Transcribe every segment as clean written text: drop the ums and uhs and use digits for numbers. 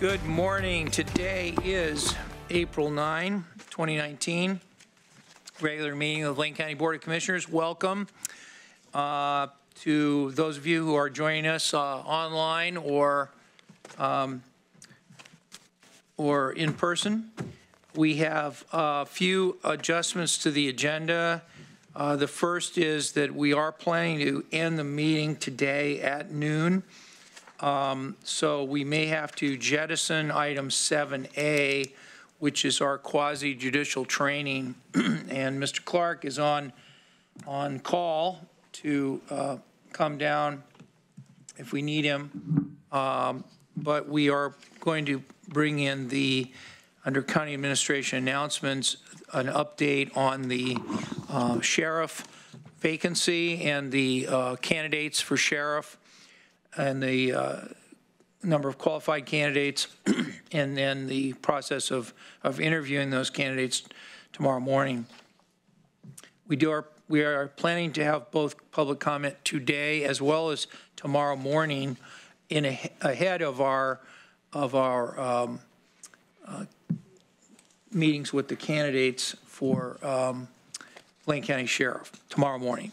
Good morning. Today is April 9, 2019. Regular meeting of Lane County Board of Commissioners. Welcome to those of you who are joining us online or in person. We have a few adjustments to the agenda. The first is that we are planning to end the meeting today at noon. So we may have to jettison item 7A, which is our quasi-judicial training. And Mr. Clark is on call to come down if we need him. But we are going to bring in under county administration announcements, an update on the sheriff vacancy and the candidates for sheriff and the number of qualified candidates, and then the process of interviewing those candidates tomorrow morning. We are planning to have both public comment today as well as tomorrow morning ahead of our meetings with the candidates for Lane County Sheriff tomorrow morning.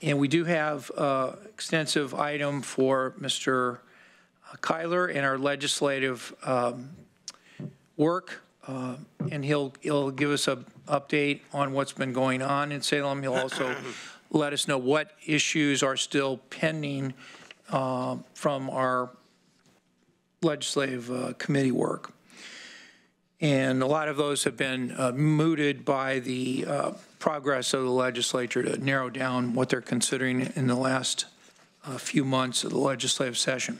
And we do have extensive item for Mr. Kyler in our legislative work, and he'll give us an update on what's been going on in Salem. He'll also let us know what issues are still pending from our legislative committee work. And a lot of those have been mooted by the progress of the legislature to narrow down what they're considering in the last few months of the legislative session.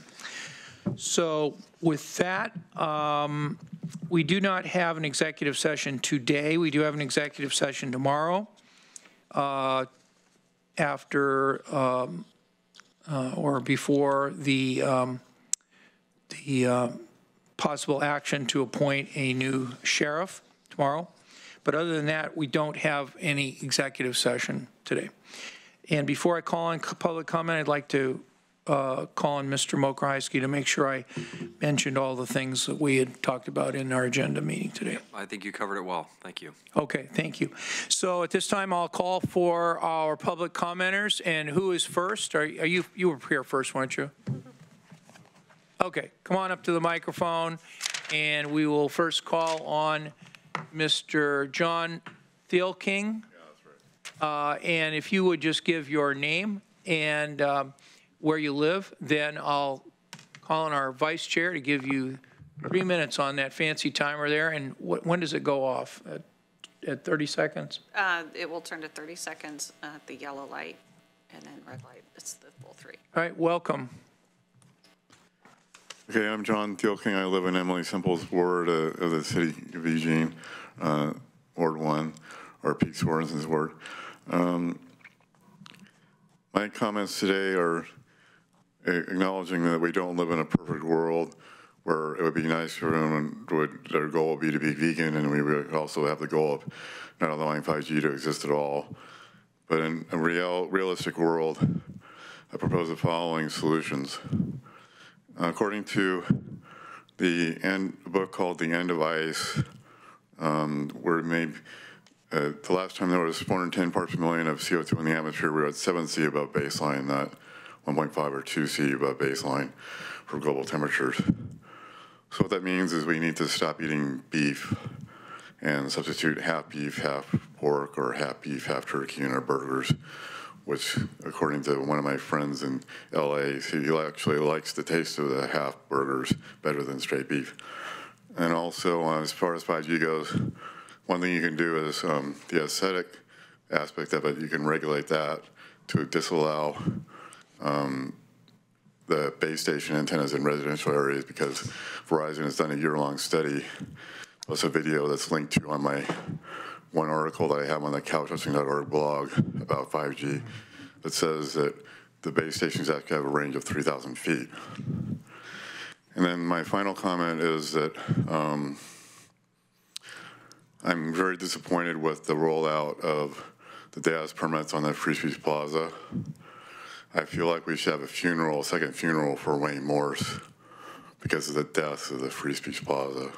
So with that, we do not have an executive session today. We do have an executive session tomorrow after or before the possible action to appoint a new sheriff tomorrow. But other than that, we don't have any executive session today. And before I call on public comment, I'd like to call on Mr. Mokrahysky to make sure I mentioned all the things that we had talked about in our agenda meeting today. I think you covered it well. Thank you. Okay, thank you. So at this time, I'll call for our public commenters. And who is first? You were here first, weren't you? Okay, come on up to the microphone, and we will first call on Mr. John Thielking. Yeah, that's right. And if you would just give your name and where you live, then I'll call on our vice chair to give you 3 minutes on that fancy timer there. And when does it go off? At 30 seconds? It will turn to 30 seconds at the yellow light, and then red light. It's the full 3. All right, welcome. Okay, I'm John Thielking. I live in Emily Simple's ward of the city of Eugene, Ward 1, or Pete Sworenson's ward. My comments today are acknowledging that we don't live in a perfect world where it would be nice for everyone, their goal would be to be vegan, and we would also have the goal of not allowing 5G to exist at all. But in a realistic world, I propose the following solutions. According to the book called The End of Ice, the last time there was 410 parts per million of CO2 in the atmosphere, we were at 7 C above baseline, not 1.5 or 2 C above baseline for global temperatures. So what that means is we need to stop eating beef and substitute half beef, half pork, or half beef, half turkey in our burgers, which, according to one of my friends in LA, he actually likes the taste of the half burgers better than straight beef. And also, as far as 5G goes, one thing you can do is the aesthetic aspect of it, you can regulate that to disallow the base station antennas in residential areas, because Verizon has done a year-long study, plus a video that's linked to on my one article that I have on the couchhusting.org blog about 5G that says that the base stations actually have a range of 3,000 feet. And then my final comment is that I'm very disappointed with the rollout of the DAS permits on the Free Speech Plaza. I feel like we should have a funeral, a second funeral for Wayne Morse, because of the death of the Free Speech Plaza.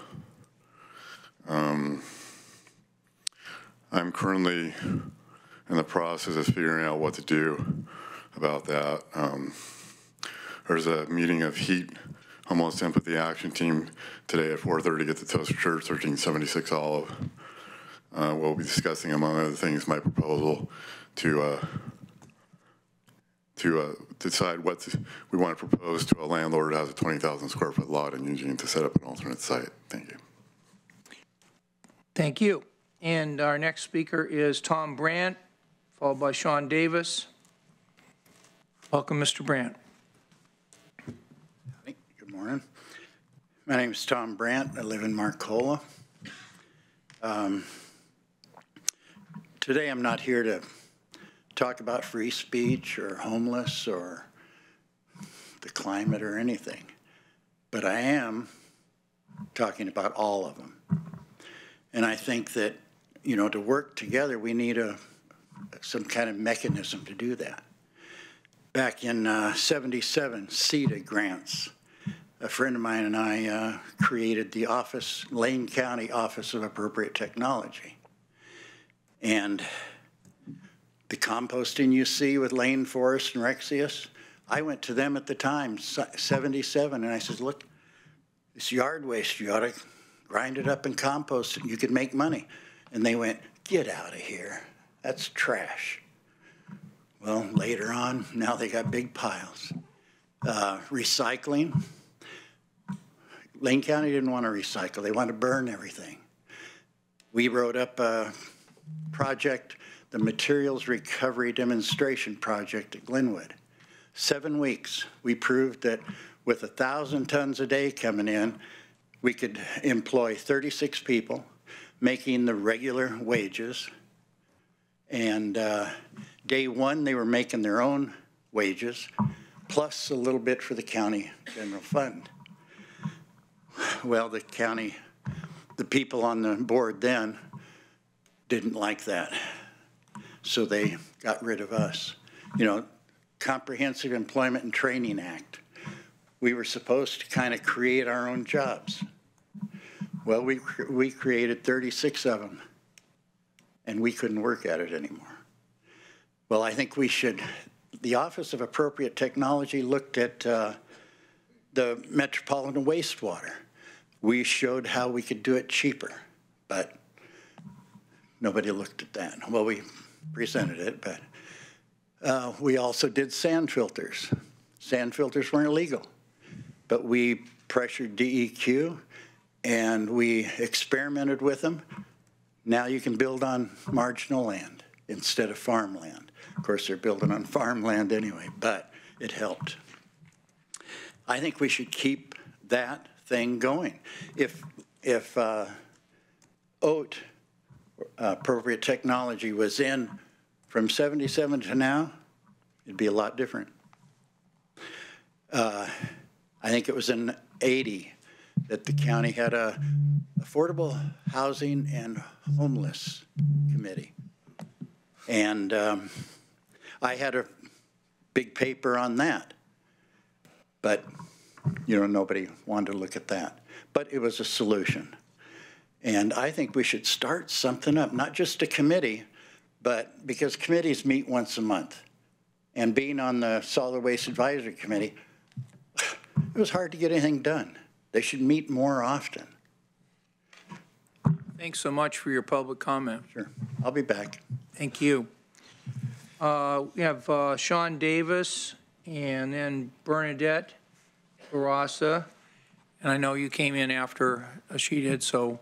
I'm currently in the process of figuring out what to do about that. There's a meeting of HEAT, Homeless Empathy Action Team, today at 4:30 at the Toaster Church, 1376 Olive. We'll be discussing, among other things, my proposal to decide what we want to propose to a landlord who has a 20,000 square foot lot in Eugene to set up an alternate site. Thank you. Thank you. And our next speaker is Tom Brandt, followed by Sean Davis. Welcome, Mr. Brandt. Good morning. My name is Tom Brandt. I live in Marcola. Today I'm not here to talk about free speech or homeless or the climate or anything, but I am talking about all of them. And I think that, you know, to work together, we need some kind of mechanism to do that. Back in 77, CETA grants, a friend of mine and I created the Lane County Office of Appropriate Technology. And the composting you see with Lane Forest and Rexius, I went to them at the time, 77, and I said, look, this yard waste, you ought to grind it up and compost it. You could make money. And they went, get out of here. That's trash. Well, later on, now they got big piles. Recycling. Lane County didn't want to recycle. They wanted to burn everything. We wrote up a project, the Materials Recovery Demonstration Project at Glenwood. 7 weeks, we proved that with 1,000 tons a day coming in, we could employ 36 people, making the regular wages. And day one, they were making their own wages, plus a little bit for the county general fund. Well, the people on the board then didn't like that. So they got rid of us. You know, Comprehensive Employment and Training Act. We were supposed to kind of create our own jobs. Well, we created 36 of them, and we couldn't work at it anymore. Well, I think we should, the Office of Appropriate Technology looked at the metropolitan wastewater. We showed how we could do it cheaper, but nobody looked at that. Well, we presented it, but we also did sand filters. Sand filters weren't illegal, but we pressured DEQ and we experimented with them. Now you can build on marginal land instead of farmland. Of course, they're building on farmland anyway, but it helped. I think we should keep that thing going. If OAT, Appropriate Technology, was in from 77 to now, it'd be a lot different. I think it was in 80 that the county had a affordable housing and homeless committee. And I had a big paper on that, but you know, nobody wanted to look at that. But it was a solution. And I think we should start something up, not just a committee, but because committees meet once a month. And being on the Solid Waste Advisory Committee, it was hard to get anything done. They should meet more often. Thanks so much for your public comment. Sure, I'll be back. Thank you. We have Sean Davis and then Bernadette Barassa. And I know you came in after she did, so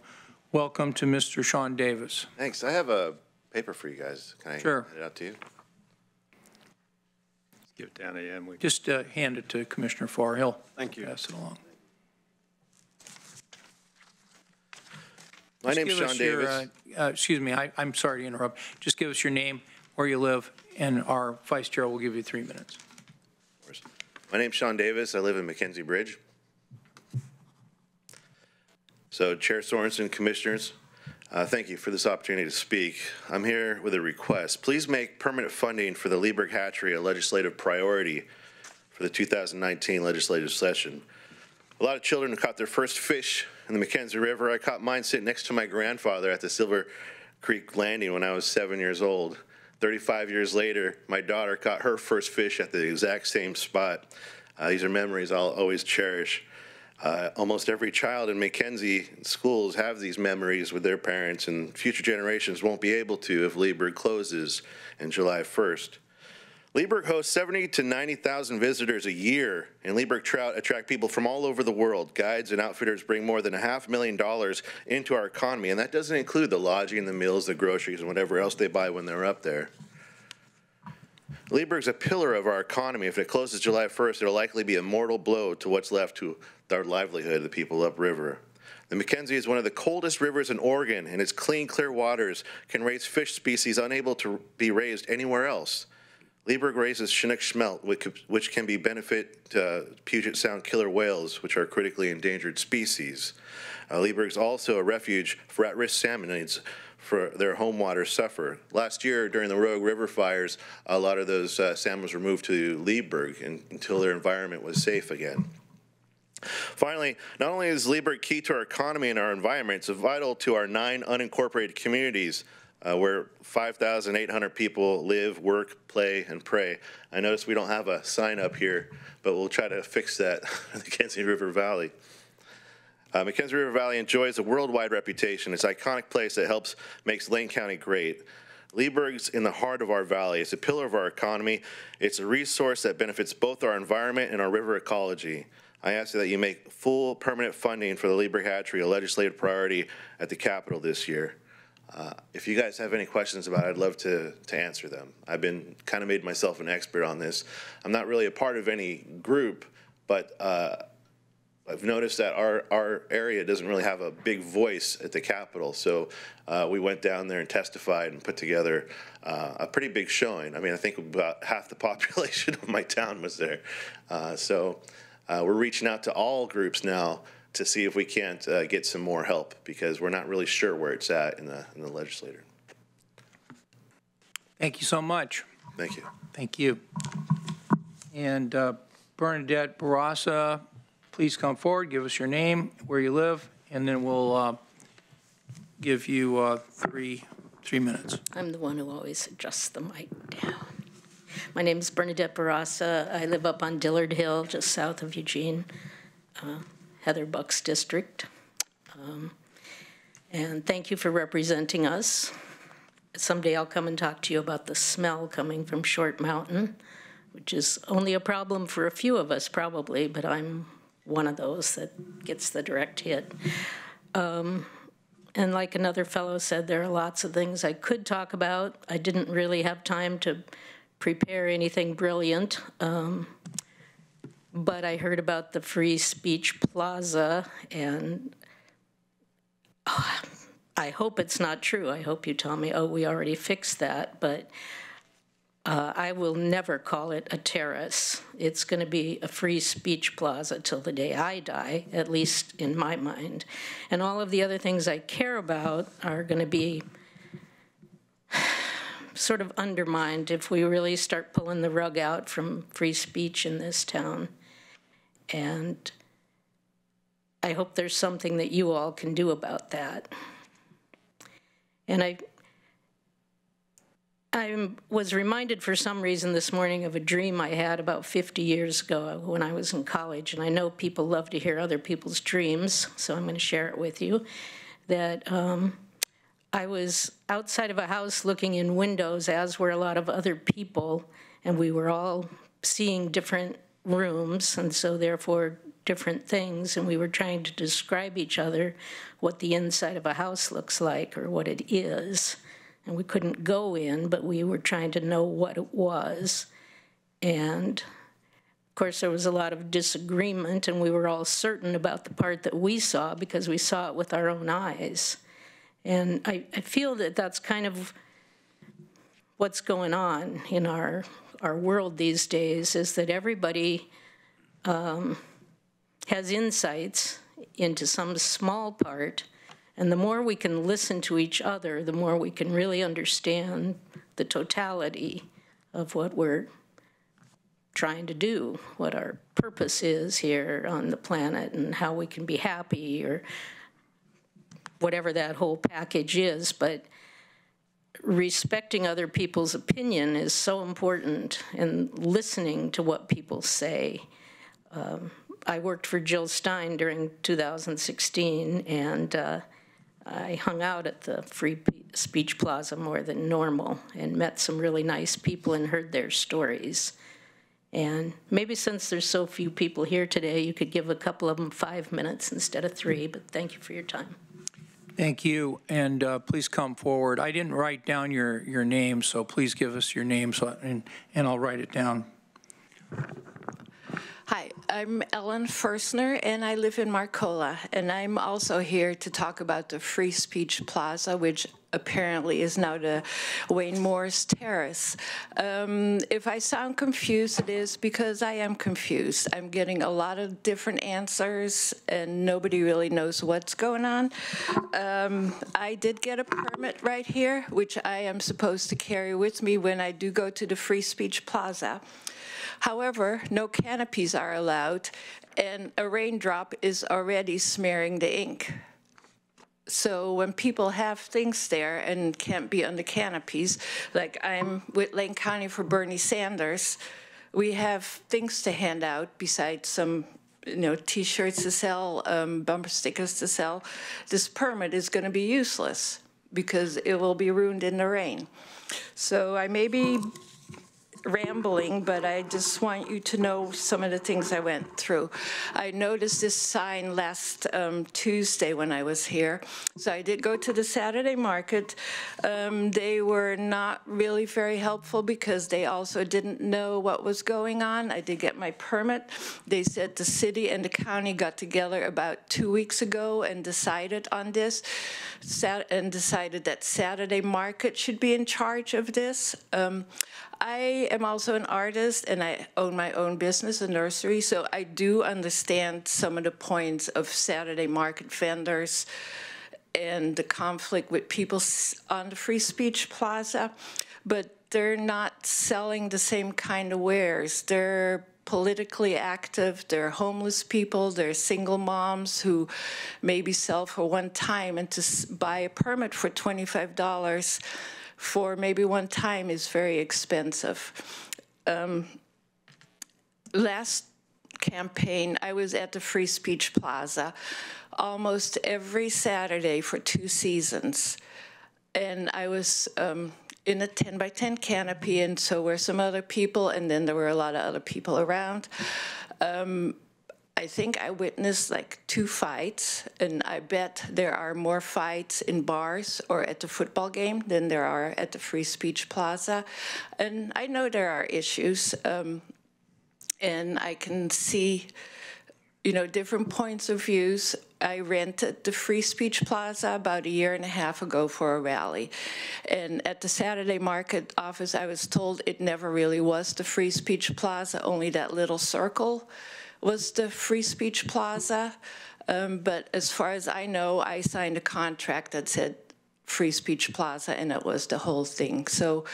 welcome to Mr. Sean Davis. Thanks. I have a paper for you guys. Can I Sure. hand it out to you? Give it down to him. Just hand it to Commissioner Farr. He'll Thank you. pass it along. My Just name's give Sean us your, Davis. excuse me, I'm sorry to interrupt. Just give us your name, where you live, and our vice chair will give you 3 minutes. My name's Sean Davis. I live in Mackenzie Bridge. So Chair Sorensen, Commissioners, thank you for this opportunity to speak. I'm here with a request. Please make permanent funding for the Lieberg Hatchery a legislative priority for the 2019 legislative session. A lot of children caught their first fish in the McKenzie River. I caught mine sitting next to my grandfather at the Silver Creek Landing when I was 7 years old. 35 years later, my daughter caught her first fish at the exact same spot. These are memories I'll always cherish. Almost every child in McKenzie schools have these memories with their parents, and future generations won't be able to if Leeburg closes in July 1st. Leeburg hosts 70 to 90,000 visitors a year, and Leeburg trout attract people from all over the world. Guides and outfitters bring more than $500,000 into our economy, and that doesn't include the lodging, the meals, the groceries, and whatever else they buy when they're up there. Leeburg's a pillar of our economy. If it closes July 1st, it'll likely be a mortal blow to what's left to our livelihood of the people upriver. The McKenzie is one of the coldest rivers in Oregon, and its clean, clear waters can raise fish species unable to be raised anywhere else. Leeburg raises Chinook smelt, which can be benefit to Puget Sound killer whales, which are critically endangered species. Leeburg is also a refuge for at-risk salmonids for their home waters suffer. Last year, during the Rogue River fires, a lot of those salmons were moved to Leeburg until their environment was safe again. Finally, not only is Leeburg key to our economy and our environment, it's vital to our 9 unincorporated communities where 5,800 people live, work, play, and pray. I notice we don't have a sign up here, but we'll try to fix that in the McKenzie River Valley. McKenzie River Valley enjoys a worldwide reputation. It's an iconic place that makes Lane County great. Leeburg's in the heart of our valley. It's a pillar of our economy. It's a resource that benefits both our environment and our river ecology. I ask that you make full permanent funding for the Leeburg Hatchery a legislative priority at the Capitol this year. If you guys have any questions about it, I'd love to answer them. I've been kind of made myself an expert on this. I'm not really a part of any group, but I've noticed that our area doesn't really have a big voice at the Capitol, so we went down there and testified and put together a pretty big showing. I mean, I think about half the population of my town was there. So we're reaching out to all groups now to see if we can't get some more help, because we're not really sure where it's at in the legislature. Thank you so much. Thank you. Thank you. And Bernadette Barraza, please come forward, give us your name, where you live, and then we'll give you three minutes. I'm the one who always adjusts the mic down. My name is Bernadette Barraza. I live up on Dillard Hill, just south of Eugene, Heather Bucks District. And thank you for representing us. Someday I'll come and talk to you about the smell coming from Short Mountain, which is only a problem for a few of us probably, but I'm one of those that gets the direct hit. And like another fellow said, there are lots of things I could talk about. I didn't really have time to prepare anything brilliant, but I heard about the Free Speech Plaza, and I hope it's not true. I hope you tell me, oh, we already fixed that, but I will never call it a terrace. It's going to be a free speech plaza till the day I die, at least in my mind. And all of the other things I care about are going to be sort of undermined if we really start pulling the rug out from free speech in this town. And I hope there's something that you all can do about that. And I was reminded for some reason this morning of a dream I had about 50 years ago when I was in college, and I know people love to hear other people's dreams, so I'm going to share it with you, that I was outside of a house looking in windows, as were a lot of other people, and we were all seeing different rooms, and so therefore different things, and we were trying to describe each other what the inside of a house looks like or what it is. And we couldn't go in, but we were trying to know what it was. And of course, there was a lot of disagreement, and we were all certain about the part that we saw because we saw it with our own eyes. And I feel that that's kind of what's going on in our world these days, is that everybody has insights into some small part. And the more we can listen to each other, the more we can really understand the totality of what we're trying to do, what our purpose purpose is here on the planet and how we can be happy or whatever that whole package is. But respecting other people's opinion is so important, and listening to what people say. I worked for Jill Stein during 2016, and I hung out at the Free Speech Plaza more than normal and met some really nice people and heard their stories. And maybe since there's so few people here today, you could give a couple of them 5 minutes instead of 3, but thank you for your time. Thank you, and please come forward. I didn't write down your name, so please give us your name, and I'll write it down. Hi, I'm Ellen Fersner, and I live in Marcola, and I'm also here to talk about the Free Speech Plaza, which apparently is now the Wayne Morris Terrace. If I sound confused, it is because I am confused. I'm getting a lot of different answers, and nobody really knows what's going on. I did get a permit right here, which I am supposed to carry with me when I do go to the Free Speech Plaza. However, no canopies are allowed, and a raindrop is already smearing the ink. So when people have things there and can't be on the canopies, like I'm with Lane County for Bernie Sanders, we have things to hand out besides some T-shirts to sell, bumper stickers to sell. This permit is going to be useless because it will be ruined in the rain. So I may be rambling, but I just want you to know some of the things I went through. I noticed this sign last Tuesday when I was here. So I did go to the Saturday market. They were not really very helpful because they also didn't know what was going on. I did get my permit. They said the city and the county got together about 2 weeks ago and decided on this, and decided that Saturday market should be in charge of this. I am also an artist, and I own my own business, a nursery, so I do understand some of the points of Saturday market vendors and the conflict with people on the Free Speech Plaza, but they're not selling the same kind of wares. They're politically active, they're homeless people, they're single moms who maybe sell for one time, and to buy a permit for $25 for maybe one time is very expensive. Last campaign, I was at the Free Speech Plaza almost every Saturday for 2 seasons. And I was in a 10 by 10 canopy, and so were some other people, and then there were a lot of other people around. I think I witnessed like 2 fights, and I bet there are more fights in bars or at the football game than there are at the Free Speech Plaza. And I know there are issues, and I can see, different points of views. I rented the Free Speech Plaza about 1.5 years ago for a rally. And at the Saturday market office, I was told it never really was the Free Speech Plaza, only that little circle was the Free Speech Plaza, but as far as I know, I signed a contract that said Free Speech Plaza, and it was the whole thing. So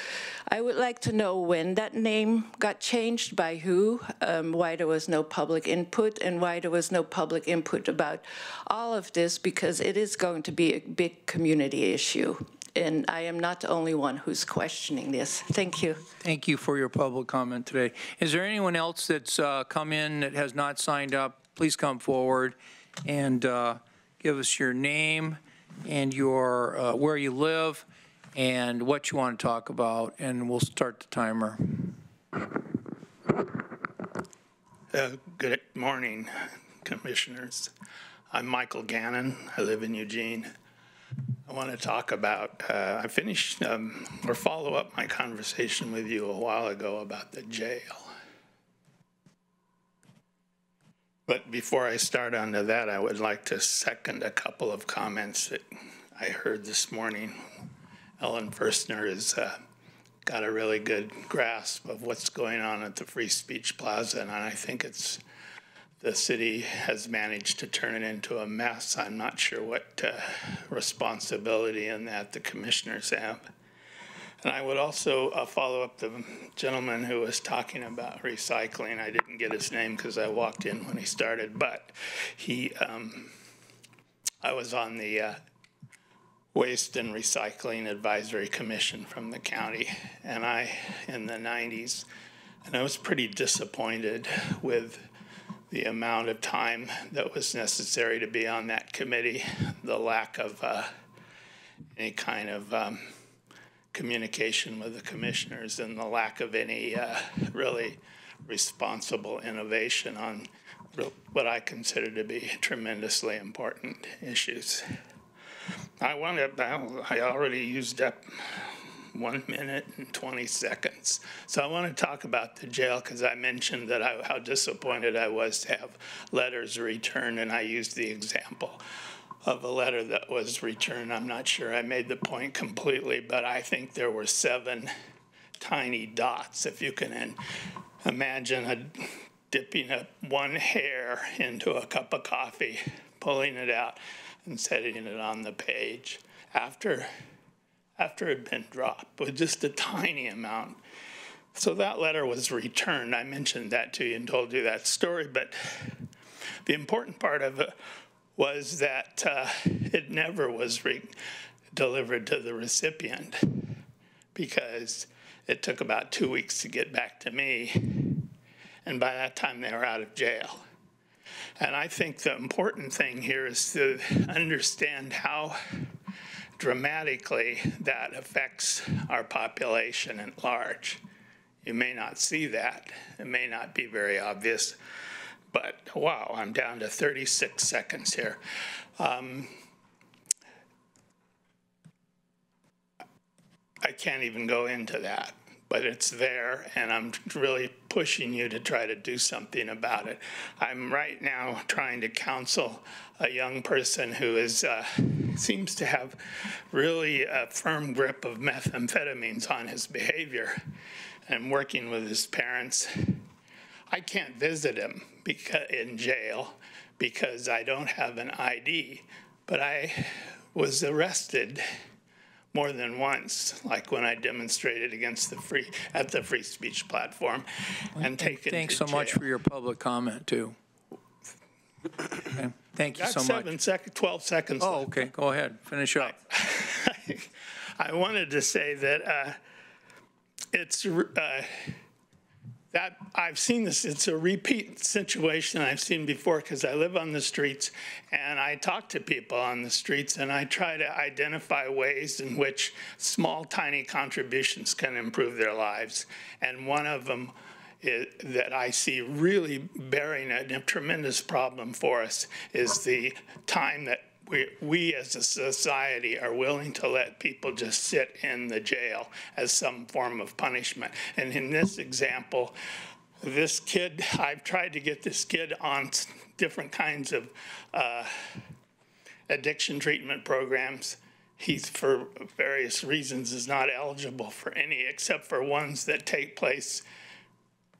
I would like to know when that name got changed, by who, why there was no public input, and why there was no public input about all of this, because it is going to be a big community issue. And I am not the only one who's questioning this. Thank you. Thank you for your public comment today. Is there anyone else that's come in that has not signed up? Please come forward and give us your name and your where you live and what you want to talk about, and we'll start the timer. Good morning, commissioners. I'm Michael Gannon. I live in Eugene. I want to talk about, I finished or follow up my conversation with you a while ago about the jail. But before I start on to that, I would like to second a couple of comments that I heard this morning. Ellen Fersner has got a really good grasp of what's going on at the Free Speech Plaza, and I think the city has managed to turn it into a mess. I'm not sure what responsibility in that the commissioners have. And I would also follow up the gentleman who was talking about recycling. I didn't get his name because I walked in when he started, but I was on the Waste and Recycling Advisory Commission from the county, and in the 90s, and I was pretty disappointed with the amount of time that was necessary to be on that committee, the lack of any kind of communication with the commissioners, and the lack of any really responsible innovation on what I consider to be tremendously important issues. I already used up 1 minute and 20 seconds. So I want to talk about the jail because I mentioned that how disappointed I was to have letters returned, and I used the example of a letter that was returned. I'm not sure I made the point completely, but I think there were 7 tiny dots. If you can imagine dipping up one hair into a cup of coffee, pulling it out, and setting it on the page after it had been dropped with just a tiny amount. So that letter was returned. I mentioned that to you and told you that story, but the important part of it was that it never was delivered to the recipient because it took about 2 weeks to get back to me, and by that time they were out of jail. And I think the important thing here is to understand how dramatically that affects our population at large. You may not see that. It may not be very obvious. But wow, I'm down to 36 seconds here. I can't even go into that, but it's there, and I'm really pushing you to try to do something about it. I'm right now trying to counsel a young person who seems to have really a firm grip of methamphetamines on his behavior, and working with his parents. I can't visit him in jail because I don't have an ID, but I was arrested more than once, like when I demonstrated against at the free speech platform, and taken to jail. Thanks so much for your public comment, too. Okay. Thank you so much. 12 seconds Oh, left. okay, go ahead, finish up. I wanted to say that that I've seen this, it's a repeat situation I've seen before because I live on the streets and I talk to people on the streets and I try to identify ways in which small, tiny contributions can improve their lives. And one of them that I see really bearing a tremendous problem for us is the time that we as a society are willing to let people just sit in the jail as some form of punishment. And in this example, this kid, I've tried to get this kid on different kinds of addiction treatment programs. He's, for various reasons, is not eligible for any except for ones that take place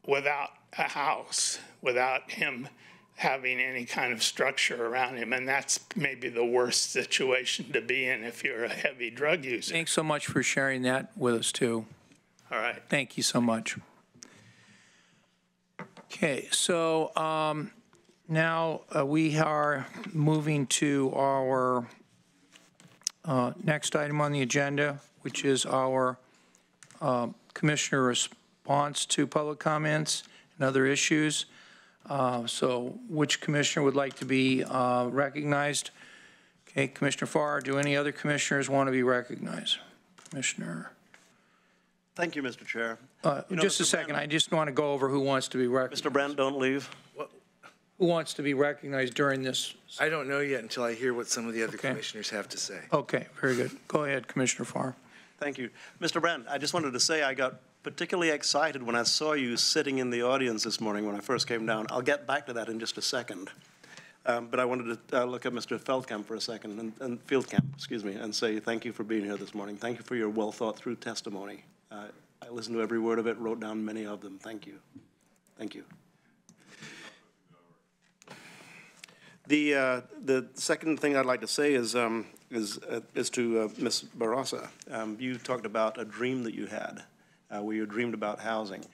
without a house, without him having any kind of structure around him, and that's maybe the worst situation to be in if you're a heavy drug user. Thanks so much for sharing that with us, too. All right. Thank you so much. Okay, so now we are moving to our next item on the agenda, which is our commissioner response to public comments and other issues. So which commissioner would like to be recognized? Okay, Commissioner Farr, do any other commissioners want to be recognized? Commissioner? Thank you, Mr. Chair. Just a second, I just want to go over who wants to be recognized. Mr. Brandt, don't leave. Who wants to be recognized during this? I don't know yet until I hear what some of the other commissioners have to say. Okay, very good. Go ahead, Commissioner Farr. Thank you. Mr. Brandt, I just wanted to say I got particularly excited when I saw you sitting in the audience this morning when I first came down. I'll get back to that in just a second. But I wanted to look at Mr. Feldkamp for a second, and Fieldkamp, excuse me, and say thank you for being here this morning. Thank you for your well-thought-through testimony. I listened to every word of it, wrote down many of them. Thank you. Thank you. The second thing I'd like to say is to Ms. Barraza. You talked about a dream that you had, where you dreamed about housing.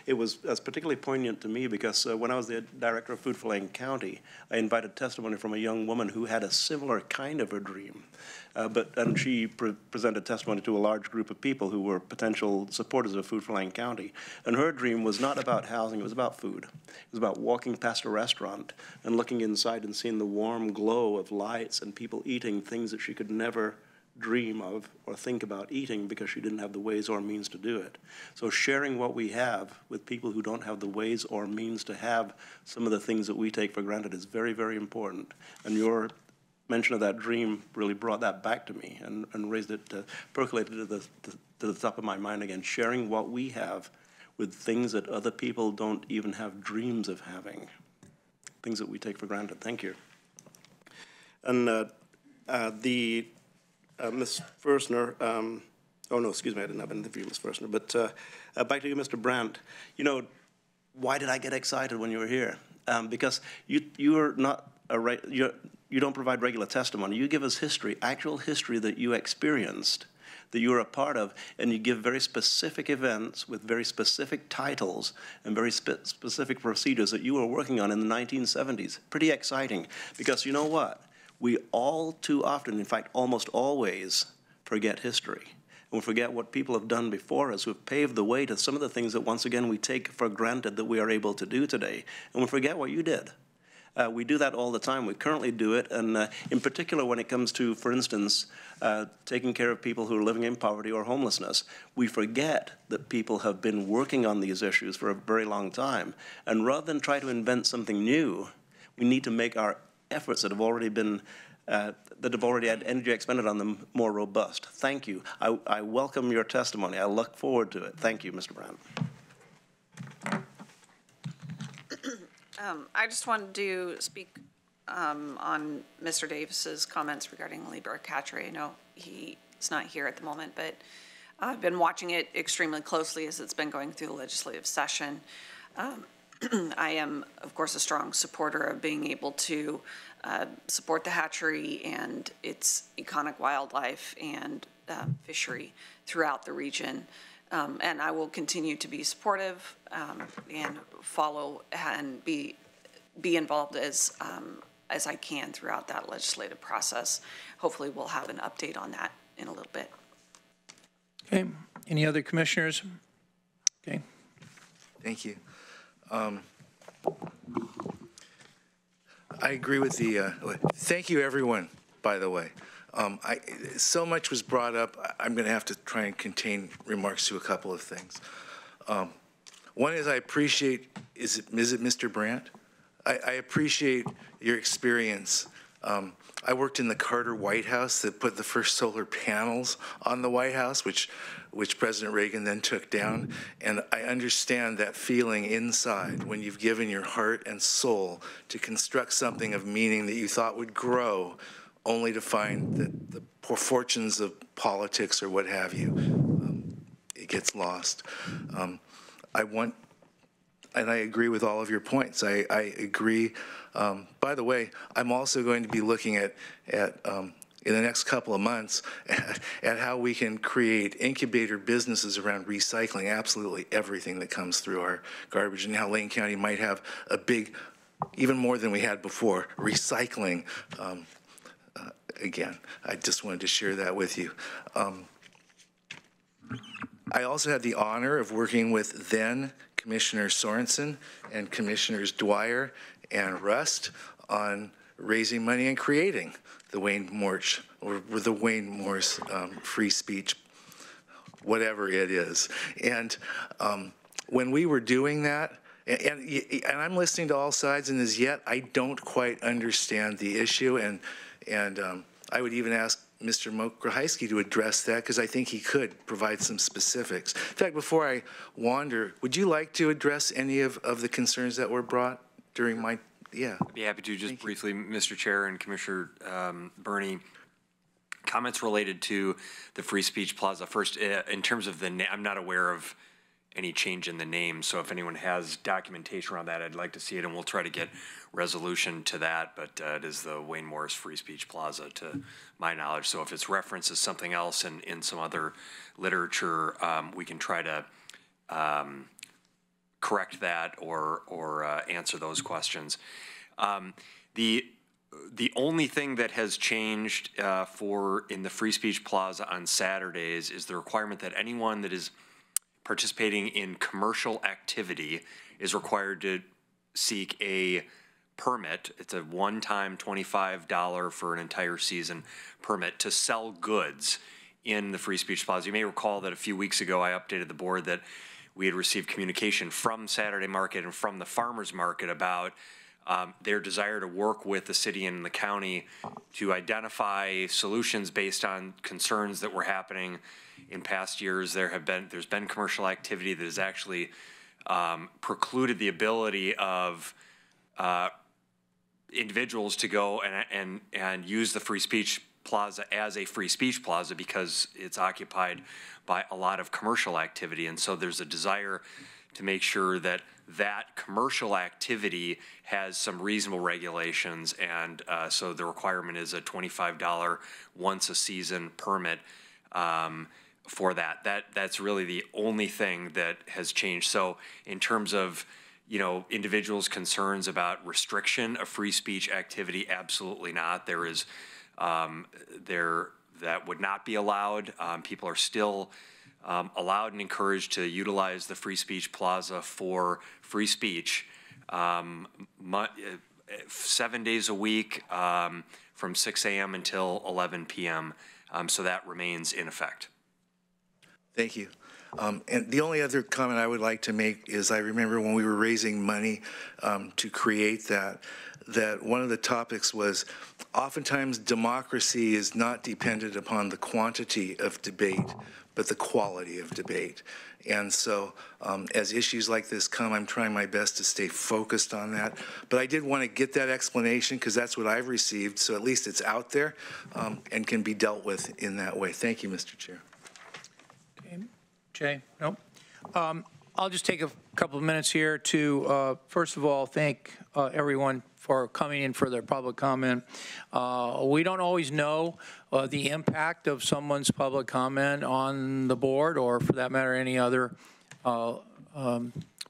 It was particularly poignant to me because when I was the director of food for Lane County, I invited testimony from a young woman who had a similar kind of a dream. And she presented testimony to a large group of people who were potential supporters of Food for Lane County. And her dream was not about housing, it was about food. It was about walking past a restaurant and looking inside and seeing the warm glow of lights and people eating things that she could never dream of or think about eating because she didn't have the ways or means to do it. So sharing what we have with people who don't have the ways or means to have some of the things that we take for granted is very, very important. And your mention of that dream really brought that back to me and raised it, percolated it to the top of my mind again, sharing what we have with things that other people don't even have dreams of having, things that we take for granted. Thank you. And Ms. Fersner, oh no, excuse me, I didn't have an interview with Ms. Fersner, but back to you, Mr. Brandt. You know, why did I get excited when you were here? Because you are not you don't provide regular testimony. You give us history, actual history that you experienced, that you were a part of, and you give very specific events with very specific titles and very specific procedures that you were working on in the 1970s. Pretty exciting, because you know what? We all too often, in fact, almost always, forget history. And we forget what people have done before us who have paved the way to some of the things that, once again, we take for granted that we are able to do today. And we forget what you did. We do that all the time. We currently do it, and in particular when it comes to, for instance, taking care of people who are living in poverty or homelessness. We forget that people have been working on these issues for a very long time. And rather than try to invent something new, we need to make our efforts that have already been, that have already had energy expended on them more robust. Thank you. I welcome your testimony. I look forward to it. Thank you, Mr. Brandt. I just wanted to speak on Mr. Davis's comments regarding Libor Katri. I know he's not here at the moment, but I've been watching it extremely closely as it's been going through the legislative session. I am, of course, a strong supporter of being able to support the hatchery and its iconic wildlife and fishery throughout the region. And I will continue to be supportive and follow and be involved as I can throughout that legislative process. Hopefully we'll have an update on that in a little bit. Okay, any other commissioners? Okay. Thank you. I agree with the, thank you everyone, by the way. So much was brought up. I'm going to have to try and contain remarks to a couple of things. One is I appreciate, is it Mr. Brandt? I appreciate your experience. I worked in the Carter White House that put the first solar panels on the White House, which President Reagan then took down. And I understand that feeling inside when you've given your heart and soul to construct something of meaning that you thought would grow, only to find that the poor fortunes of politics or what have you, it gets lost. And I agree with all of your points. I agree. By the way, I'm also going to be looking at in the next couple of months at how we can create incubator businesses around recycling absolutely everything that comes through our garbage, and how Lane County might have a big, even more than we had before, recycling. Again, I just wanted to share that with you. I also had the honor of working with then Commissioner Sorensen and Commissioners Dwyer and Rust on raising money and creating the Wayne Morse, or the Wayne Morse free speech, whatever it is. And when we were doing that, and I'm listening to all sides, and as yet I don't quite understand the issue, and I would even ask Mr. Mokrahysky to address that, because I think he could provide some specifics. In fact, before I wander, would you like to address any of the concerns that were brought during my, yeah. I'd be happy to. Just briefly, Mr. Chair and Commissioner Bernie, comments related to the Free Speech Plaza. First, in terms of the, I'm not aware of any change in the name. So if anyone has documentation around that, I'd like to see it, and we'll try to get resolution to that. But it is the Wayne Morris Free Speech Plaza, to my knowledge. So if it's referenced as something else in some other literature, we can try to correct that or answer those questions. The only thing that has changed in the Free Speech Plaza on Saturdays is the requirement that anyone that is participating in commercial activity is required to seek a permit. It's a one-time $25 for an entire season permit to sell goods in the Free Speech Plaza. You may recall that a few weeks ago I updated the board that we had received communication from Saturday Market and from the Farmers Market about their desire to work with the city and the county to identify solutions based on concerns that were happening in past years. There's been commercial activity that has actually precluded the ability of individuals to go and use the Free Speech Plaza as a free speech plaza because it's occupied by a lot of commercial activity. And so there's a desire to make sure that that commercial activity has some reasonable regulations, and so the requirement is a $25 once a season permit for that. That's really the only thing that has changed. So in terms of, you know, individuals' concerns about restriction of free speech activity, absolutely not. There is that would not be allowed. People are still allowed and encouraged to utilize the Free Speech Plaza for free speech 7 days a week from 6 a.m. until 11 p.m. So that remains in effect. Thank you. And the only other comment I would like to make is I remember when we were raising money to create that one of the topics was oftentimes democracy is not dependent upon the quantity of debate, but the quality of debate. And so as issues like this come, I'm trying my best to stay focused on that. But I did want to get that explanation because that's what I've received, so at least it's out there and can be dealt with in that way. Thank you, Mr. Chair. Okay. Jay? Nope. I'll just take a couple of minutes here to, first of all, thank everyone for coming in for their public comment. We don't always know the impact of someone's public comment on the board, or for that matter, any other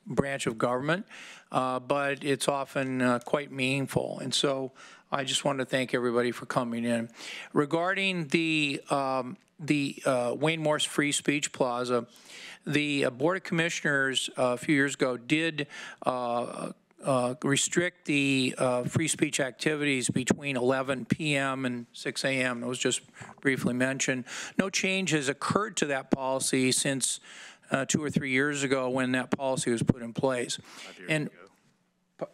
branch of government, but it's often quite meaningful. And so I just want to thank everybody for coming in. Regarding the Wayne Morris Free Speech Plaza, the Board of Commissioners a few years ago did restrict the free speech activities between 11 p.m. and 6 a.m. It was just briefly mentioned. No change has occurred to that policy since 2 or 3 years ago when that policy was put in place.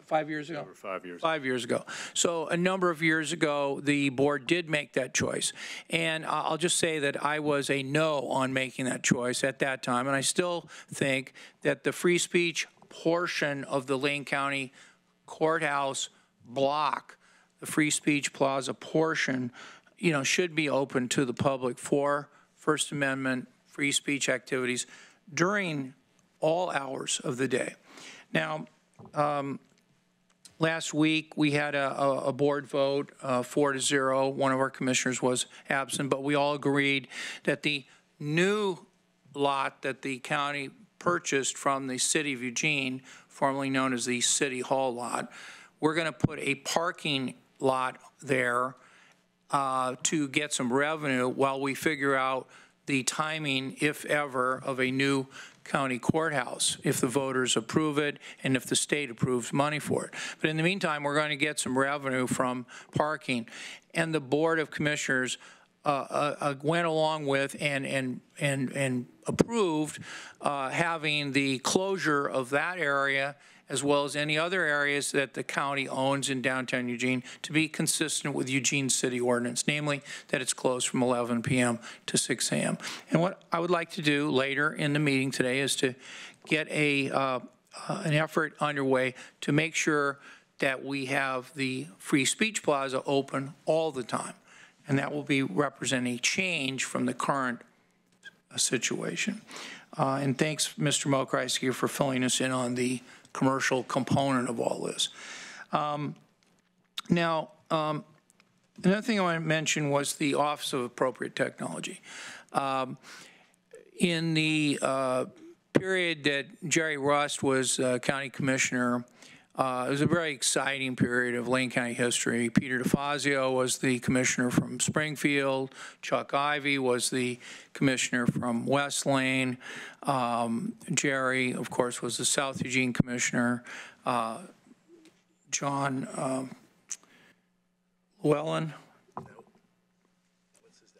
5 years ago? Over 5 years. 5 years ago. So a number of years ago, the board did make that choice. And I'll just say that I was a no on making that choice at that time. And I still think that the free speech portion of the Lane County Courthouse block, the Free Speech Plaza portion, you know, should be open to the public for First Amendment free speech activities during all hours of the day. Now, last week, we had a board vote, 4-0. One of our commissioners was absent, but we all agreed that the new lot that the county purchased from the city of Eugene, formerly known as the City Hall lot, we're going to put a parking lot there to get some revenue while we figure out the timing, if ever, of a new county courthouse, if the voters approve it and if the state approves money for it. But in the meantime, we're going to get some revenue from parking. And the Board of Commissioners went along with and approved having the closure of that area as well as any other areas that the county owns in downtown Eugene to be consistent with Eugene city ordinance, namely that it's closed from 11 p.m. to 6 a.m. And what I would like to do later in the meeting today is to get an effort underway to make sure that we have the Free Speech Plaza open all the time. And that will be representing a change from the current situation. And thanks, Mr. Mokreisky, for filling us in on the commercial component of all this. Now, another thing I want to mention was the Office of Appropriate Technology. In the period that Jerry Rust was county commissioner, it was a very exciting period of Lane County history. Peter DeFazio was the commissioner from Springfield. Chuck Ivey was the commissioner from West Lane. Jerry, of course, was the South Eugene commissioner. John Llewellyn.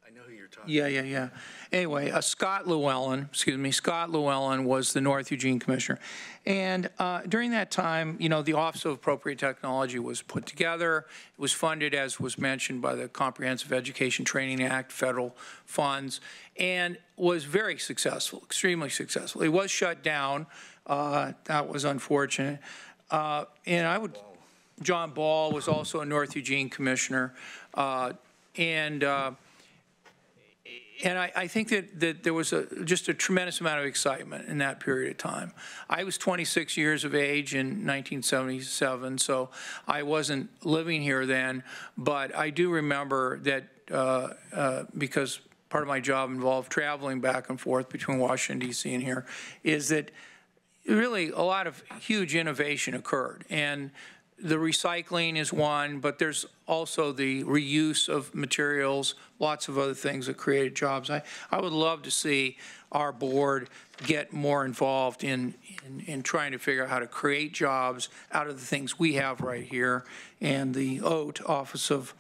I know who you're talking Yeah. Anyway, Scott Llewellyn was the North Eugene commissioner. And during that time, you know, the Office of Appropriate Technology was put together. It was funded, as was mentioned, by the Comprehensive Education Training Act, federal funds, and was very successful, extremely successful. It was shut down. That was unfortunate. John Ball was also a North Eugene commissioner. And I think that there was just a tremendous amount of excitement in that period of time. I was 26 years of age in 1977, so I wasn't living here then, but I do remember that because part of my job involved traveling back and forth between Washington, D.C. and here, is that really a lot of huge innovation occurred. And the recycling is one, but there's also the reuse of materials, lots of other things that created jobs. I would love to see our board get more involved in trying to figure out how to create jobs out of the things we have right here. And the OAT, Office of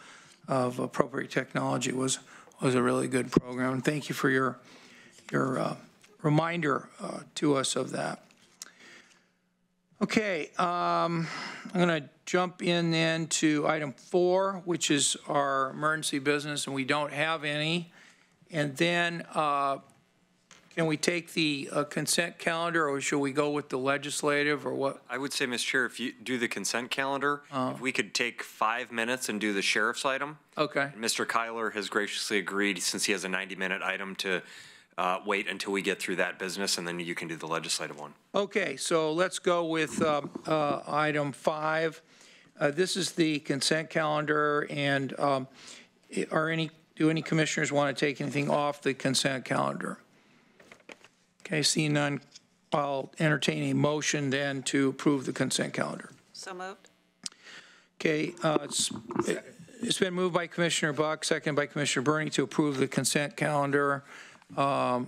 Appropriate Technology, was a really good program. Thank you for your reminder to us of that. Okay, I'm going to jump in then to item 4, which is our emergency business, and we don't have any. And then can we take the consent calendar, or should we go with the legislative, or what? I would say, Mr. Chair, if you do the consent calendar, if we could take 5 minutes and do the sheriff's item. Okay. And Mr. Kyler has graciously agreed, since he has a 90-minute item, to wait until we get through that business, and then you can do the legislative one. Okay, so let's go with item 5. This is the consent calendar, and do any commissioners want to take anything off the consent calendar? Okay, seeing none, I'll entertain a motion then to approve the consent calendar. So moved. Okay, it's been moved by Commissioner Buck, seconded by Commissioner Burney to approve the consent calendar. All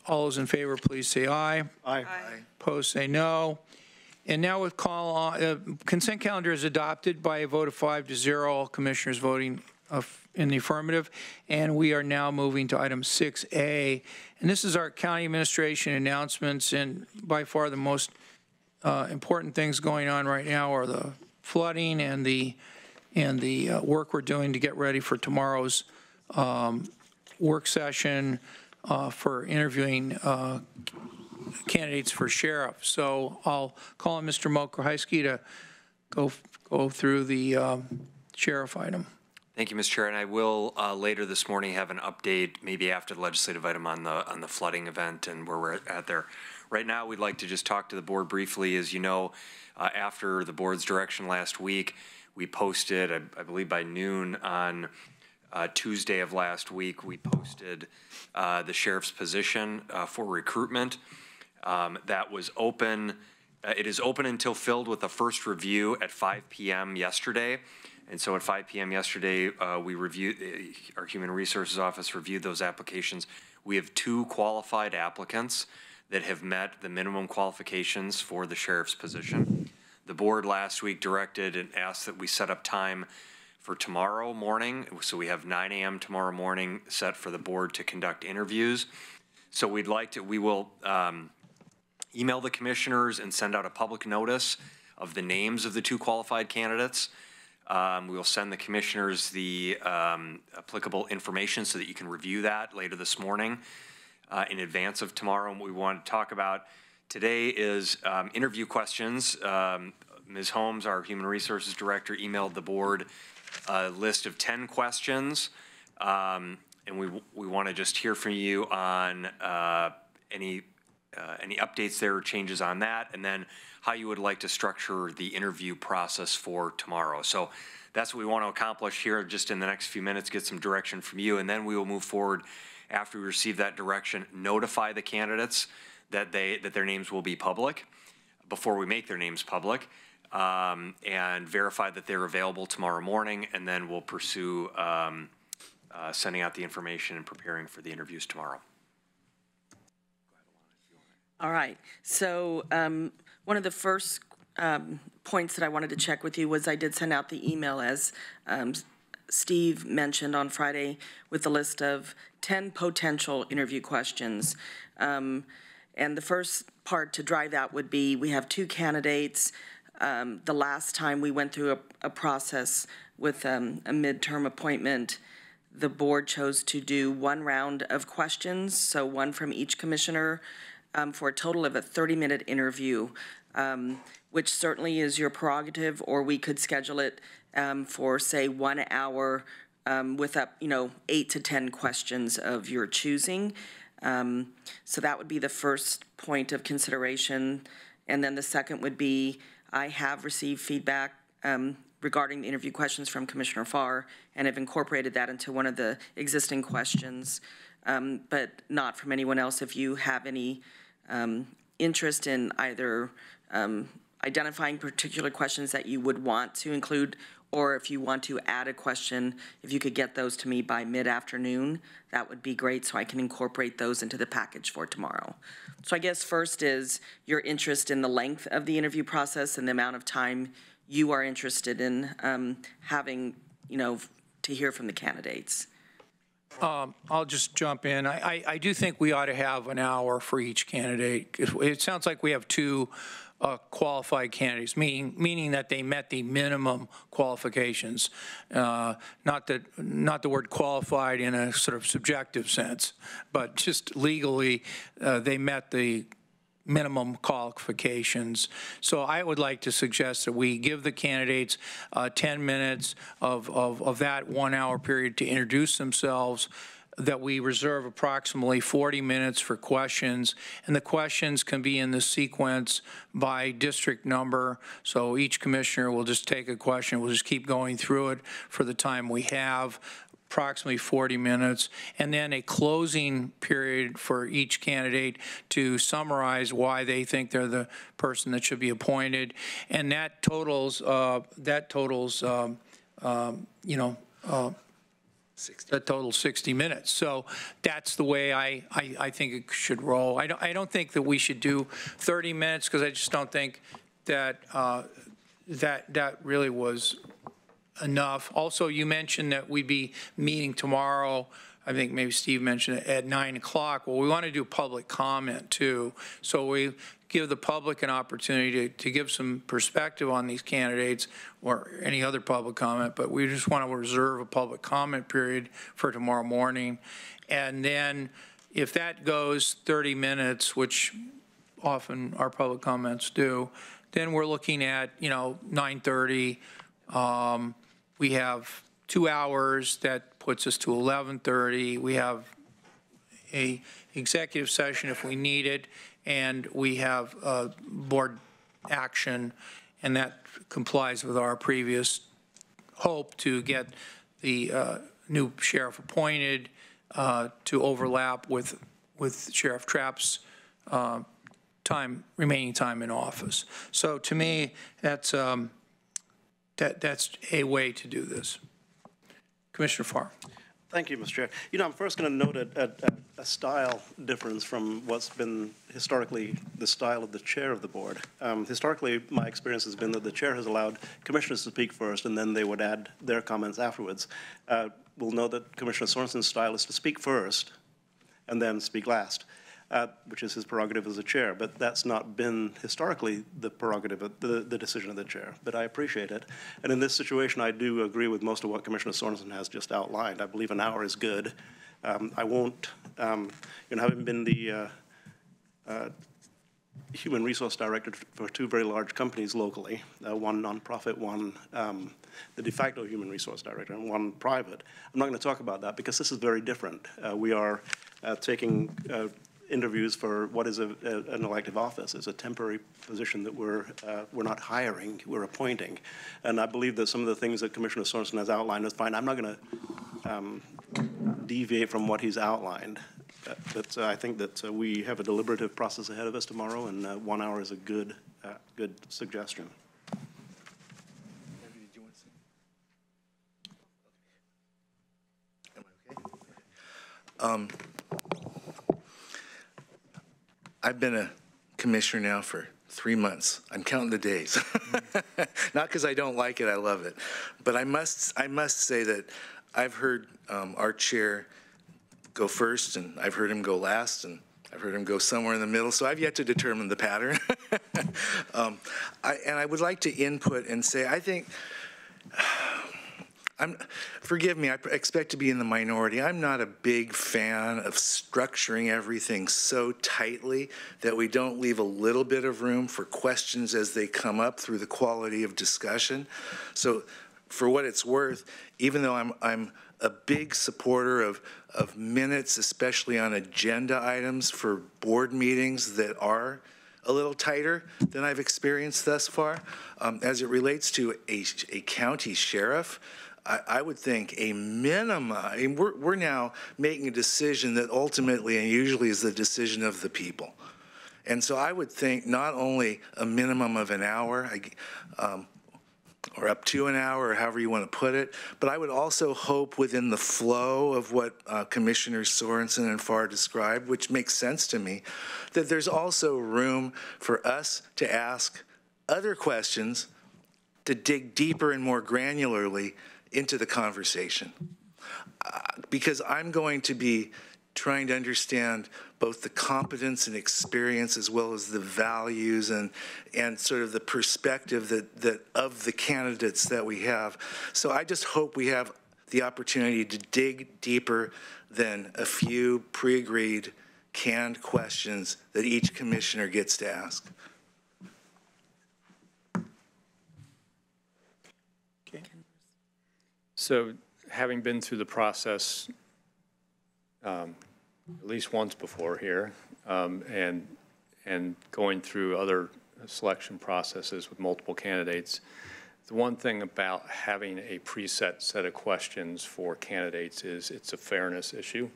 those in favor, please say aye. Aye. Opposed, say no. And now with call on, consent calendar is adopted by a vote of 5-0, all commissioners voting in the affirmative. And we are now moving to item 6A. And this is our county administration announcements. And by far the most important things going on right now are the flooding and the work we're doing to get ready for tomorrow's work session for interviewing candidates for sheriff. So I'll call on Mr. Mokreisky to go through the sheriff item. Thank you, Mr. Chair, and I will later this morning have an update, maybe after the legislative item, on the flooding event and where we're at there. Right now, we'd like to just talk to the board briefly. As you know, after the board's direction last week, we posted, I believe by noon on Tuesday of last week, we posted the sheriff's position for recruitment. That was open. It is open until filled with a first review at 5 p.m. yesterday. And so at 5 p.m. yesterday, we reviewed, our Human Resources Office reviewed those applications. We have 2 qualified applicants that have met the minimum qualifications for the sheriff's position. The board last week directed and asked that we set up time for tomorrow morning. So we have 9 a.m. tomorrow morning set for the board to conduct interviews. So we will email the commissioners and send out a public notice of the names of the 2 qualified candidates. We will send the commissioners the applicable information so that you can review that later this morning in advance of tomorrow. And what we want to talk about today is interview questions. Ms. Holmes, our Human Resources Director, emailed the board a list of 10 questions And we want to just hear from you on any updates there, changes on that, and then how you would like to structure the interview process for tomorrow. So that's what we want to accomplish here just in the next few minutes, get some direction from you, and then we will move forward after we receive that direction, notify the candidates that their names will be public before we make their names public, and verify that they're available tomorrow morning, and then we'll pursue sending out the information and preparing for the interviews tomorrow. All right. So one of the first points that I wanted to check with you was I did send out the email, as Steve mentioned on Friday, with the list of 10 potential interview questions. And the first part to drive that would be, we have 2 candidates. The last time we went through a process with a midterm appointment, the board chose to do 1 round of questions, so 1 from each commissioner, for a total of a 30-minute interview, which certainly is your prerogative, or we could schedule it for, say, 1 hour with up, 8 to 10 questions of your choosing. So that would be the first point of consideration. And then the second would be, I have received feedback regarding the interview questions from Commissioner Farr, and have incorporated that into one of the existing questions, but not from anyone else. If you have any interest in either identifying particular questions that you would want to include, or if you want to add a question, if you could get those to me by mid-afternoon, that would be great, so I can incorporate those into the package for tomorrow. So I guess first is your interest in the length of the interview process and the amount of time you are interested in having, to hear from the candidates. I'll just jump in. I do think we ought to have an hour for each candidate. It sounds like we have 2 qualified candidates, meaning that they met the minimum qualifications, not the word qualified in a sort of subjective sense, but just legally they met the minimum qualifications. So I would like to suggest that we give the candidates 10 minutes of that 1 hour period to introduce themselves, that we reserve approximately 40 minutes for questions, and the questions can be in the sequence by district number. So each commissioner will just take a question, we'll just keep going through it for the time we have, approximately 40 minutes, and then a closing period for each candidate to summarize why they think they're the person that should be appointed, and that totals 60 minutes. So that's the way I think it should roll. I don't think that we should do 30 minutes, because I just don't think that that really was enough. Also, you mentioned that we'd be meeting tomorrow. I think maybe Steve mentioned it at 9 o'clock. Well, we want to do public comment too. So we give the public an opportunity to give some perspective on these candidates, or any other public comment, but we just want to reserve a public comment period for tomorrow morning. And then if that goes 30 minutes, which often our public comments do, then we're looking at, 9:30. We have 2 hours, that puts us to 11:30. We have a executive session if we need it, and we have board action, and that complies with our previous hope to get the new sheriff appointed to overlap with Sheriff Trapp's remaining time in office. So to me, that's a way to do this. Commissioner Farr. Thank you, Mr. Chair. I'm first going to note a style difference from what's been historically the style of the chair of the board. Historically, my experience has been that the chair has allowed commissioners to speak first, and then they would add their comments afterwards. We'll know that Commissioner Sorensen's style is to speak first and then speak last, which is his prerogative as a chair. But that's not been historically the prerogative of the decision of the chair. But I appreciate it. And in this situation, I do agree with most of what Commissioner Sorensen has just outlined. I believe an hour is good. I won't, having been the human resource director for two very large companies locally, one nonprofit, one the de facto human resource director, and one private. I'm not going to talk about that because this is very different. We are taking interviews for what is an elective office. It's a temporary position that we're not hiring, we're appointing. And I believe that some of the things that Commissioner Sorensen has outlined is fine. I'm not going to deviate from what he's outlined. But I think that we have a deliberative process ahead of us tomorrow, and 1 hour is a good suggestion. I've been a commissioner now for 3 months. I'm counting the days. Not because I don't like it, I love it. But I must say that I've heard our chair go first, and I've heard him go last, and I've heard him go somewhere in the middle, so I've yet to determine the pattern. And I would like to input and say, I think, forgive me, I expect to be in the minority. I'm not a big fan of structuring everything so tightly that we don't leave a little bit of room for questions as they come up through the quality of discussion. So for what it's worth, even though I'm a big supporter of minutes, especially on agenda items for board meetings that are a little tighter than I've experienced thus far. As it relates to a county sheriff, I would think a minimum, I mean, we're now making a decision that ultimately and usually is the decision of the people. And so I would think not only a minimum of an hour, or up to an hour, or however you want to put it. But I would also hope within the flow of what Commissioners Sorensen and Farr described, which makes sense to me, that there's also room for us to ask other questions to dig deeper and more granularly into the conversation. Because I'm going to be trying to understand both the competence and experience as well as the values and sort of the perspective that of the candidates that we have. So I just hope we have the opportunity to dig deeper than a few pre-agreed canned questions that each commissioner gets to ask. Okay. So having been through the process at least once before here, and going through other selection processes with multiple candidates, the one thing about having a preset set of questions for candidates is it's a fairness issue,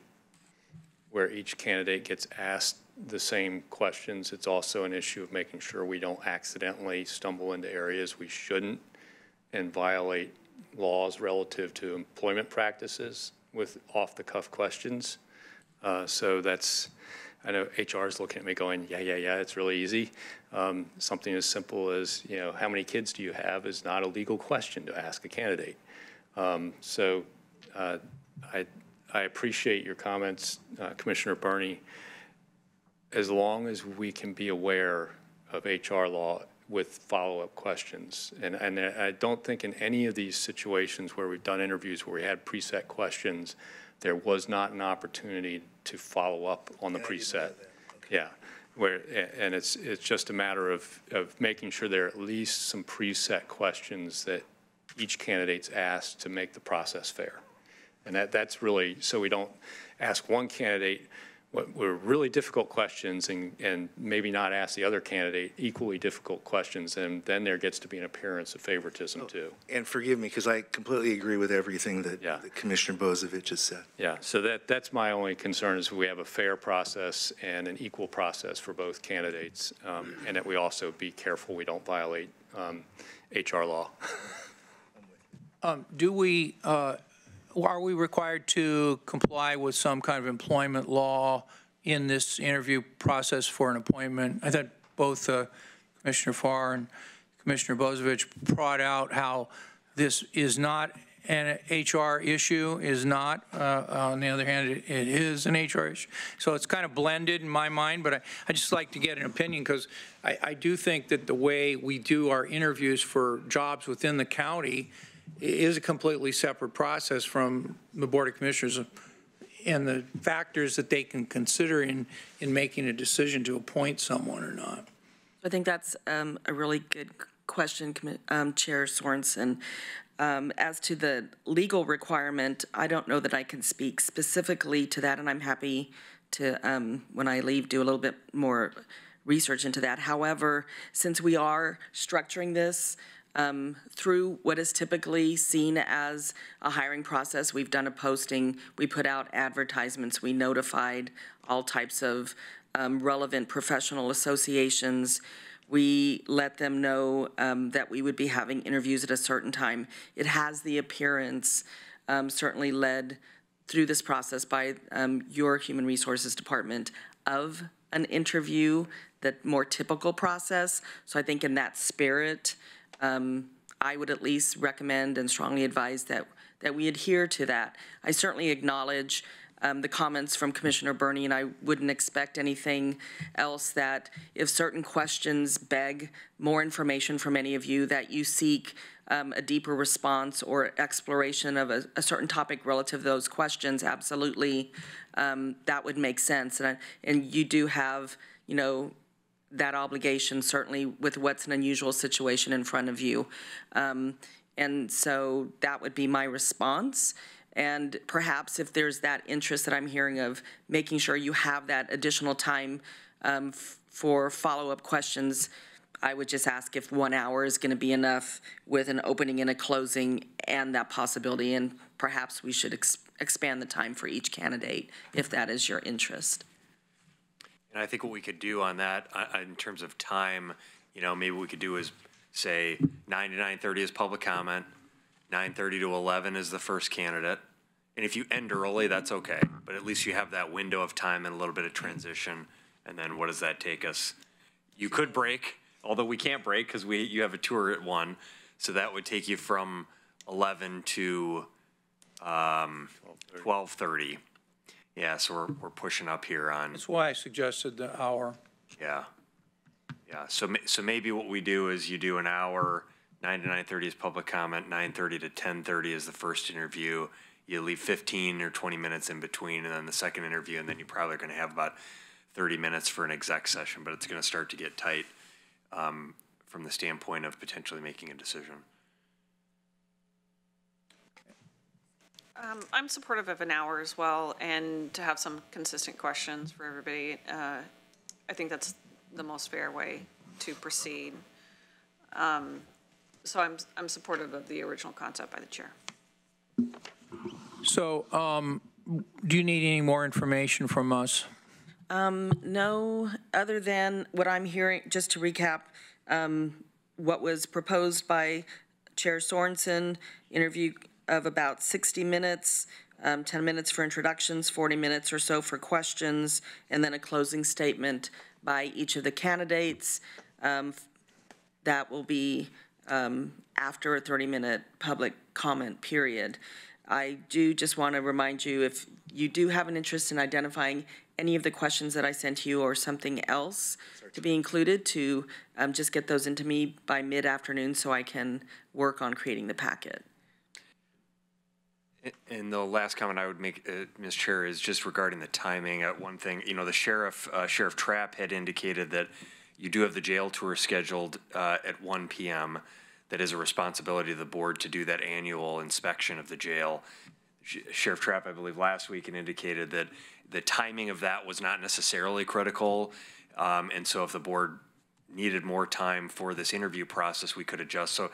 where each candidate gets asked the same questions. It's also an issue of making sure we don't accidentally stumble into areas we shouldn't and violate laws relative to employment practices with off-the-cuff questions. So that's, I know HR is looking at me going, yeah, it's really easy. Something as simple as, how many kids do you have is not a legal question to ask a candidate. So I appreciate your comments, Commissioner Berney. As long as we can be aware of HR law with follow-up questions. And I don't think in any of these situations where we've done interviews where we had preset questions, there was not an opportunity to follow up on the preset. Okay. Yeah, and it's just a matter of making sure there are at least some preset questions that each candidate's asked to make the process fair. And that's really, so we don't ask one candidate what were really difficult questions and maybe not ask the other candidate equally difficult questions, and then there gets to be an appearance of favoritism too. And forgive me, because I completely agree with everything that Commissioner Bozovich has said. Yeah, so that's my only concern is we have a fair process and an equal process for both candidates, and that we also be careful we don't violate HR law. Are we required to comply with some kind of employment law in this interview process for an appointment? I thought both Commissioner Farr and Commissioner Bozovich brought out how this is not an HR issue, is not. On the other hand, it is an HR issue. So it's kind of blended in my mind, but I just like to get an opinion because I do think that the way we do our interviews for jobs within the county is a completely separate process from the Board of Commissioners the factors that they can consider in making a decision to appoint someone or not. I think that's a really good question, Chair Sorensen. As to the legal requirement, I don't know that I can speak specifically to that, and I'm happy to, when I leave, do a little bit more research into that. However, since we are structuring this through what is typically seen as a hiring process, we've done a posting, we put out advertisements, we notified all types of relevant professional associations. We let them know that we would be having interviews at a certain time. It has the appearance, certainly led through this process by your Human Resources Department, of an interview, that more typical process. So I think in that spirit, I would at least recommend and strongly advise that we adhere to that. I certainly acknowledge the comments from Commissioner Berney, and I wouldn't expect anything else, that if certain questions beg more information from any of you, that you seek a deeper response or exploration of a certain topic relative to those questions. Absolutely, that would make sense. And you do have, you know, that obligation, certainly with what's an unusual situation in front of you. And so that would be my response. And perhaps if there's that interest that I'm hearing of making sure you have that additional time for follow-up questions, I would just ask if 1 hour is going to be enough with an opening and a closing and that possibility. And perhaps we should expand the time for each candidate if that is your interest. And I think what we could do on that, in terms of time, you know, maybe what we could do is say 9 to 9:30 is public comment, 9:30 to 11 is the first candidate. And if you end early, that's okay. But at least you have that window of time and a little bit of transition. And then what does that take us? You could break, although we can't break because you have a tour at 1. So that would take you from 11 to 12:30. Yeah, so we're pushing up here on. That's why I suggested the hour. Yeah. Yeah, so maybe what we do is you do an hour, 9 to 9:30 is public comment, 9:30 to 10:30 is the first interview. You leave 15 or 20 minutes in between, and then the second interview, and then you're probably going to have about 30 minutes for an exec session, but it's going to start to get tight from the standpoint of potentially making a decision. I'm supportive of an hour as well, and to have some consistent questions for everybody. I think that's the most fair way to proceed. So I'm supportive of the original concept by the chair. So do you need any more information from us? No, other than what I'm hearing, just to recap, what was proposed by Chair Sorensen, interview of about 60 minutes, 10 minutes for introductions, 40 minutes or so for questions, and then a closing statement by each of the candidates. That will be after a 30-minute public comment period. I do just want to remind you, if you do have an interest in identifying any of the questions that I sent you or something else to be included, to just get those into me by mid-afternoon so I can work on creating the packet. And the last comment I would make, Ms. Chair, is just regarding the timing. One thing, you know, the Sheriff Trapp had indicated that you do have the jail tour scheduled at 1 p.m. That is a responsibility of the board to do that annual inspection of the jail. Sheriff Trapp, I believe, last week had indicated that the timing of that was not necessarily critical. And so if the board needed more time for this interview process, we could adjust. So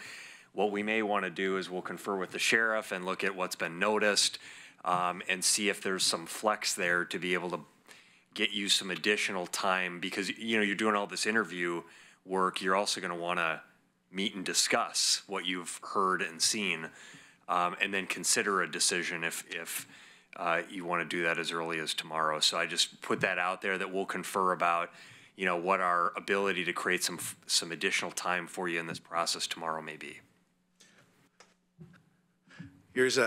what we may want to do is we'll confer with the sheriff and look at what's been noticed and see if there's some flex there to be able to get you some additional time, because, you know, you're doing all this interview work. You're also going to want to meet and discuss what you've heard and seen, and then consider a decision if you want to do that as early as tomorrow. So I just put that out there, that we'll confer about, you know, what our ability to create some additional time for you in this process tomorrow may be. Here's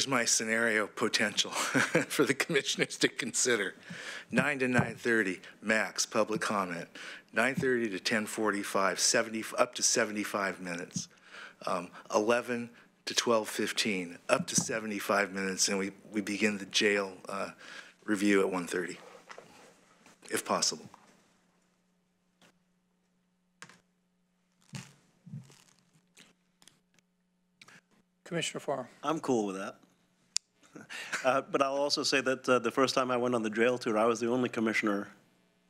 my scenario potential for the commissioners to consider. 9 to 9:30 max public comment. 9:30 to 10:45, up to 75 minutes. 11 to 12:15, up to 75 minutes, and we begin the jail review at 1:30, if possible. Commissioner Farr. I'm cool with that. But I'll also say that the first time I went on the jail tour, I was the only commissioner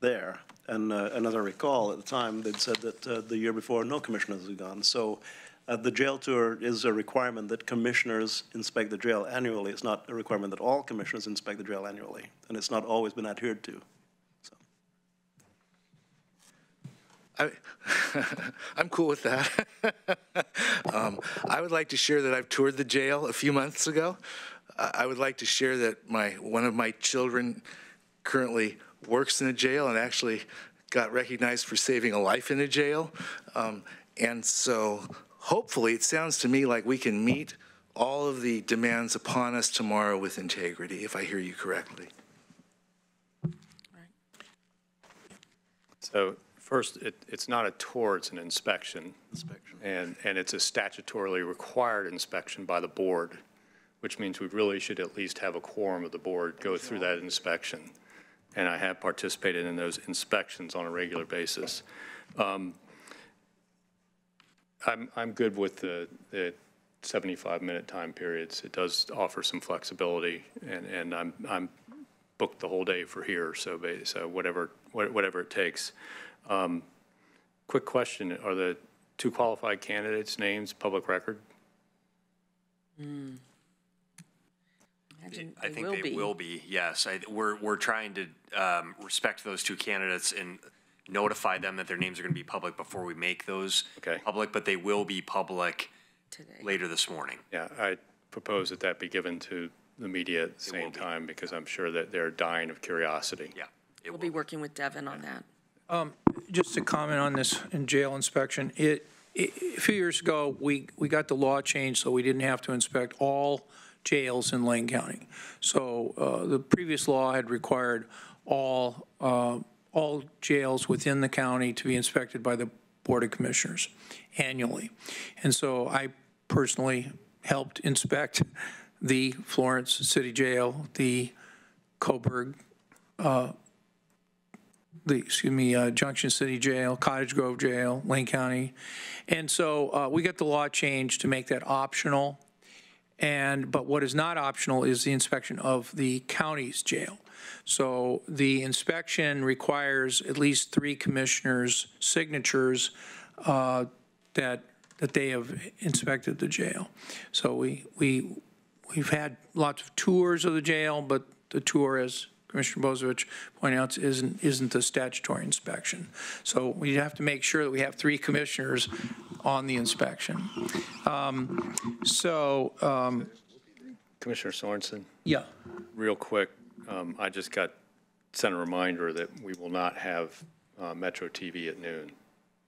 there. And as I recall, at the time, they'd said that the year before, no commissioners had gone. So the jail tour is a requirement that commissioners inspect the jail annually. It's not a requirement that all commissioners inspect the jail annually. And it's not always been adhered to. So. I'm cool with that. I would like to share that I've toured the jail a few months ago. I would like to share that one of my children currently works in a jail and actually got recognized for saving a life in a jail. And so hopefully it sounds to me like we can meet all of the demands upon us tomorrow with integrity, if I hear you correctly. So first, it's not a tour, it's an inspection. And it's a statutorily required inspection by the board, which means we really should at least have a quorum of the board go through that inspection. And I have participated in those inspections on a regular basis. I'm good with the 75-minute time periods. It does offer some flexibility, and I'm booked the whole day for here, so whatever it takes. Quick question: are the two qualified candidates' names public record? I think they will be, yes. We're trying to respect those two candidates and notify them that their names are going to be public before we make those public, but they will be public later this morning. Yeah, I propose that be given to the media at the same time, because I'm sure that they're dying of curiosity. Yeah. We'll be working with Devin on that. Just to comment on this in jail inspection, a few years ago, we got the law changed so we didn't have to inspect all jails in Lane County. So the previous law had required all jails within the county to be inspected by the Board of Commissioners annually. And so I personally helped inspect the Florence City Jail, the Coburg, Junction City Jail, Cottage Grove Jail, Lane County. And so we got the law changed to make that optional. But what is not optional is the inspection of the county's jail. So the inspection requires at least 3 commissioners' signatures that they have inspected the jail. So we've had lots of tours of the jail, but the tour, as Commissioner Bozovich pointed out, isn't the statutory inspection. So we have to make sure that we have 3 commissioners on the inspection. Commissioner Sorensen? Yeah. Real quick, I just got sent a reminder that we will not have Metro TV at noon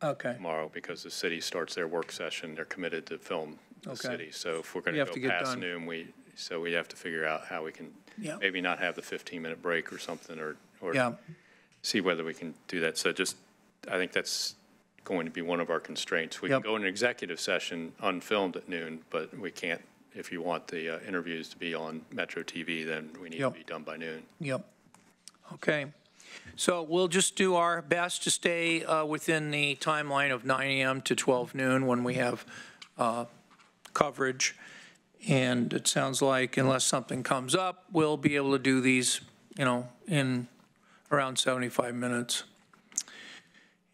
tomorrow, because the city starts their work session. They're committed to film the city. So if we're going to go past noon, we have to figure out how we can maybe not have the 15-minute break or something, or see whether we can do that. So I think that's going to be one of our constraints. We can go in an executive session unfilmed at noon, but we can't. If you want the interviews to be on Metro TV, then we need to be done by noon. Yep. Okay. So we'll just do our best to stay within the timeline of 9 a.m. to 12 noon when we have coverage. And it sounds like, unless something comes up, we'll be able to do these, in around 75 minutes.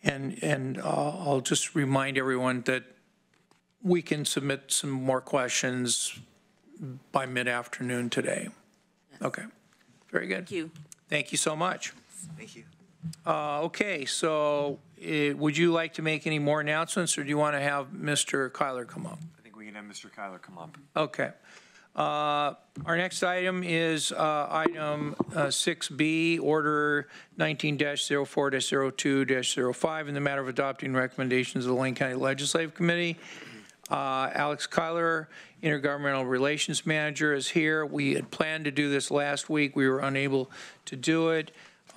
And I'll just remind everyone that we can submit some more questions by mid-afternoon today. Yes. Okay. Very good. Thank you. Thank you so much. Thank you. Okay, so would you like to make any more announcements, or do you want to have Mr. Kyler come up? I think we can have Mr. Kyler come up. Okay. Our next item is item 6B, Order 19-04-02-05, in the matter of adopting recommendations of the Lane County Legislative Committee. Alex Kyler, Intergovernmental Relations Manager, is here. We had planned to do this last week. We were unable to do it.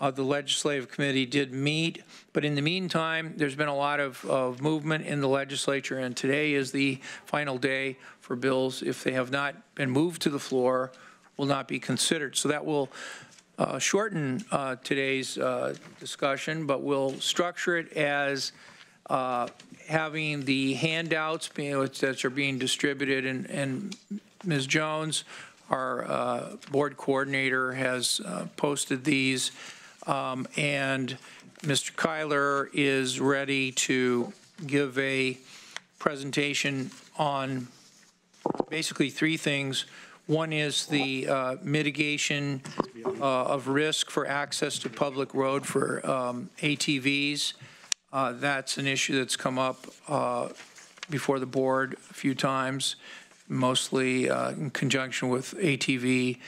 The Legislative Committee did meet, but in the meantime, there's been a lot of movement in the legislature, and today is the final day for bills, if they have not been moved to the floor, will not be considered. So that will shorten today's discussion, but we'll structure it as having the handouts that are being distributed, and Ms. Jones, our board coordinator, has posted these, and Mr. Kyler is ready to give a presentation on basically three things. One is the mitigation of risk for access to public road for ATVs. That's an issue that's come up before the board a few times, mostly in conjunction with ATV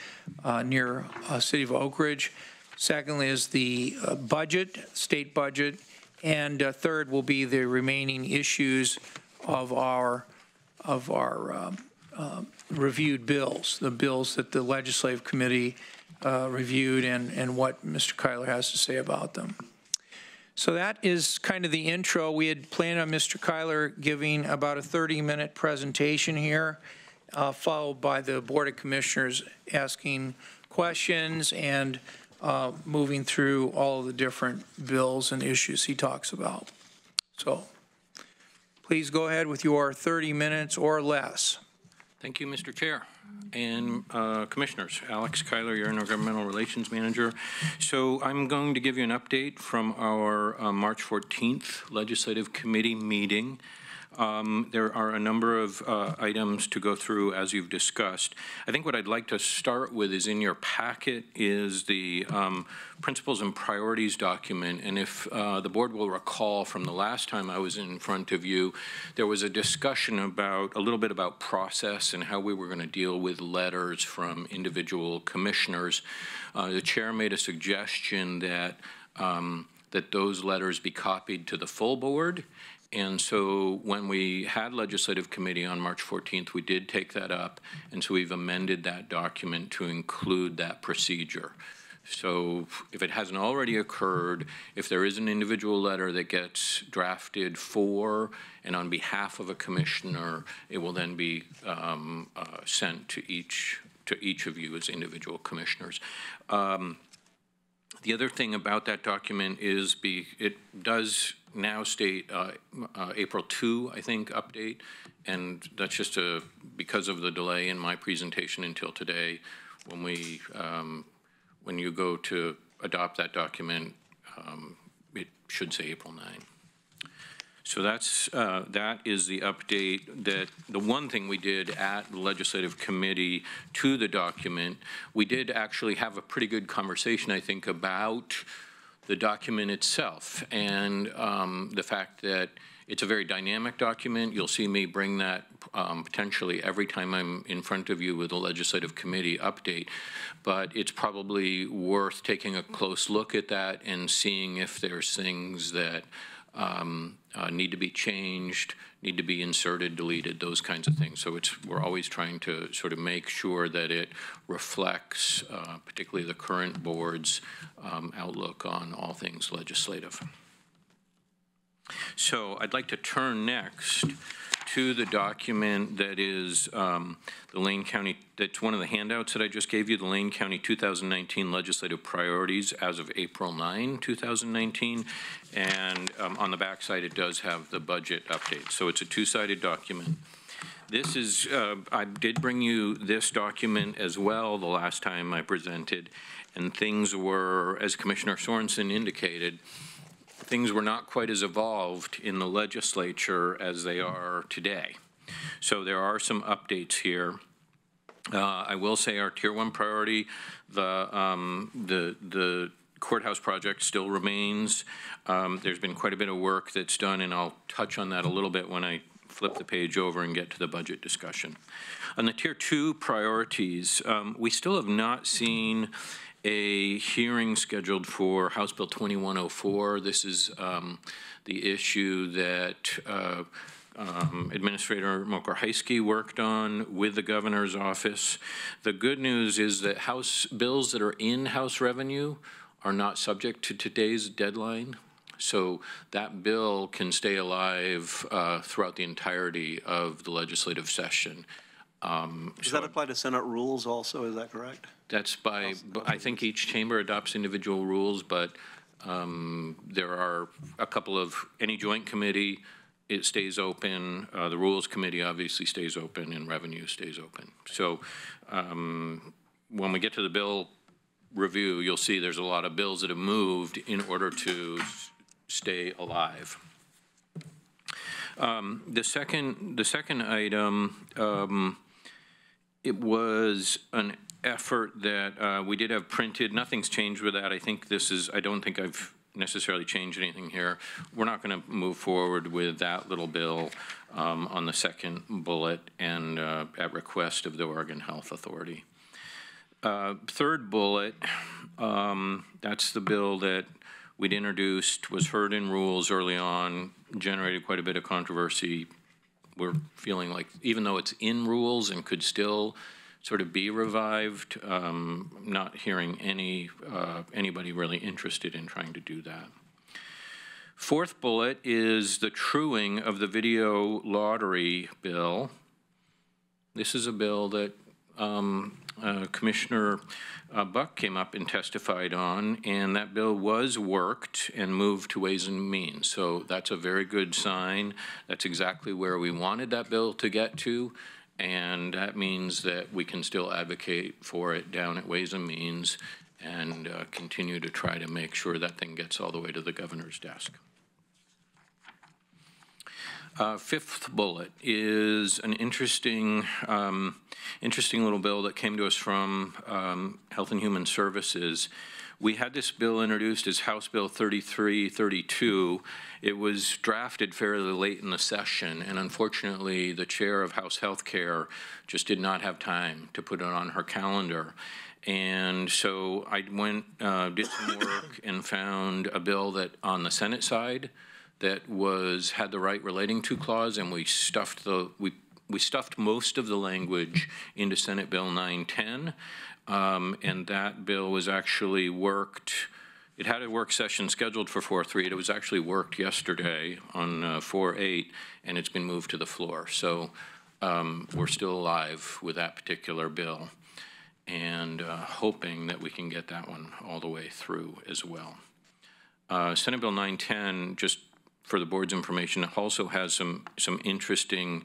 near city of Oak Ridge. Secondly is the budget, state budget, and third will be the remaining issues of our reviewed bills, the bills that the Legislative Committee reviewed, and what Mr. Kyler has to say about them. So that is kind of the intro. We had planned on Mr. Kyler giving about a 30-minute presentation here, followed by the Board of Commissioners asking questions and moving through all of the different bills and issues he talks about. So please go ahead with your 30 minutes or less. Thank you, Mr. Chair and Commissioners. Alex Kyler, your Intergovernmental Relations Manager. So I'm going to give you an update from our March 14th Legislative Committee meeting. There are a number of items to go through as you've discussed. I think what I'd like to start with is in your packet is the principles and priorities document. And if the board will recall from the last time I was in front of you, there was a discussion about a little bit about process and how we were going to deal with letters from individual commissioners. The chair made a suggestion that that those letters be copied to the full board. And so when we had Legislative Committee on March 14th, we did take that up, and so we've amended that document to include that procedure. So if it hasn't already occurred, if there is an individual letter that gets drafted for and on behalf of a commissioner, it will then be sent to each of you as individual commissioners. The other thing about that document is it does now state April 2, I think, update, and that's just because of the delay in my presentation until today. When you go to adopt that document, it should say April 9. So that is the update. That the one thing we did at the Legislative Committee to the document, we did actually have a pretty good conversation, I think, about the document itself and the fact that it's a very dynamic document. You'll see me bring that potentially every time I'm in front of you with a Legislative Committee update, but it's probably worth taking a close look at that and seeing if there's things that need to be changed, need to be inserted, deleted, those kinds of things. So we're always trying to sort of make sure that it reflects particularly the current board's outlook on all things legislative. So I'd like to turn next to the document that is the Lane County, that's one of the handouts that I just gave you, the Lane County 2019 Legislative Priorities as of April 9, 2019. And on the back side, it does have the budget update. So it's a two-sided document. This is, I did bring you this document as well the last time I presented, and things were, as Commissioner Sorensen indicated, things were not quite as evolved in the legislature as they are today. So there are some updates here. I will say our Tier 1 priority, the courthouse project still remains. There's been quite a bit of work that's done, and I'll touch on that a little bit when I flip the page over and get to the budget discussion. On the Tier 2 priorities, we still have not seen a hearing scheduled for House Bill 2104. This is the issue that Administrator Mokrzycki worked on with the governor's office. The good news is that House bills that are in House revenue are not subject to today's deadline. So that bill can stay alive throughout the entirety of the legislative session. Does that apply to Senate rules also? Is that correct? That's by, I think each chamber adopts individual rules, but there are a couple of, any joint committee, it stays open. The Rules Committee obviously stays open, and Revenue stays open. So when we get to the bill review, you'll see there's a lot of bills that have moved in order to stay alive. The second item, it was an effort that we did have printed. Nothing's changed with that. I think this is, I don't think I've necessarily changed anything here. We're not going to move forward with that little bill on the second bullet and at request of the Oregon Health Authority. Third bullet, that's the bill that we'd introduced, was heard in rules early on, generated quite a bit of controversy. We're feeling like, even though it's in rules and could still sort of be revived, not hearing anybody really interested in trying to do that. Fourth bullet is the truing of the video lottery bill. This is a bill that Commissioner Buck came up and testified on, and that bill was worked and moved to Ways and Means. So that's a very good sign. That's exactly where we wanted that bill to get to, and that means that we can still advocate for it down at Ways and Means and continue to try to make sure that thing gets all the way to the governor's desk. Fifth bullet is an interesting little bill that came to us from Health and Human Services. We had this bill introduced as House Bill 3332. It was drafted fairly late in the session, and unfortunately, the chair of House Health Care just did not have time to put it on her calendar. And so I went, did some work and found a bill that on the Senate side that had the right relating to clause, and we stuffed most of the language into Senate Bill 910, and that bill was actually worked. It had a work session scheduled for 4/3. It was actually worked yesterday on 4/8, and it's been moved to the floor. So we're still alive with that particular bill, and hoping that we can get that one all the way through as well. Senate Bill 910, just for the board's information, it also has some interesting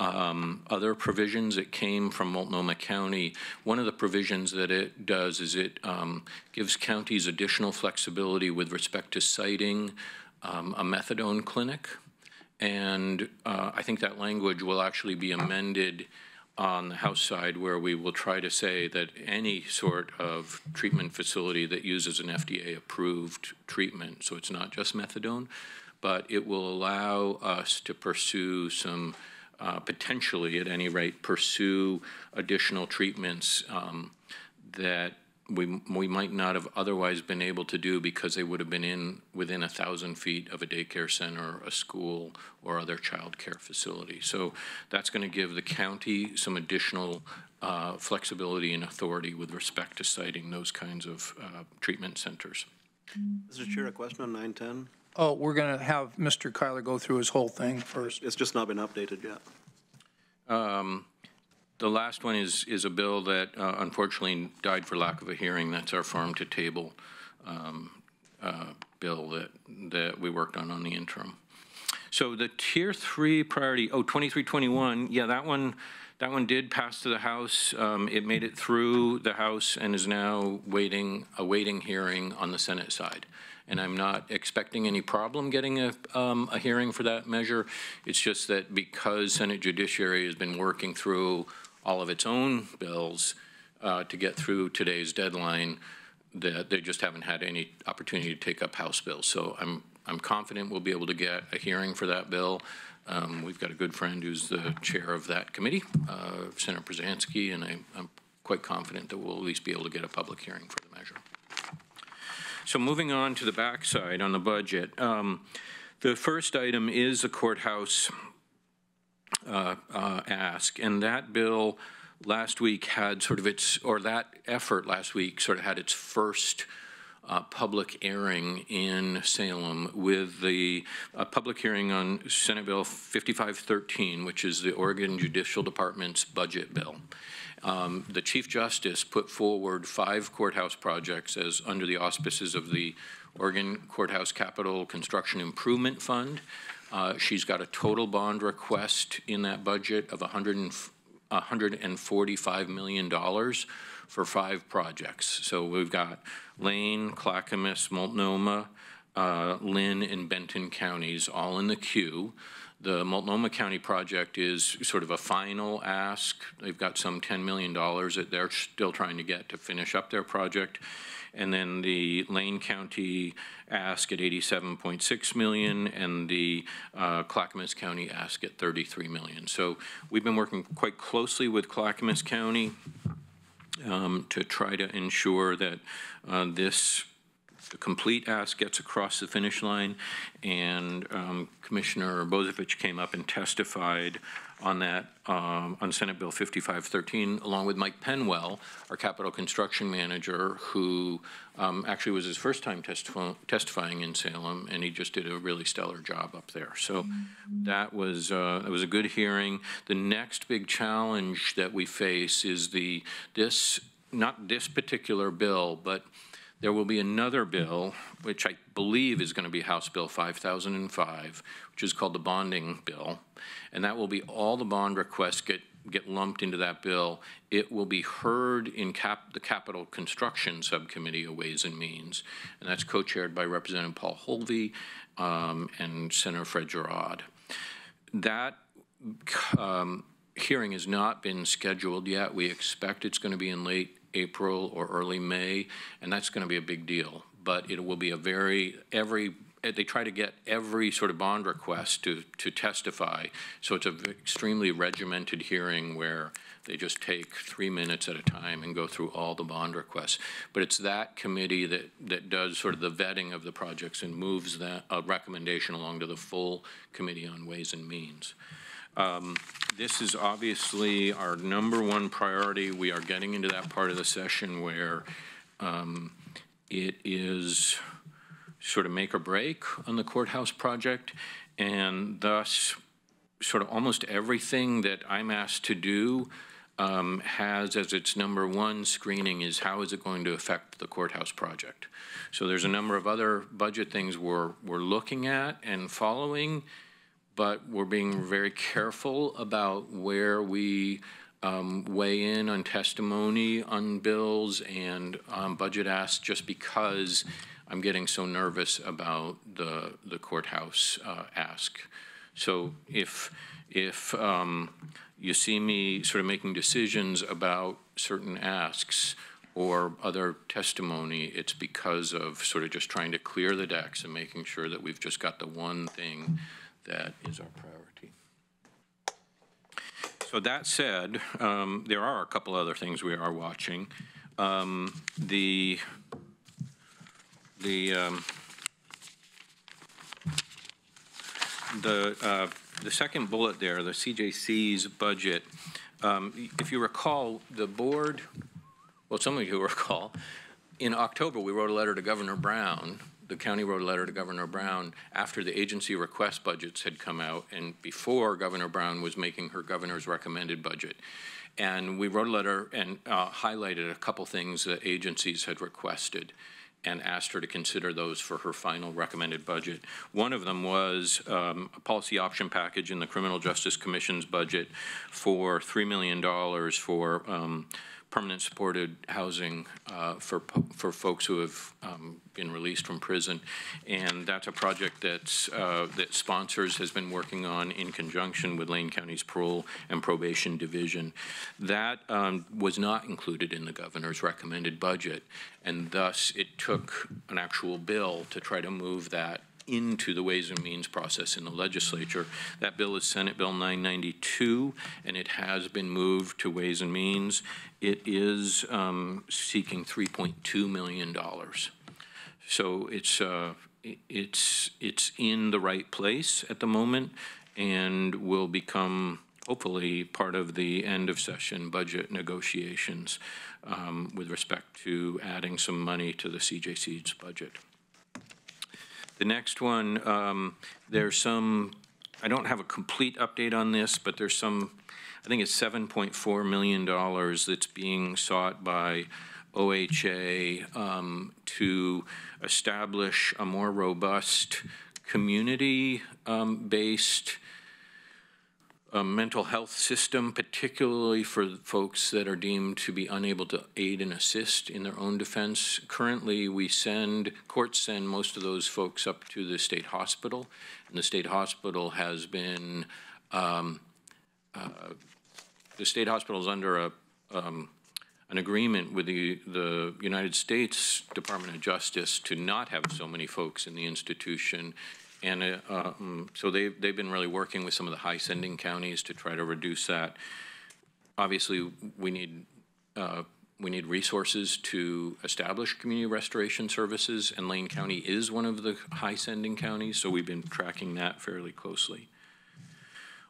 other provisions that came from Multnomah County. One of the provisions that it does is it gives counties additional flexibility with respect to citing a methadone clinic. And I think that language will actually be amended on the House side, where we will try to say that any sort of treatment facility that uses an FDA-approved treatment, so it's not just methadone, but it will allow us to pursue some, potentially at any rate, pursue additional treatments that we might not have otherwise been able to do because they would have been within 1,000 feet of a daycare center, a school, or other child care facility. So that's going to give the county some additional flexibility and authority with respect to citing those kinds of treatment centers. Mr. Chair, a question on 910? Oh, we're going to have Mr. Kyler go through his whole thing first. It's just not been updated yet. The last one is a bill that unfortunately died for lack of a hearing. That's our farm to table bill that we worked on the interim. So the tier 3 priority, 2321, yeah, that one did pass to the House. It made it through the House and is now awaiting hearing on the Senate side. And I'm not expecting any problem getting a hearing for that measure. It's just that because Senate Judiciary has been working through all of its own bills to get through today's deadline, that they just haven't had any opportunity to take up House bills. So I'm confident we'll be able to get a hearing for that bill. We've got a good friend who's the chair of that committee, Senator Brzezinski, and I'm quite confident that we'll at least be able to get a public hearing for the measure. So moving on to the backside on the budget, the first item is the courthouse ask, and that bill last week had sort of that effort last week sort of had its first public airing in Salem with the public hearing on Senate Bill 5513, which is the Oregon Judicial Department's budget bill. The Chief Justice put forward 5 courthouse projects as under the auspices of the Oregon Courthouse Capital Construction Improvement Fund. She's got a total bond request in that budget of $145 million for 5 projects. So we've got Lane, Clackamas, Multnomah, Lynn, and Benton counties all in the queue. The Multnomah County project is sort of a final ask. They've got some $10 million that they're still trying to get to finish up their project. And then the Lane County ask at $87.6 million, and the Clackamas County ask at $33 million. So we've been working quite closely with Clackamas County to try to ensure that the complete ask gets across the finish line, and Commissioner Bozevich came up and testified on that, on Senate Bill 5513, along with Mike Penwell, our capital construction manager, who actually was his first time testifying in Salem, and he just did a really stellar job up there. So that was a good hearing. The next big challenge that we face is not this particular bill, but there will be another bill, which I believe is going to be House Bill 5005, which is called the bonding bill. And that will be all the bond requests get lumped into that bill. It will be heard in the Capital Construction Subcommittee of Ways and Means. And that's co-chaired by Representative Paul Holvey and Senator Fred Girard. That hearing has not been scheduled yet. We expect it's going to be in late April or early May, and that's going to be a big deal. But it will be they try to get every sort of bond request to testify, so it's an extremely regimented hearing where they just take 3 minutes at a time and go through all the bond requests. But it's that committee that does sort of the vetting of the projects and moves that recommendation along to the full Committee on Ways and Means. This is obviously our #1 priority. We are getting into that part of the session where it is sort of make or break on the courthouse project, and thus sort of almost everything that I'm asked to do has as its #1 screening is how is it going to affect the courthouse project. So there's a number of other budget things we're looking at and following, but we're being very careful about where we weigh in on testimony on bills and budget asks, just because I'm getting so nervous about the courthouse ask. So if you see me sort of making decisions about certain asks or other testimony, it's because of sort of just trying to clear the decks and making sure that we've just got the one thing that is our priority. So that said, there are a couple other things we are watching. The second bullet there, the CJC's budget, if you recall, the board, well, some of you recall, in October we wrote a letter to Governor Brown. The county wrote a letter to Governor Brown after the agency request budgets had come out and before Governor Brown was making her governor's recommended budget. And we wrote a letter and highlighted a couple things that agencies had requested and asked her to consider those for her final recommended budget. One of them was a policy option package in the Criminal Justice Commission's budget for $3 million for permanent supported housing for folks who have been released from prison. And that's a project that Sponsors has been working on in conjunction with Lane County's Parole and Probation Division. That was not included in the governor's recommended budget, and thus it took an actual bill to try to move that into the Ways and Means process in the legislature. That bill is Senate Bill 992, and it has been moved to Ways and Means. It is seeking $3.2 million. So it's in the right place at the moment and will become hopefully part of the end of session budget negotiations with respect to adding some money to the CJC's budget. The next one, there's some, I don't have a complete update on this, but there's some, I think it's $7.4 million that's being sought by OHA to establish a more robust community-based mental health system, particularly for folks that are deemed to be unable to aid and assist in their own defense. Currently, courts send most of those folks up to the state hospital, and the state hospital has been, the state hospital is under an agreement with the United States Department of Justice to not have so many folks in the institution. And so they've been really working with some of the high sending counties to try to reduce that. Obviously, we need resources to establish community restoration services, and Lane County is one of the high sending counties, so we've been tracking that fairly closely.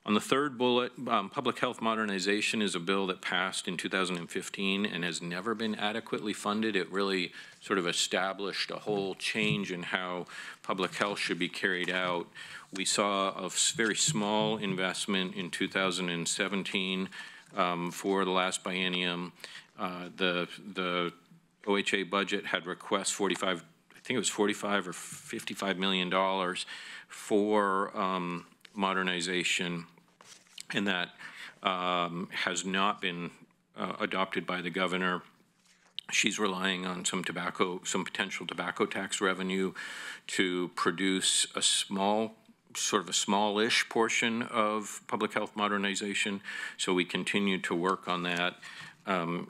On the third bullet, public health modernization is a bill that passed in 2015 and has never been adequately funded. It really sort of established a whole change in how public health should be carried out. We saw a very small investment in 2017 for the last biennium. The OHA budget had requests 45, I think it was 45 or $55 million for modernization, and that has not been adopted by the governor. She's relying on some potential tobacco tax revenue to produce a smallish portion of public health modernization. So we continue to work on that.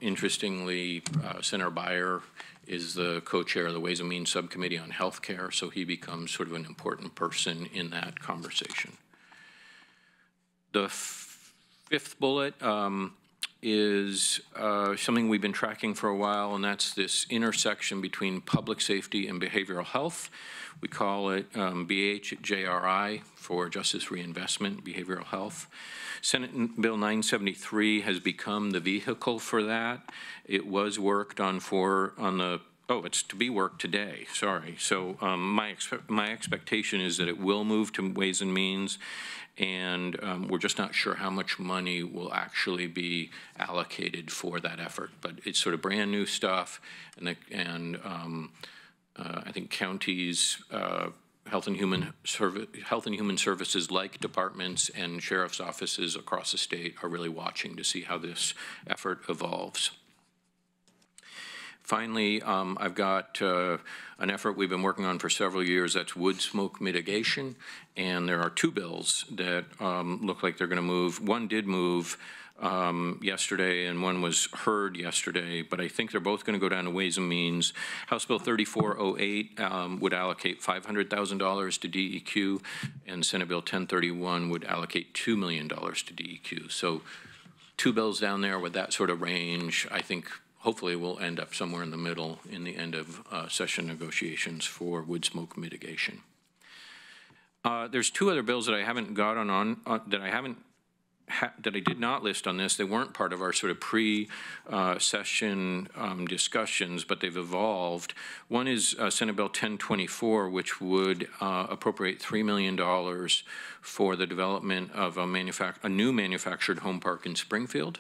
Interestingly, Senator Beyer is the co-chair of the Ways and Means Subcommittee on Healthcare, so he becomes sort of an important person in that conversation. The fifth bullet is something we've been tracking for a while, and that's this intersection between public safety and behavioral health. We call it BHJRI, for Justice Reinvestment Behavioral Health. Senate Bill 973 has become the vehicle for that. It was worked on it's to be worked today, sorry. So my expectation is that it will move to Ways and Means, and we're just not sure how much money will actually be allocated for that effort. But it's sort of brand new stuff, and I think counties, Health and Human Services like departments and sheriff's offices across the state are really watching to see how this effort evolves. Finally, I've got an effort we've been working on for several years. That's wood smoke mitigation, and there are two bills that look like they're going to move. One did move yesterday, and one was heard yesterday, but I think they're both going to go down to Ways and Means. House Bill 3408 would allocate $500,000 to DEQ, and Senate Bill 1031 would allocate $2 million to DEQ. So two bills down there with that sort of range. I think hopefully we'll end up somewhere in the middle in the end of session negotiations for wood smoke mitigation. There's two other bills that I haven't gotten on that I did not list on this. They weren't part of our sort of pre-session discussions, but they've evolved. One is Senate Bill 1024, which would appropriate $3 million for the development of a new manufactured home park in Springfield.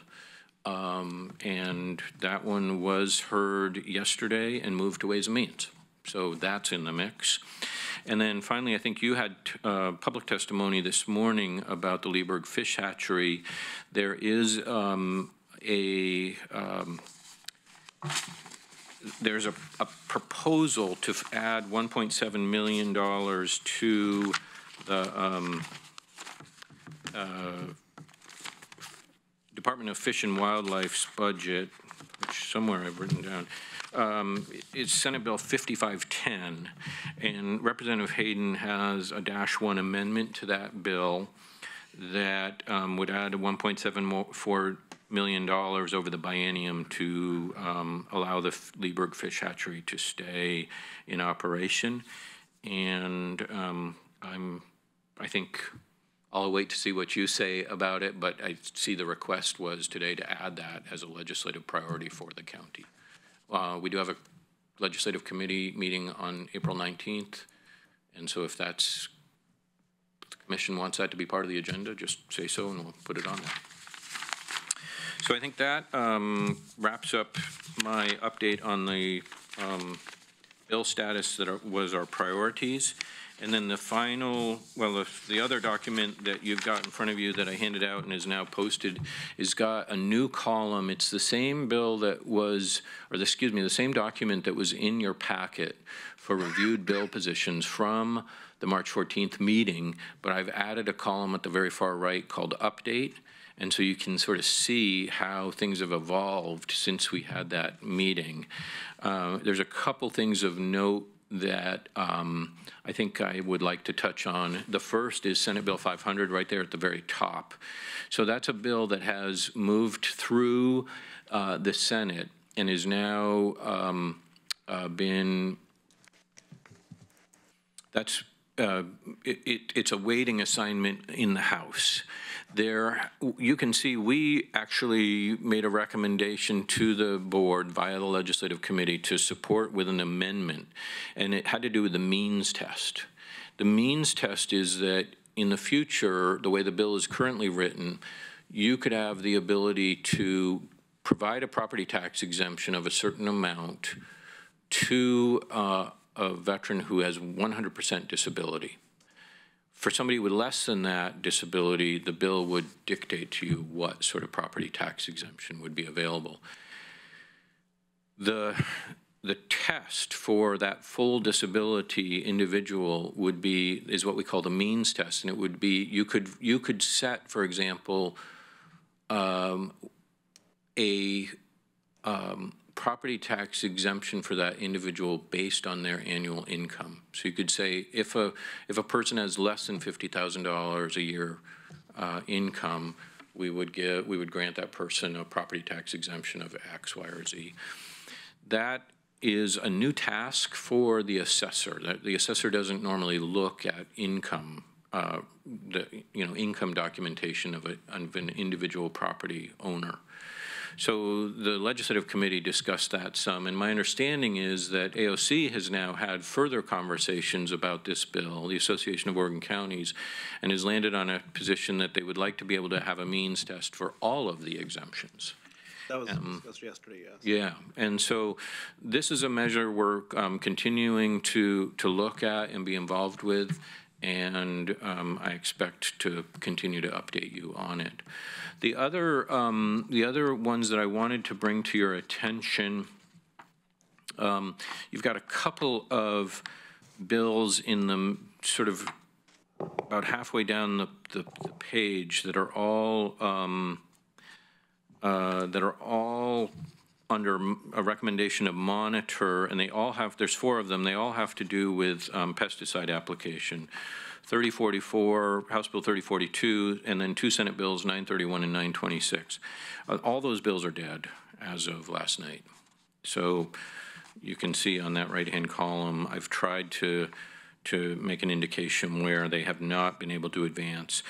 And that one was heard yesterday and moved to Ways and Means. So that's in the mix. And then finally, I think you had public testimony this morning about the Leeburg Fish Hatchery. There is there's a proposal to add $1.7 million to the Department of Fish and Wildlife's budget, which somewhere I've written down. It's Senate Bill 5510, and Representative Hayden has a -1 amendment to that bill that would add a $1.74 million over the biennium to allow the Leeburg Fish Hatchery to stay in operation. And I think I'll wait to see what you say about it, but I see the request was today to add that as a legislative priority for the county. We do have a legislative committee meeting on April 19th, and so if the commission wants that to be part of the agenda, just say so and we'll put it on there. So I think that wraps up my update on the bill status that was our priorities. And then the final, well, the other document that you've got in front of you that I handed out and is now posted is got a new column. It's the same bill that was, or excuse me, the same document that was in your packet for reviewed bill positions from the March 14th meeting, but I've added a column at the very far right called Update. And so you can sort of see how things have evolved since we had that meeting. There's a couple things of note that I think I would like to touch on. The first is Senate Bill 500 right there at the very top. So that's a bill that has moved through the Senate and is now it's a waiting assignment in the House. There, you can see we actually made a recommendation to the board via the legislative committee to support with an amendment, and it had to do with the means test. The means test is that in the future, the way the bill is currently written, you could have the ability to provide a property tax exemption of a certain amount to a veteran who has 100% disability. For somebody with less than that disability, the bill would dictate to you what sort of property tax exemption would be available. The test for that full disability individual is what we call the means test, and it would be you could set, for example, a property tax exemption for that individual based on their annual income. So you could say if a person has less than $50,000 a year income, we would grant that person a property tax exemption of X, Y, or Z. That is a new task for the assessor. The assessor doesn't normally look at income, income documentation of an individual property owner. So the legislative committee discussed that some, and my understanding is that AOC has now had further conversations about this bill, the Association of Oregon Counties, and has landed on a position that they would like to be able to have a means test for all of the exemptions. That was discussed yesterday, yes. Yeah, and so this is a measure we're continuing to look at and be involved with, and I expect to continue to update you on it. The other ones that I wanted to bring to your attention, you've got a couple of bills in the sort of about halfway down the page that are all under a recommendation of monitor, and they all have, there's 4 of them, they all have to do with pesticide application. 3044, House Bill 3042, and then 2 Senate bills, 931 and 926. All those bills are dead as of last night. So you can see on that right-hand column, I've tried to make an indication where they have not been able to advance.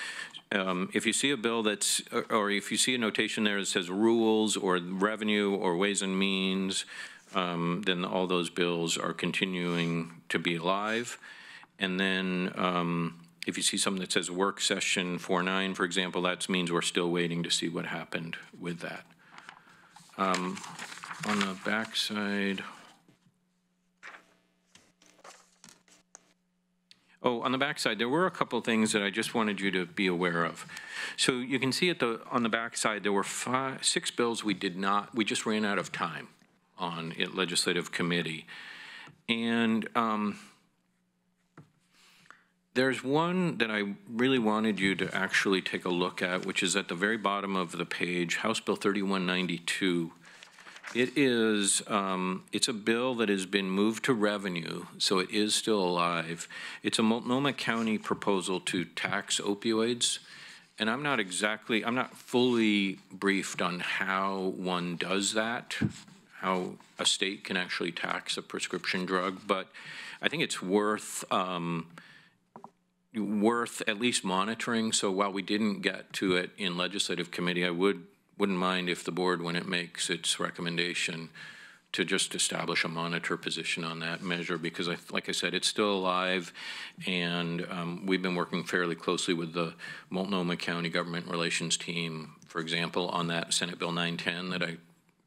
If you see a bill that's, or if you see a notation there that says rules or revenue or ways and means, then all those bills are continuing to be alive. And then if you see something that says work session 49, for example, that means we're still waiting to see what happened with that. On the backside, on the backside, there were a couple of things that I just wanted you to be aware of. So you can see on the backside, there were 6 bills we just ran out of time on at legislative committee. And there's one that I really wanted you to actually take a look at, which is at the very bottom of the page, House Bill 3192. It is, it's a bill that has been moved to revenue, so it is still alive. It's a Multnomah County proposal to tax opioids, and I'm not fully briefed on how one does that, how a state can actually tax a prescription drug, but I think it's worth worth at least monitoring. So while we didn't get to it in legislative committee, I wouldn't mind if the board, when it makes its recommendation, to just establish a monitor position on that measure, because like I said, it's still alive, and we've been working fairly closely with the Multnomah County Government Relations team, for example, on that Senate Bill 910 that I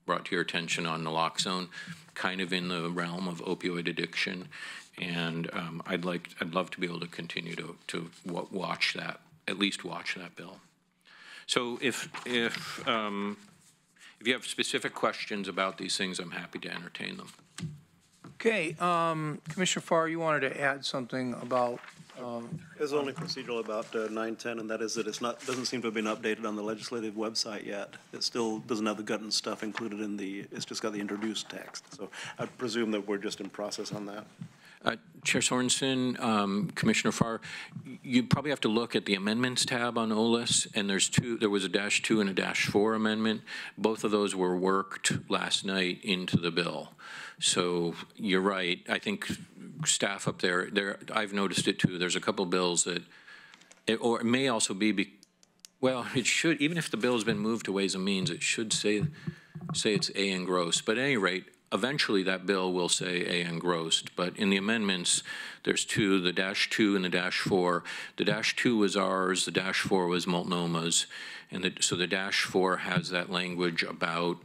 brought to your attention on naloxone, kind of in the realm of opioid addiction, and I'd love to be able to continue to watch that, at least watch that bill. So if you have specific questions about these things, I'm happy to entertain them. Okay, Commissioner Farr, you wanted to add something about? There's only procedural about 910, and that is that doesn't seem to have been updated on the legislative website yet. It still doesn't have the gut and stuff included in it's just got the introduced text. So I presume that we're just in process on that. Chair Sorensen, Commissioner Farr, you probably have to look at the amendments tab on OLIS, and there was a -2 and a -4 amendment. Both of those were worked last night into the bill. So you're right. I think staff up there, I've noticed it too. There's a couple bills that, or it may also be, well, it should, even if the bill has been moved to Ways and Means, it should say it's A engrossed. But at any rate, eventually that bill will say A engrossed, but in the amendments, there's two, the -2 and the -4. The -2 was ours, the -4 was Multnomah's, and so the -4 has that language about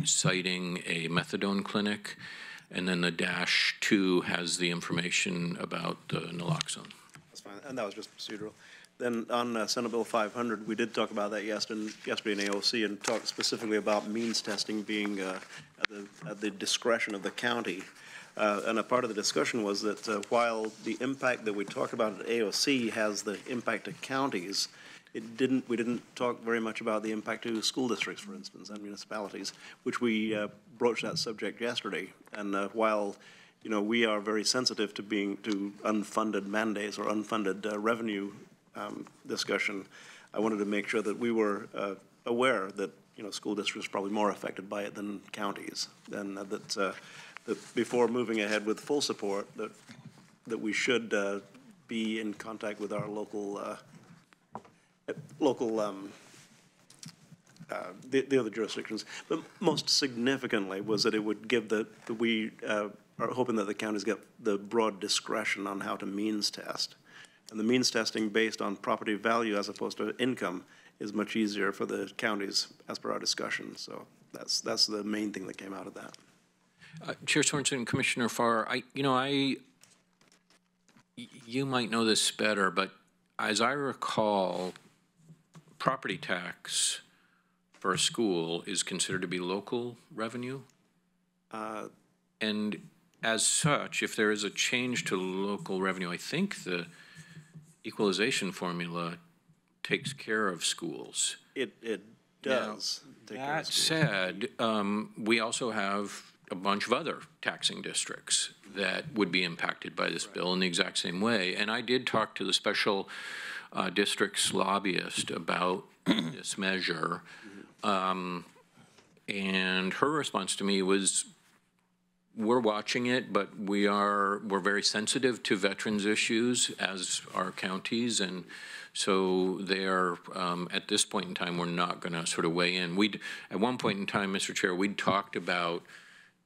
citing a methadone clinic, and then the -2 has the information about the naloxone. That's fine, and that was just procedural. Then on Senate Bill 500, we did talk about that yesterday in AOC and talked specifically about means testing being at the discretion of the county. And a part of the discussion was that while the impact that we talk about at AOC has the impact to counties, we didn't talk very much about the impact to school districts, for instance, and municipalities, which we broached that subject yesterday. And while we are very sensitive to unfunded mandates or unfunded revenue discussion, I wanted to make sure that we were aware that school districts are probably more affected by it than counties, and that before moving ahead with full support, that we should be in contact with our the other jurisdictions. But most significantly was that it would give we are hoping that the counties get the broad discretion on how to means test. And the means testing based on property value as opposed to income is much easier for the counties as per our discussion. So that's the main thing that came out of that. Chair Sorensen, Commissioner Farr, you might know this better, but as I recall, property tax for a school is considered to be local revenue. And as such, if there is a change to local revenue, I think the equalization formula takes care of schools. It does. That said, we also have a bunch of other taxing districts that would be impacted by this bill in the exact same way. And I did talk to the special district's lobbyist about this measure, and her response to me was, we're watching it, but we're very sensitive to veterans issues, as are counties, and so they are, at this point in time, we're not going to sort of weigh in. At one point in time, Mr. Chair, we'd talked about,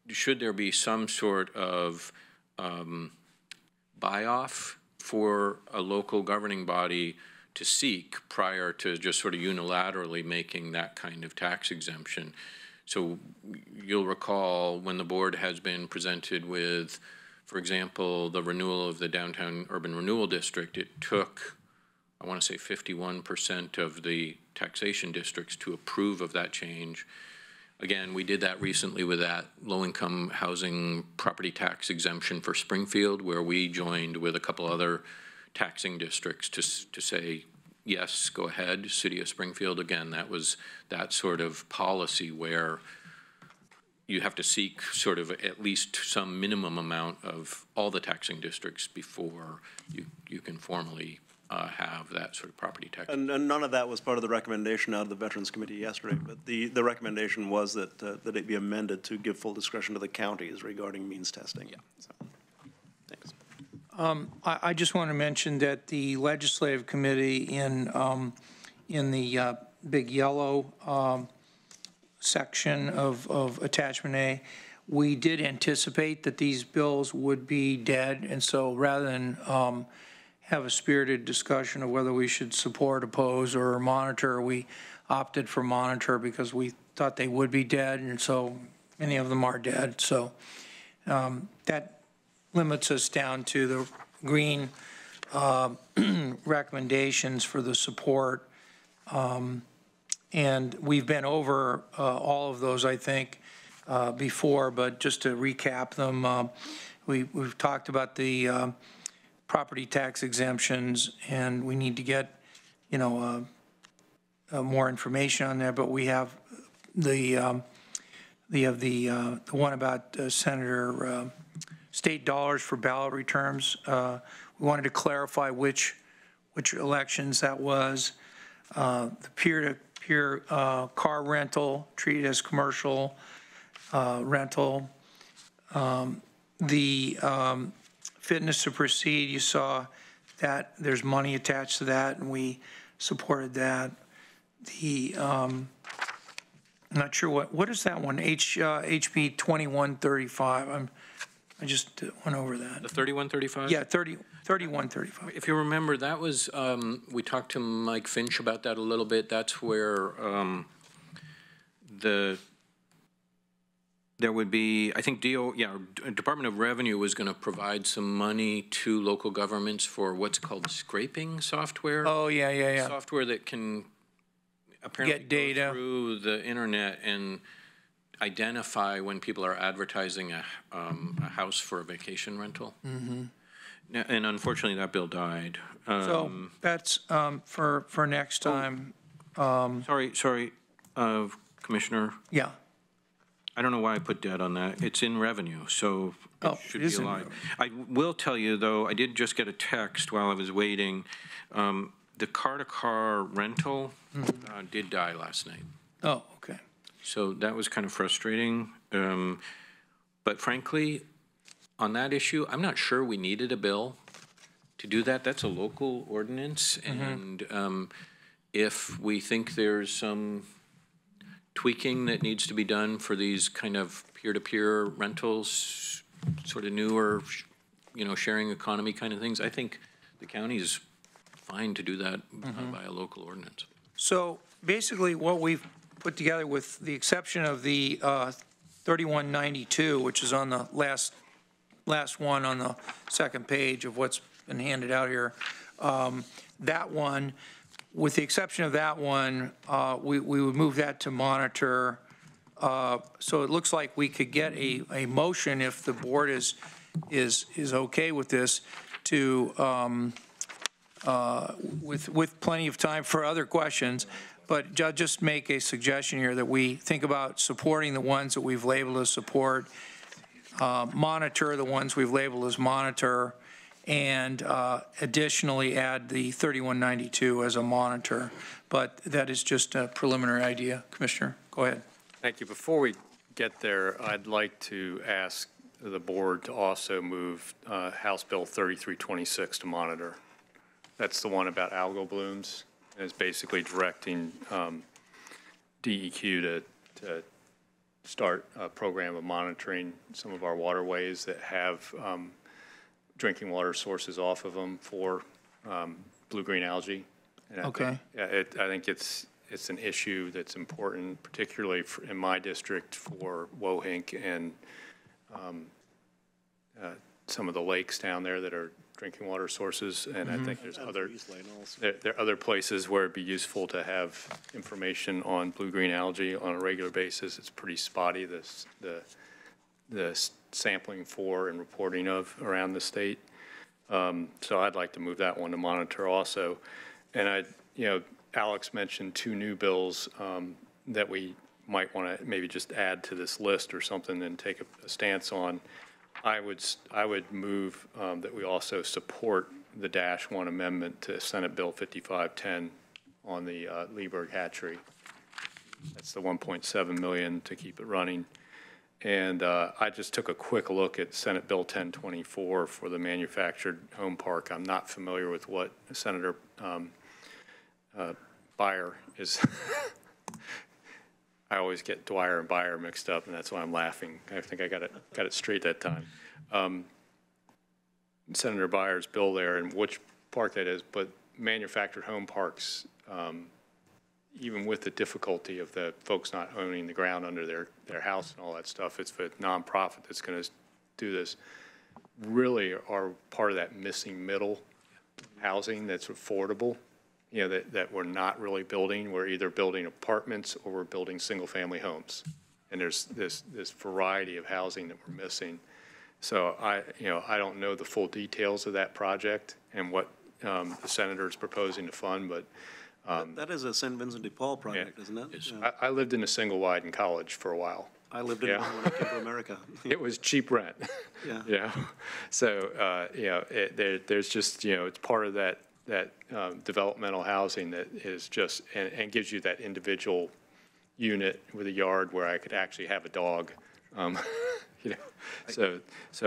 should there be some sort of buy-off for a local governing body to seek prior to just sort of unilaterally making that kind of tax exemption. So you'll recall when the board has been presented with, for example, the renewal of the Downtown Urban Renewal District, it took, I want to say 51% of the taxation districts to approve of that change. Again, we did that recently with that low-income housing property tax exemption for Springfield, where we joined with a couple other taxing districts to say, yes, go ahead, City of Springfield. Again, that was that sort of policy where you have to seek sort of at least some minimum amount of all the taxing districts before you can formally have that sort of property tax. And none of that was part of the recommendation out of the Veterans Committee yesterday, but the recommendation was that that it be amended to give full discretion to the counties regarding means testing. Yeah. So, thanks. I just want to mention that the legislative committee in the big yellow section of attachment A, we did anticipate that these bills would be dead, and so rather than have a spirited discussion of whether we should support, oppose, or monitor, we opted for monitor because we thought they would be dead, and so many of them are dead. So that limits us down to the green recommendations for the support. And we've been over all of those, I think, before, but just to recap them, we've talked about the property tax exemptions, and we need to get, more information on that, but we have the one about Senator state dollars for ballot returns. We wanted to clarify which elections that was. The peer-to-peer car rental treated as commercial rental. The fitness to proceed, you saw that there's money attached to that, and we supported that. The I'm not sure what is that one? HB 2135. I just went over that. The 3135? Yeah, 3135. If you remember, that was, we talked to Mike Finch about that a little bit. That's where there would be, I think Department of Revenue was going to provide some money to local governments for what's called scraping software. Oh, yeah. Software that can apparently get data go through the internet and identify when people are advertising a house for a vacation rental. Mm-hmm. And unfortunately, that bill died. So that's for next time. Sorry, Commissioner. Yeah. I don't know why I put dead on that. It's in revenue, so it should be alive. I will tell you, though, I did just get a text while I was waiting. The car-to-car rental did die last night. Oh, okay. So that was kind of frustrating. But frankly, on that issue, I'm not sure we needed a bill to do that. That's a local ordinance. And if we think there's some tweaking that needs to be done for these kind of peer-to-peer rentals, sort of newer, sharing economy kind of things, I think the county's fine to do that by a local ordinance. So basically what we've put together, with the exception of the 3192, which is on the last one on the second page of what's been handed out here, that one, with the exception of that one, we would move that to monitor. So it looks like we could get a motion, if the board is okay with this, to with plenty of time for other questions. But just make a suggestion here that we think about supporting the ones that we've labeled as support, monitor the ones we've labeled as monitor, and additionally add the 3192 as a monitor. But that is just a preliminary idea. Commissioner, go ahead. Thank you. Before we get there, I'd like to ask the board to also move House Bill 3326 to monitor. That's the one about algal blooms. It's basically directing DEQ to start a program of monitoring some of our waterways that have drinking water sources off of them for blue-green algae. And Okay. I think it's an issue that's important, particularly in my district for Wohink and some of the lakes down there that are drinking water sources, and I think there's there are other places where it'd be useful to have information on blue-green algae on a regular basis. It's pretty spotty, the sampling for and reporting of around the state. So I'd like to move that one to monitor also. And Alex mentioned two new bills that we might want to maybe just add to this list or something and take a stance on. I would move that we also support the -1 amendment to Senate Bill 5510 on the Leeburg hatchery. That's the $1.7 million to keep it running. And I just took a quick look at Senate Bill 1024 for the manufactured home park. I'm not familiar with what Senator Beyer is. I always get Dwyer and Beyer mixed up, and that's why I'm laughing. I think I got it straight that time. Senator Beyer's bill there, and which park that is, but manufactured home parks, even with the difficulty of the folks not owning the ground under their house and all that stuff, it's a nonprofit that's going to do this, really are part of that missing middle housing that's affordable, you know, that we're not really building. We're either building apartments or we're building single-family homes. And there's this variety of housing that we're missing. So I don't know the full details of that project and what the senator is proposing to fund, but that is a St. Vincent de Paul project, isn't it? Yeah. I lived in a single wide in college for a while. I lived in one when I came to America. It was cheap rent. Yeah. Yeah. So, there's just, it's part of that developmental housing that is just, and gives you that individual unit with a yard where I could actually have a dog. So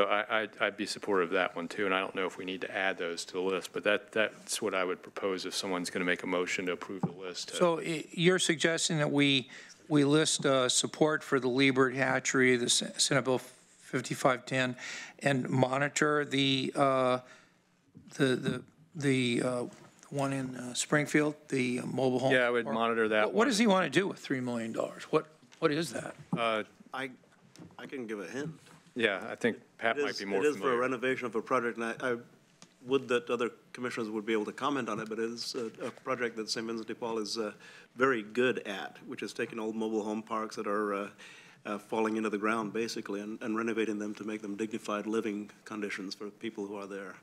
I'd be supportive of that one too, and I don't know if we need to add those to the list, but that's what I would propose if someone's going to make a motion to approve the list. So you're suggesting that we list support for the Liebert hatchery, the Senate Bill 5510, and monitor the one in Springfield, the mobile home? Yeah, I would monitor that. What does he want to do with $3 million? What is that? I can give a hint. Yeah, I think Pat might be more familiar. It is for a renovation of a project, and I would that other commissioners would be able to comment on it, but it is a project that St. Vincent de Paul is very good at, which is taking old mobile home parks that are falling into the ground, basically, and renovating them to make them dignified living conditions for people who are there.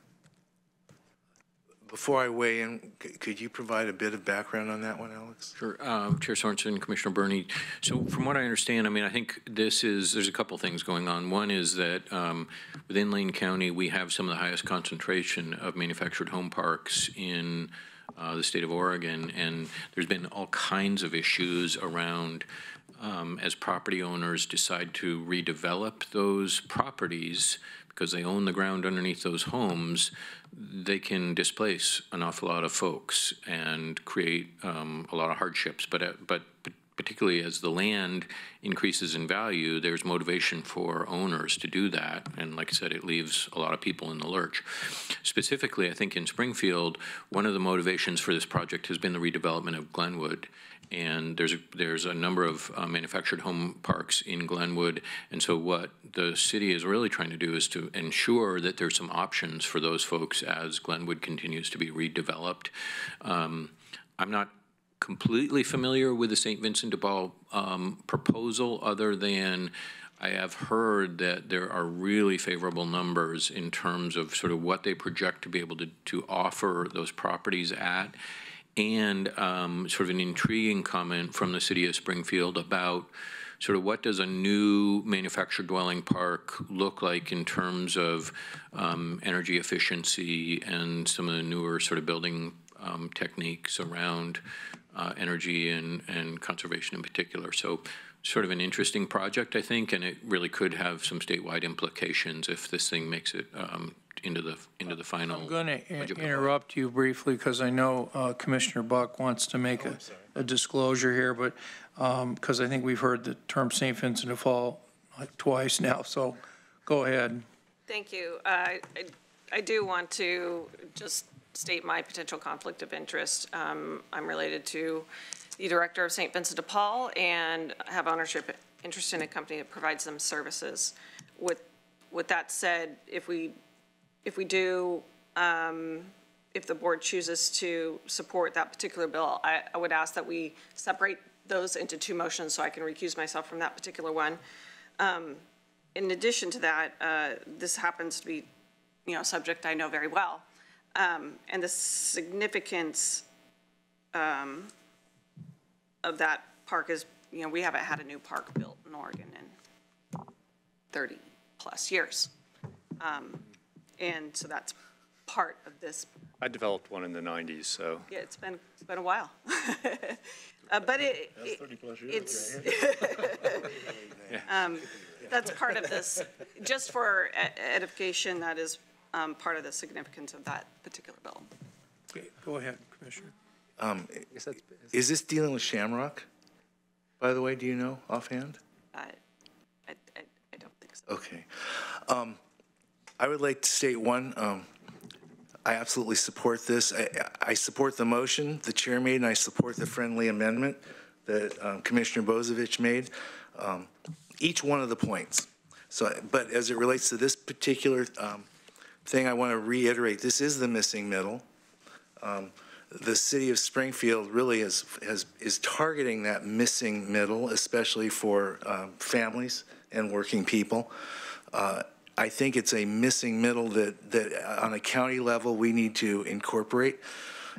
Before I weigh in, could you provide a bit of background on that one, Alex? Sure. Chair Sorensen, Commissioner Berney. So from what I understand, I think there's a couple things going on. One is that within Lane County, we have some of the highest concentration of manufactured home parks in the state of Oregon, and there's been all kinds of issues around as property owners decide to redevelop those properties because they own the ground underneath those homes, they can displace an awful lot of folks and create a lot of hardships. But particularly as the land increases in value, there's motivation for owners to do that. And like I said, it leaves a lot of people in the lurch. Specifically, I think in Springfield, one of the motivations for this project has been the redevelopment of Glenwood. And there's a number of manufactured home parks in Glenwood. And so what the city is really trying to do is to ensure that there's some options for those folks as Glenwood continues to be redeveloped. I'm not completely familiar with the St. Vincent de Paul proposal, other than I have heard that there are really favorable numbers in terms of sort of what they project to be able to offer those properties at. And sort of an intriguing comment from the city of Springfield about sort of what does a new manufactured dwelling park look like in terms of energy efficiency and some of the newer sort of building techniques around energy and conservation in particular. So sort of an interesting project, I think, and it really could have some statewide implications if this thing makes it into the final. I'm going to interrupt you briefly because I know Commissioner Buck wants to make a disclosure here, but because I think we've heard the term St. Vincent de Paul like twice now, so go ahead. Thank you. I do want to just state my potential conflict of interest. I'm related to the director of St. Vincent de Paul and have ownership interest in a company that provides them services. With that said, if the board chooses to support that particular bill, I would ask that we separate those into two motions so I can recuse myself from that particular one. In addition to that, this happens to be, a subject I know very well. And the significance of that park is, we haven't had a new park built in Oregon in 30 plus years. And so that's part of this. I developed one in the 90s, so. Yeah, it's been a while. But That's 30 plus years. it's, That's part of this, just for edification, that is part of the significance of that particular bill. Okay, go ahead, Commissioner. Is this dealing with Shamrock? By the way, do you know offhand? I don't think so. Okay. I would like to state one, I absolutely support this. I support the motion the chair made, and I support the friendly amendment that Commissioner Bozovich made. Each one of the points. So, but as it relates to this particular thing, I want to reiterate, this is the missing middle. The city of Springfield really is targeting that missing middle, especially for families and working people. I think it's a missing middle that on a county level we need to incorporate.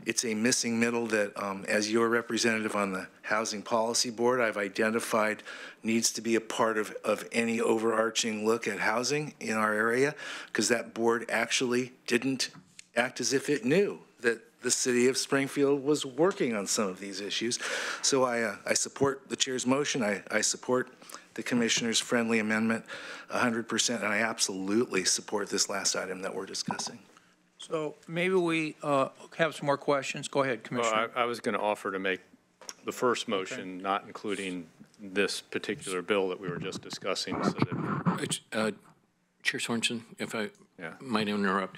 It's a missing middle that, as your representative on the Housing Policy Board, I've identified needs to be a part of any overarching look at housing in our area, because that board actually didn't act as if it knew that the city of Springfield was working on some of these issues. So I support the chair's motion. I support the commissioner's friendly amendment 100%, and I absolutely support this last item that we're discussing. So maybe we have some more questions. Go ahead, Commissioner. Well, I was going to offer to make the first motion, not including this particular bill that we were just discussing. So that Chair Sorensen, if I might interrupt,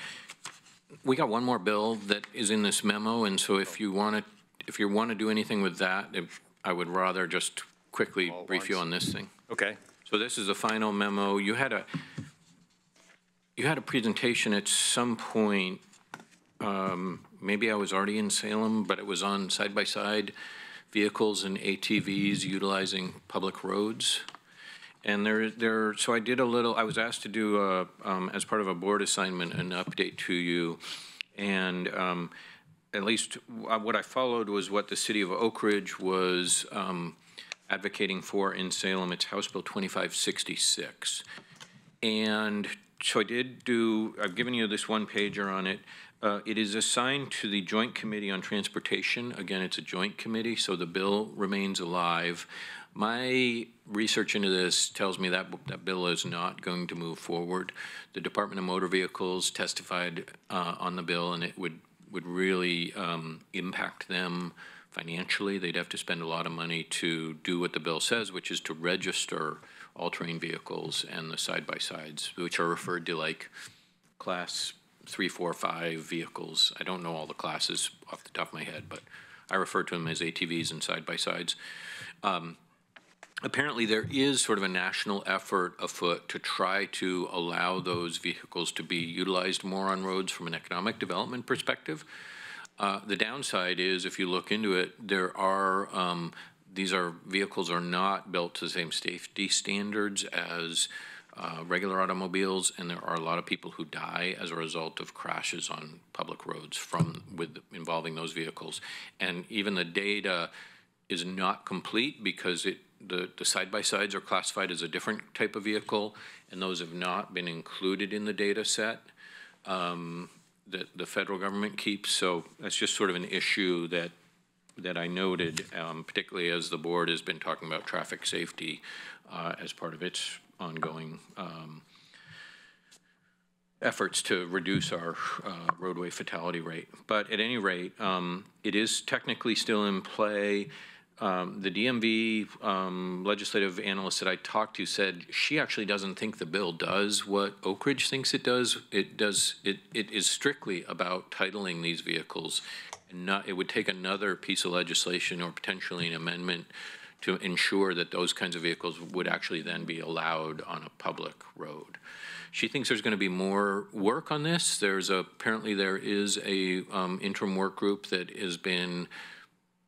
we got one more bill that is in this memo, and so if you want to do anything with that, I would rather just quickly brief you on this thing. Okay. So this is the final memo. You had a presentation at some point, maybe I was already in Salem, but it was on side-by-side vehicles and ATVs utilizing public roads. And so I did I was asked to do, as part of a board assignment, an update to you. And at least what I followed was what the city of Oak Ridge was advocating for in Salem. It's House Bill 2566. And so I've given you this one pager on it. It is assigned to the Joint Committee on Transportation. Again, it's a joint committee, so the bill remains alive. My research into this tells me that that bill is not going to move forward. The Department of Motor Vehicles testified on the bill, and it would really impact them financially. They'd have to spend a lot of money to do what the bill says, which is to register all-terrain vehicles and the side-by-sides, which are referred to like class 3, 4, 5 vehicles. I don't know all the classes off the top of my head, but I refer to them as ATVs and side-by-sides. Apparently there is sort of a national effort afoot to try to allow those vehicles to be utilized more on roads from an economic development perspective. The downside is, if you look into it, these vehicles are not built to the same safety standards as regular automobiles, and there are a lot of people who die as a result of crashes on public roads involving those vehicles. And even the data is not complete because the side-by-sides are classified as a different type of vehicle, and those have not been included in the data set that the federal government keeps. So that's just sort of an issue that I noted, particularly as the board has been talking about traffic safety as part of its ongoing efforts to reduce our roadway fatality rate. But at any rate, it is technically still in play. The DMV legislative analyst that I talked to said she actually doesn't think the bill does what Oak Ridge thinks it does. It is strictly about titling these vehicles, and it would take another piece of legislation or potentially an amendment to ensure that those kinds of vehicles would actually then be allowed on a public road. She thinks there's going to be more work on this. Apparently there is a interim work group that has been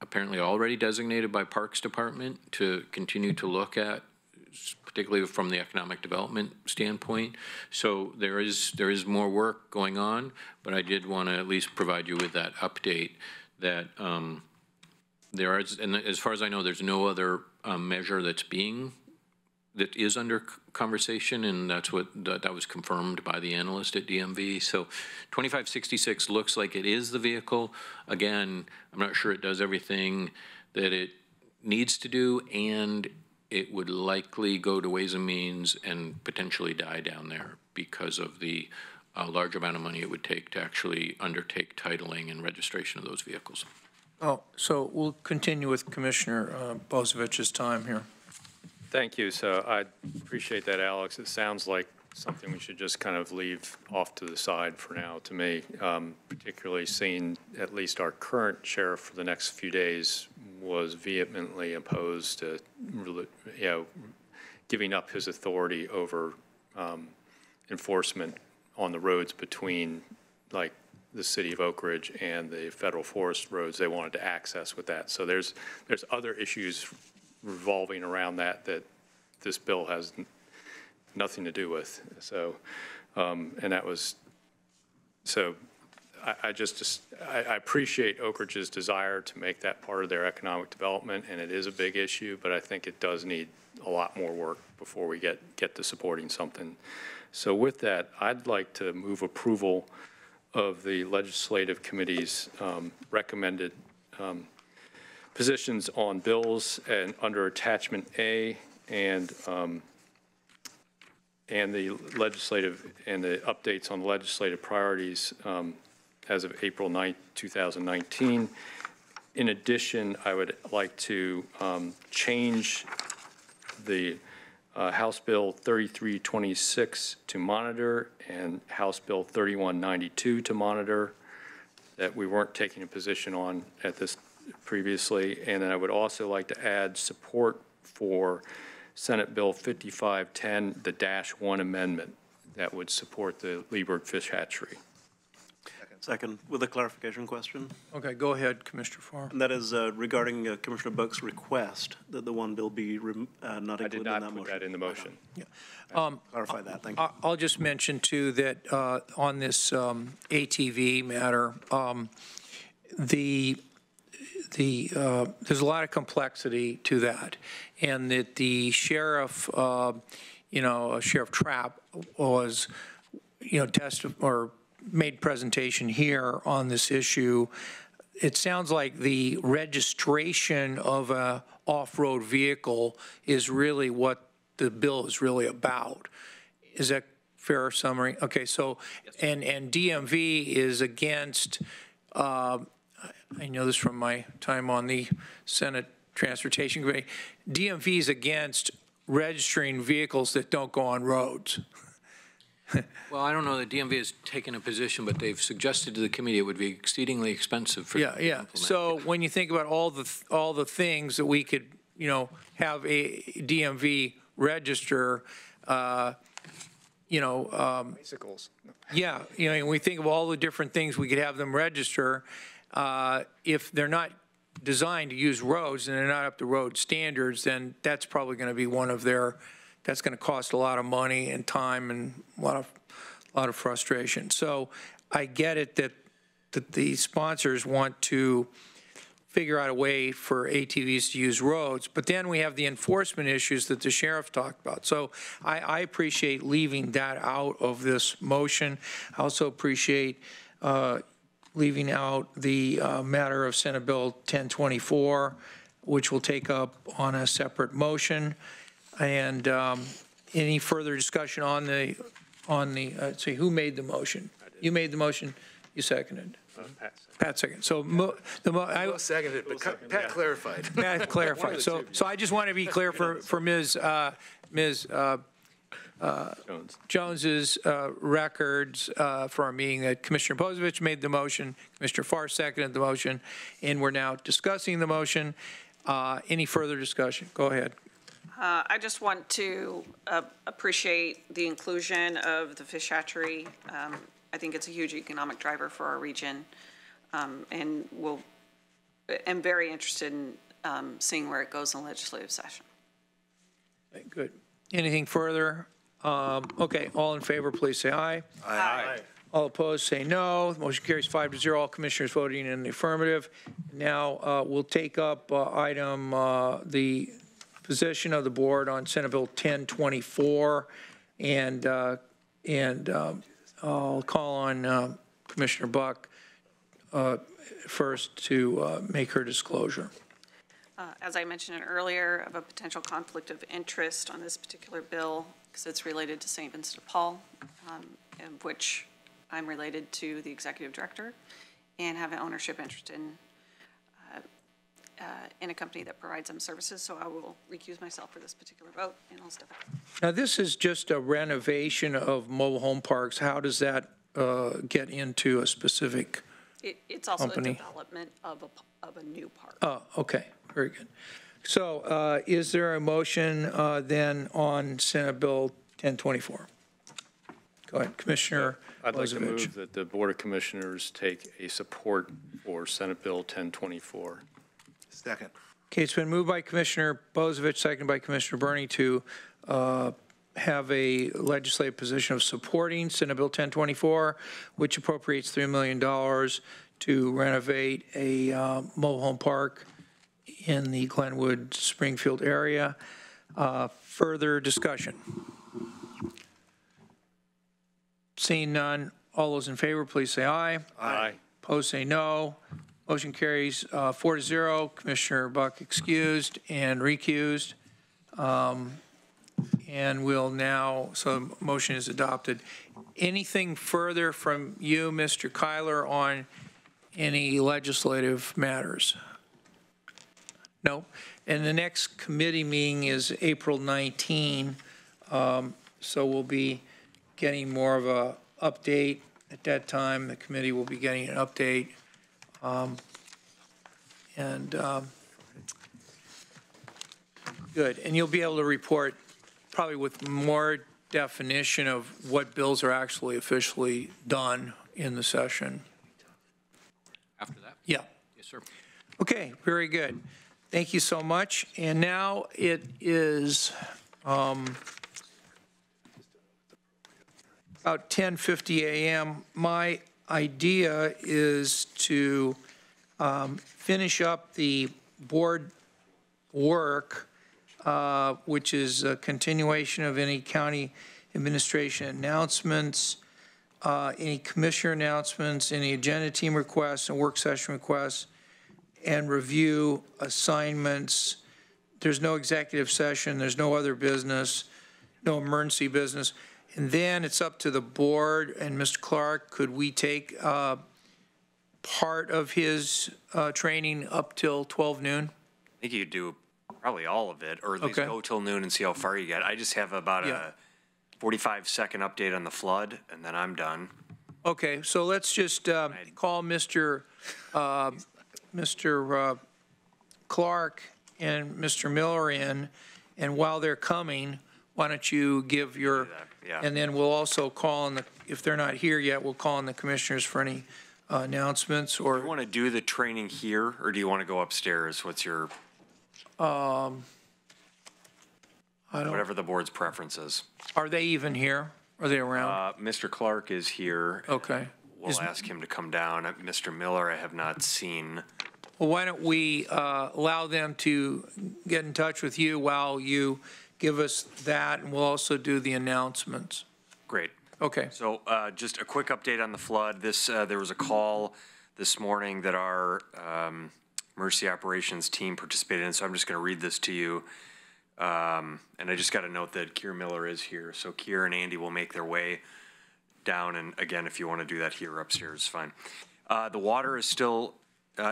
apparently already designated by Parks Department to continue to look at, particularly from the economic development standpoint. So there is more work going on, but I did want to at least provide you with that update that there is, and as far as I know, there's no other measure that is under conversation, and that was confirmed by the analyst at DMV. So 2566 looks like it is the vehicle. Again, I'm not sure it does everything that it needs to do, and it would likely go to Ways and Means and potentially die down there because of the large amount of money it would take to actually undertake titling and registration of those vehicles. Oh, so we'll continue with Commissioner Bozovich's time here. Thank you. So I appreciate that, Alex. It sounds like something we should just kind of leave off to the side for now, to me, particularly seeing at least our current sheriff for the next few days was vehemently opposed to, giving up his authority over enforcement on the roads between, like, the city of Oak Ridge and the federal forest roads they wanted to access with that. So there's other issues revolving around that this bill has nothing to do with. So, and that was, so I appreciate Oak Ridge's desire to make that part of their economic development, and it is a big issue, but I think it does need a lot more work before we get to supporting something. So with that, I'd like to move approval of the legislative committee's recommended positions on bills and under attachment A and the legislative and the updates on legislative priorities as of April 9th, 2019. In addition, I would like to change the House Bill 3326 to monitor and House Bill 3192 to monitor that we weren't taking a position on at this previously. And then I would also like to add support for Senate Bill 5510, the -1 amendment that would support the Leeburg Fish Hatchery. Second, with a clarification question. Okay, go ahead, Commissioner Farr. And that is regarding Commissioner Buck's request that the one bill be not included in that motion. I did not put that in the motion. Yeah. Clarify that, thank you. I'll just mention, too, that on this ATV matter, there's a lot of complexity to that, and that the sheriff, Sheriff Trapp was, made presentation here on this issue. It sounds like the registration of a off-road vehicle is really what the bill is really about. Is that fair summary? Okay, so, and DMV is against, I know this from my time on the Senate Transportation Committee, DMV is against registering vehicles that don't go on roads. Well, I don't know that DMV has taken a position, but they've suggested to the committee it would be exceedingly expensive for them to implement. So when you think about all the things that we could, have a DMV register, Bicycles. Yeah, we think of all the different things we could have them register. If they're not designed to use roads and they're not up to road standards, then that's probably going to be one of their. That's going to cost a lot of money and time and a lot of frustration. So I get it that the sponsors want to figure out a way for ATVs to use roads, but then we have the enforcement issues that the sheriff talked about. So I appreciate leaving that out of this motion. I also appreciate leaving out the matter of Senate Bill 1024, which we'll take up on a separate motion. And any further discussion on the see, who made the motion? You made the motion, you seconded. Pat seconded. So I seconded it, but Pat clarified. Pat clarified. So I just want to be clear for Ms. Jones's records for our meeting that Commissioner Bozovich made the motion, Commissioner Farr seconded the motion, and we're now discussing the motion. Any further discussion? Go ahead. I just want to appreciate the inclusion of the fish hatchery. I think it's a huge economic driver for our region, and am very interested in seeing where it goes in legislative session. Okay, good. Anything further? Okay, all in favor, please say aye. Aye. All opposed, say no. The motion carries 5-0. All commissioners voting in the affirmative. Now we'll take up the position of the board on Senate Bill 1024, and I'll call on Commissioner Buck first to make her disclosure. as I mentioned earlier, of a potential conflict of interest on this particular bill because it's related to St. Vincent de Paul, of which I'm related to the executive director and have an ownership interest in a company that provides them services. So I will recuse myself for this particular vote, and I'll step out. Now, this is just a renovation of mobile home parks. How does that get into a specific It's also company? a development of a new park. Oh, okay, very good. So is there a motion then on Senate Bill 1024? Go ahead, Commissioner I'd like to Bozievich. move that the Board of Commissioners take a support for Senate Bill 1024. Second. Okay, it's been moved by Commissioner Bozievich, seconded by Commissioner Burney to have a legislative position of supporting Senate Bill 1024, which appropriates $3 million to renovate a mobile home park in the Glenwood Springfield area. Further discussion? Seeing none, all those in favor, please say aye. Aye. Opposed, say no. Motion carries 4-0. Commissioner Buck excused and recused. And we'll now, so motion is adopted. Anything further from you, Mr. Kyler, on any legislative matters? No. And the next committee meeting is April 19. So we'll be getting more of a update at that time. The committee will be getting an update. Good. And you'll be able to report probably with more definition of what bills are actually officially done in the session. After that? Yeah. Yes, sir. Okay, very good. Thank you so much. And now it is about 10:50 a.m. My idea is to finish up the board work, which is a continuation of any county administration announcements, any commissioner announcements, any agenda team requests and work session requests, and review assignments. There's no executive session, there's no other business, no emergency business. And then it's up to the board, and Mr. Clark, could we take part of his training up till 12 noon? I think you could do probably all of it, or at least Okay. go till noon and see how far you get. I just have about Yeah. a 45-second update on the flood, and then I'm done. Okay, so let's just call Mr. Clark and Mr. Miller in, and while they're coming, why don't you give your, Yeah. and then we'll also call on the, if they're not here yet, we'll call on the commissioners for any announcements Do or, you want to do the training here, or do you want to go upstairs? What's your, I don't, whatever the board's preference is? are they even here? Are they around? Mr. Clark is here. Okay. We'll ask him to come down. Mr. Miller, I have not seen. Well, why don't we allow them to get in touch with you while you give us that, and we'll also do the announcements. Great. Okay. So just a quick update on the flood. There was a call this morning that our emergency operations team participated in, so I'm just going to read this to you. And I just got to note that Keir Miller is here. So Keir and Andy will make their way down. And again, if you want to do that here or upstairs, fine. The water is still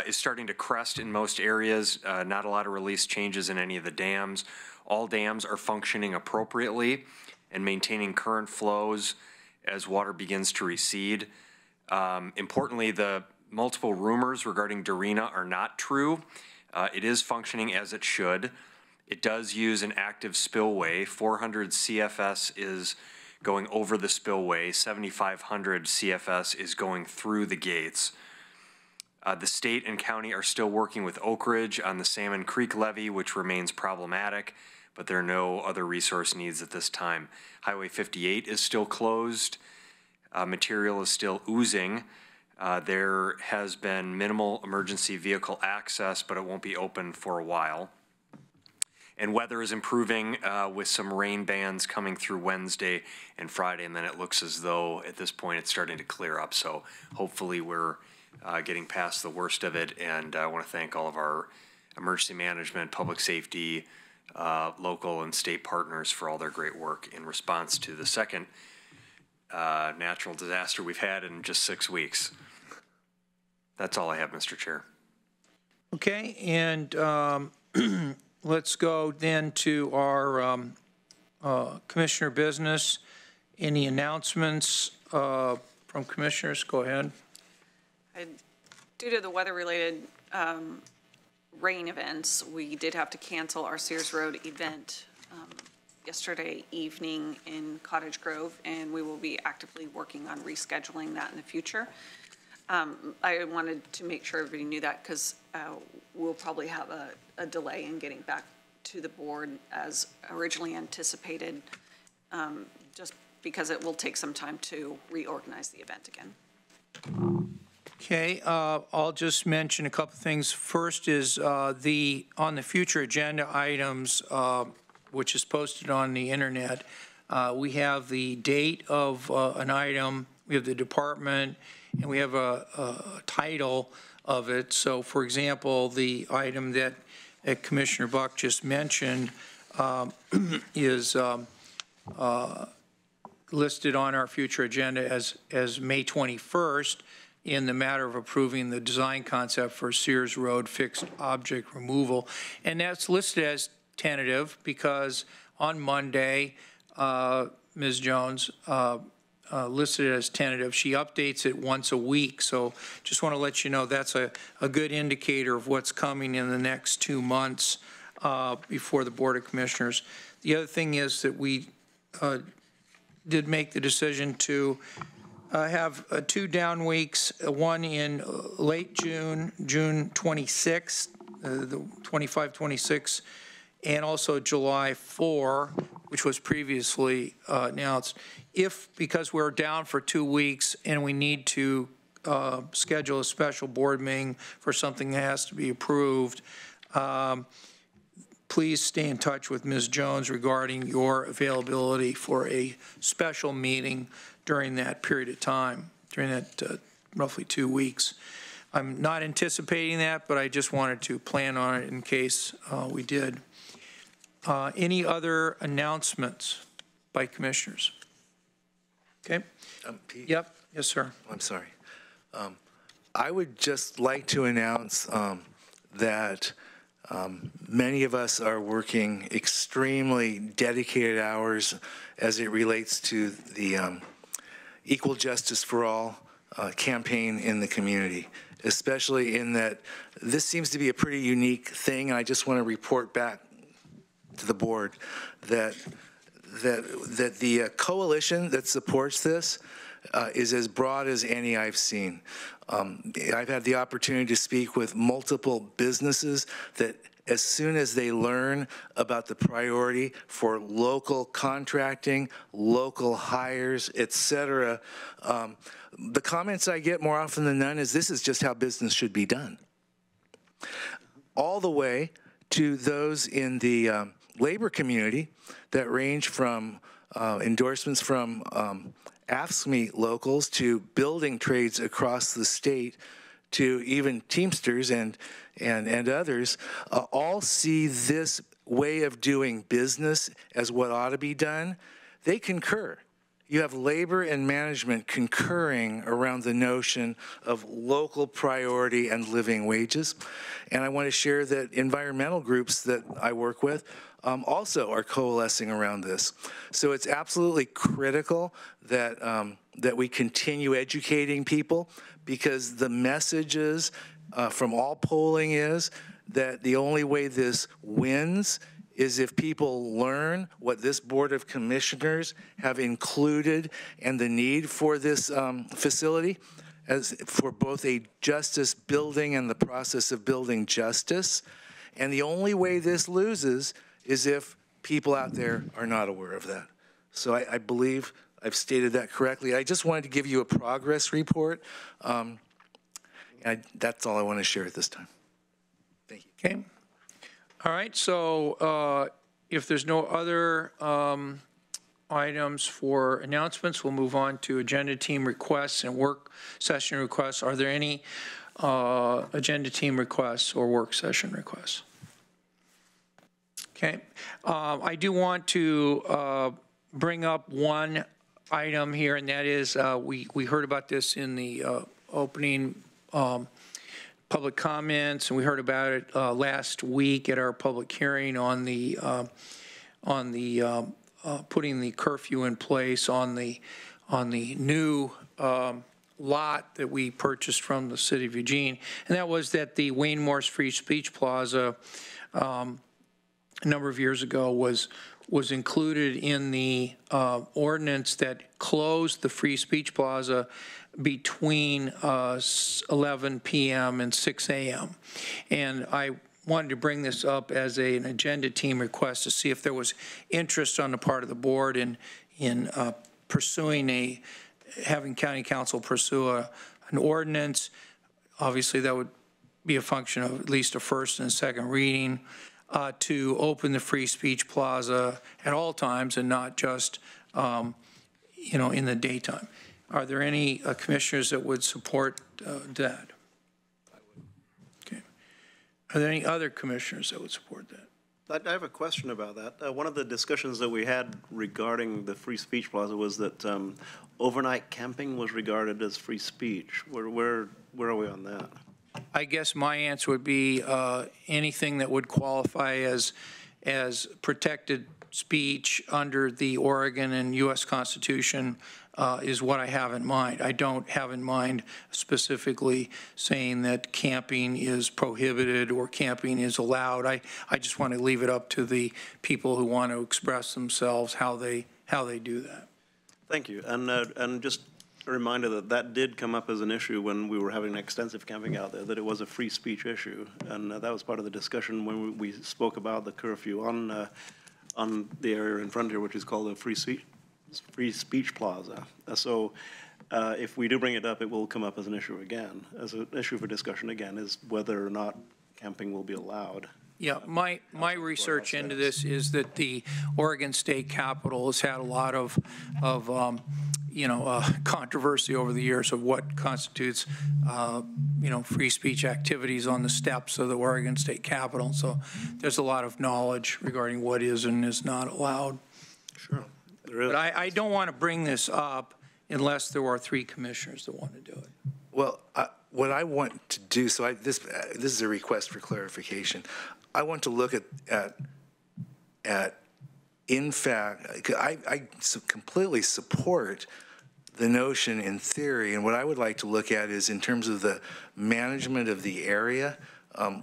is starting to crest in most areas. Not a lot of release changes in any of the dams. All dams are functioning appropriately and maintaining current flows as water begins to recede. Importantly, the multiple rumors regarding Darina are not true. It is functioning as it should. It does use an active spillway. 400 CFS is going over the spillway. 7,500 CFS is going through the gates. The state and county are still working with Oak Ridge on the Salmon Creek levee, which remains problematic, but there are no other resource needs at this time. Highway 58 is still closed. Material is still oozing. There has been minimal emergency vehicle access, but it won't be open for a while. And weather is improving with some rain bands coming through Wednesday and Friday, and then it looks as though at this point it's starting to clear up. So hopefully we're getting past the worst of it, and I want to thank all of our emergency management, public safety, local and state partners for all their great work in response to the second natural disaster we've had in just 6 weeks. That's all I have, Mr. Chair. Okay, and let's go then to our commissioner business. Any announcements from commissioners? Go ahead. Due to the weather-related rain events, we did have to cancel our Sears Road event yesterday evening in Cottage Grove, and we will be actively working on rescheduling that in the future. I wanted to make sure everybody knew that because we'll probably have a delay in getting back to the board as originally anticipated, just because it will take some time to reorganize the event again. Okay, I'll just mention a couple things. First is on the future agenda items, which is posted on the internet, we have the date of an item, we have the department, and we have a title of it. So, for example, the item that Commissioner Buck just mentioned is listed on our future agenda as May 21st in the matter of approving the design concept for Sears Road fixed object removal. And that's listed as tentative because on Monday, Ms. Jones listed it as tentative. She updates it once a week. So just want to let you know that's a good indicator of what's coming in the next 2 months before the Board of Commissioners. The other thing is that we did make the decision to have 2 down weeks, one in late June, June 26th, the 25-26, and also July 4, which was previously announced. Because we're down for 2 weeks and we need to schedule a special board meeting for something that has to be approved, please stay in touch with Ms. Jones regarding your availability for a special meeting during that period of time, during that roughly 2 weeks. I'm not anticipating that, but I just wanted to plan on it in case we did. Any other announcements by commissioners? Okay. Pete? Yep. Yes, sir. I'm sorry. I would just like to announce that many of us are working extremely dedicated hours as it relates to the Equal Justice for All campaign in the community, especially in that this seems to be a pretty unique thing. And I just want to report back to the board that the coalition that supports this is as broad as any I've seen. I've had the opportunity to speak with multiple businesses that as soon as they learn about the priority for local contracting, local hires, et cetera, the comments I get more often than none is this is just how business should be done. All the way to those in the labor community that range from endorsements from AFSCME locals to building trades across the state to even Teamsters and others, all see this way of doing business as what ought to be done. They concur. You have labor and management concurring around the notion of local priority and living wages. And I want to share that environmental groups that I work with also are coalescing around this. So it's absolutely critical that, that we continue educating people, because the messages from all polling is that the only way this wins is if people learn what this Board of Commissioners have included and the need for this facility as for both a justice building and the process of building justice. And the only way this loses is if people out there are not aware of that. So I believe I've stated that correctly. I just wanted to give you a progress report. That's all I want to share at this time. Thank you. Okay. All right, so if there's no other items for announcements, we'll move on to agenda team requests and work session requests. Are there any agenda team requests or work session requests? Okay. I do want to bring up one item here, and that is we heard about this in the opening public comments, and we heard about it last week at our public hearing on the putting the curfew in place on the new lot that we purchased from the city of Eugene, and that was that the Wayne Morse Free Speech Plaza a number of years ago was included in the ordinance that closed the Free Speech Plaza between 11 p.m. and 6 a.m. And I wanted to bring this up as an agenda team request to see if there was interest on the part of the board in pursuing having county council pursue an ordinance. Obviously, that would be a function of at least a first and second reading to open the Free Speech Plaza at all times and not just, in the daytime. Are there any commissioners that would support that? Okay. Are there any other commissioners that would support that? I have a question about that. One of the discussions that we had regarding the Free Speech Plaza was that overnight camping was regarded as free speech. Where are we on that? I guess my answer would be anything that would qualify as protected speech under the Oregon and U.S. Constitution is what I have in mind. I don't have in mind specifically saying that camping is prohibited or camping is allowed. I just want to leave it up to the people who want to express themselves how they do that. Thank you. And just a reminder that did come up as an issue when we were having extensive camping out there, that it was a free speech issue. And that was part of the discussion when we spoke about the curfew on the area in front here, which is called the Free Speech Plaza. So if we do bring it up, it will come up as an issue again, as an issue for discussion again, is whether or not camping will be allowed. Yeah, my research into this is that the Oregon State Capitol has had a lot of controversy over the years of what constitutes, free speech activities on the steps of the Oregon State Capitol. So there's a lot of knowledge regarding what is and is not allowed. Sure, there is. But I don't want to bring this up unless there are 3 commissioners that want to do it. Well, what I want to do, so this is a request for clarification. I want to look at in fact, I completely support the notion in theory, and what I would like to look at is in terms of the management of the area,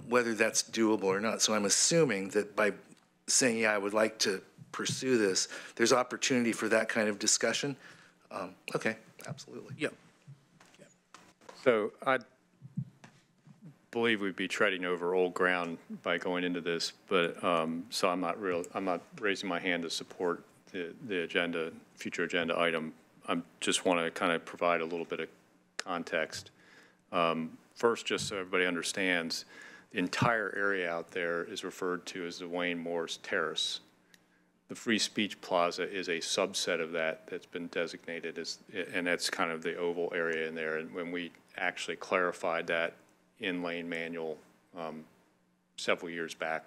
whether that's doable or not. So I'm assuming that by saying, yeah, I would like to pursue this, there's opportunity for that kind of discussion. Okay, absolutely. Yep. So I believe we'd be treading over old ground by going into this, but so I'm not raising my hand to support the future agenda item. I just want to kind of provide a little bit of context. First, just so everybody understands, the entire area out there is referred to as the Wayne Morse Terrace. The Free Speech Plaza is a subset of that that's been designated as, and that's kind of the oval area in there. And when we actually clarified that in Lane Manual several years back,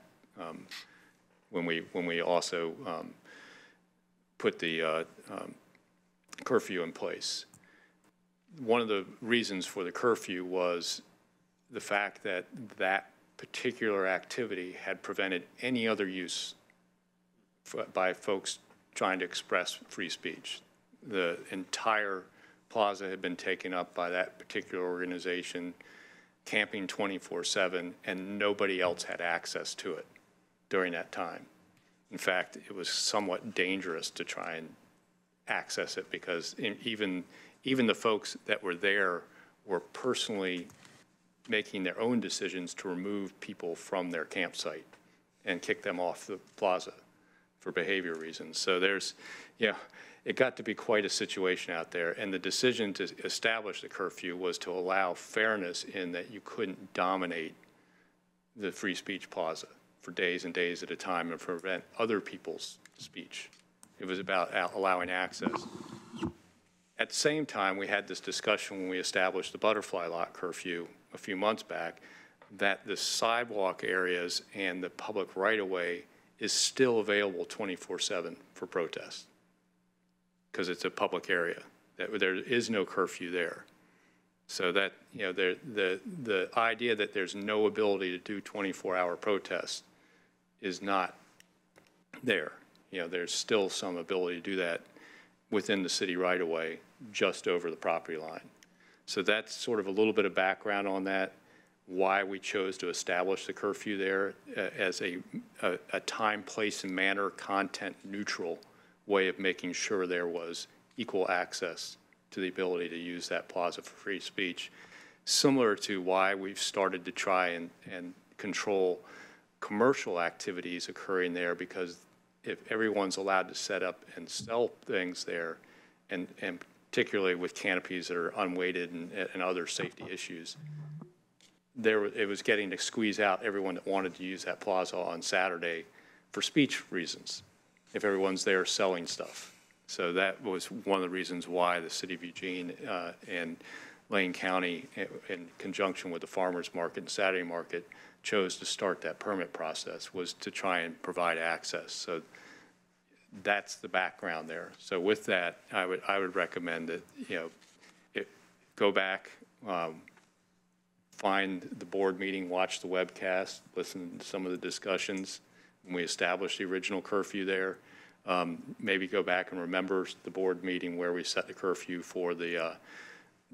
when we also put the curfew in place. One of the reasons for the curfew was the fact that that particular activity had prevented any other use by folks trying to express free speech. The entire plaza had been taken up by that particular organization, camping 24/7, and nobody else had access to it during that time. In fact, it was somewhat dangerous to try and access it because even the folks that were there were personally making their own decisions to remove people from their campsite and kick them off the plaza for behavior reasons. So it got to be quite a situation out there. And the decision to establish the curfew was to allow fairness in that you couldn't dominate the Free Speech Plaza for days and days at a time and prevent other people's speech. It was about allowing access. At the same time, we had this discussion when we established the Butterfly Lot curfew a few months back, that the sidewalk areas and the public right-of-way is still available 24/7 for protest, because it's a public area. There is no curfew there. So that, the idea that there's no ability to do 24-hour protests is not there. There's still some ability to do that within the city right-of-way, just over the property line. So that's sort of a little bit of background on that, why we chose to establish the curfew there as a time, place, and manner, content-neutral way of making sure there was equal access to the ability to use that plaza for free speech, similar to why we've started to try and control commercial activities occurring there, because if everyone's allowed to set up and sell things there, and particularly with canopies that are unweighted and other safety issues, it was getting to squeeze out everyone that wanted to use that plaza on Saturday for speech reasons, if everyone's there selling stuff. So that was one of the reasons why the city of Eugene and Lane County, in conjunction with the farmers market and Saturday market, chose to start that permit process, was to try and provide access. So that's the background there. So with that, I would recommend that, go back, find the board meeting, watch the webcast, listen to some of the discussions when we established the original curfew there. Maybe go back and remember the board meeting where we set the curfew for the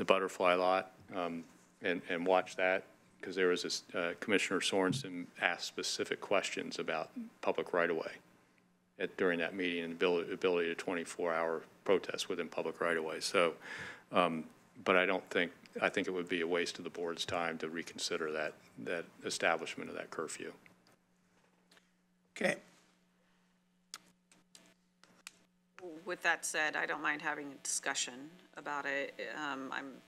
butterfly lot, and watch that, because there was this, Commissioner Sorensen asked specific questions about public right-of-way during that meeting, and ability to 24-hour protest within public right-of-way. So, but I think it would be a waste of the board's time to reconsider that establishment of that curfew. Okay. With that said, I don't mind having a discussion about it. I'm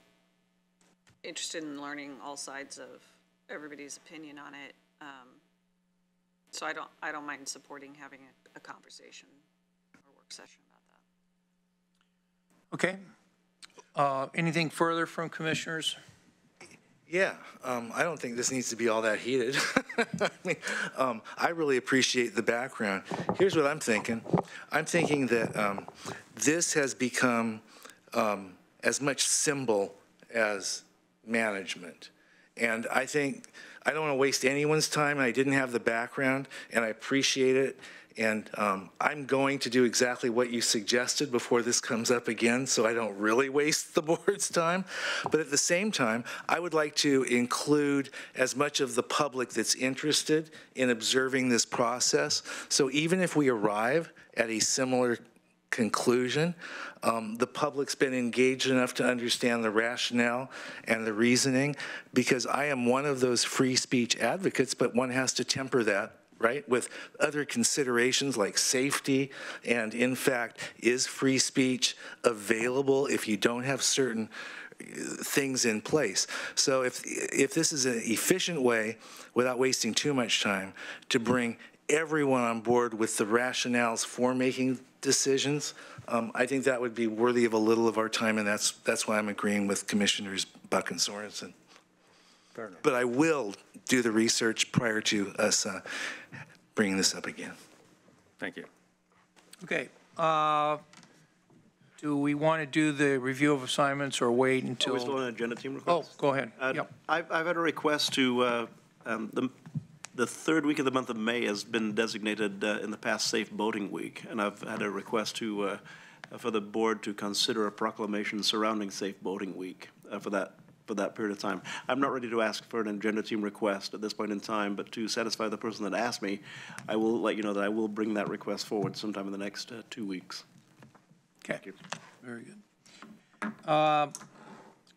interested in learning all sides of everybody's opinion on it. So I don't mind supporting having a conversation or work session about Okay. Anything further from commissioners? Yeah, I don't think this needs to be all that heated. I mean, I really appreciate the background. Here's what I'm thinking. I'm thinking that this has become as much symbol as management. And I think I don't want to waste anyone's time, and I didn't have the background, and I appreciate it. And I'm going to do exactly what you suggested before this comes up again, so I don't really waste the board's time. But at the same time, I would like to include as much of the public that's interested in observing this process. So even if we arrive at a similar conclusion, the public's been engaged enough to understand the rationale and the reasoning, because I am one of those free speech advocates, but one has to temper that, right, with other considerations like safety, and in fact, is free speech available if you don't have certain things in place? So if this is an efficient way, without wasting too much time, to bring everyone on board with the rationales for making decisions, I think that would be worthy of a little of our time, and that's why I'm agreeing with Commissioners Buck and Sorensen. But I will do the research prior to us bringing this up again. Thank you. Okay. Do we want to do the review of assignments or wait until? We still on an agenda team request? Oh, go ahead. Yep. I've had a request to, the third week of the month of May has been designated in the past Safe Boating Week, and I've had a request to, for the board to consider a proclamation surrounding Safe Boating Week for that period of time. I'm not ready to ask for an agenda team request at this point in time, but to satisfy the person that asked me, I will let you know that I will bring that request forward sometime in the next 2 weeks. Okay. Thank you. Very good.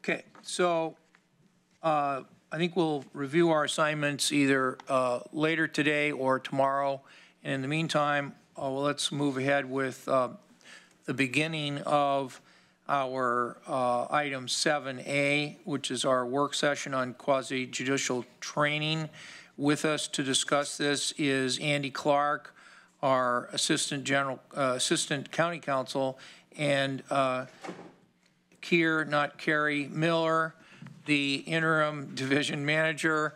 Okay, so I think we'll review our assignments either later today or tomorrow. And in the meantime, well, let's move ahead with the beginning of our item 7A, which is our work session on quasi-judicial training. With us to discuss this is Andy Clark, our Assistant County Counsel, and Carrie Miller, the interim division manager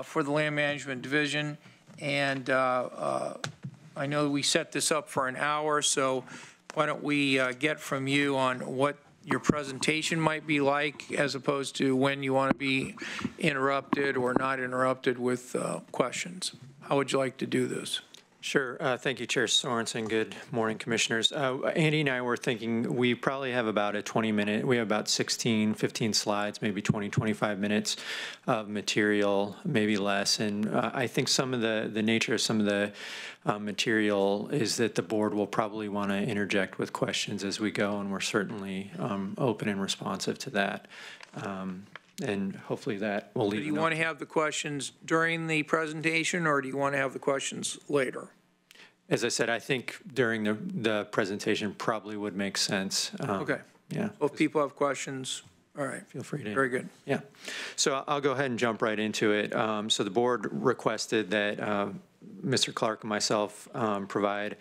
for the Land Management Division. And I know we set this up for an hour, so why don't we get from you on what your presentation might be like, as opposed to when you want to be interrupted or not interrupted with questions. How would you like to do this? Sure. Thank you, Chair Sorensen. Good morning, Commissioners. Andy and I were thinking we probably have about a 20-minute, we have about 16, 15 slides, maybe 20, 25 minutes of material, maybe less. And I think some of the nature of some of the material is that the board will probably want to interject with questions as we go, and we're certainly open and responsive to that. And hopefully that will leave. Do you want to have the questions during the presentation, or do you want to have the questions later? As I said, I think during the presentation probably would make sense. Okay. Yeah. Well, if people have questions, all right. Feel free to. Very good. Yeah. So I'll go ahead and jump right into it. So the board requested that Mr. Clark and myself provide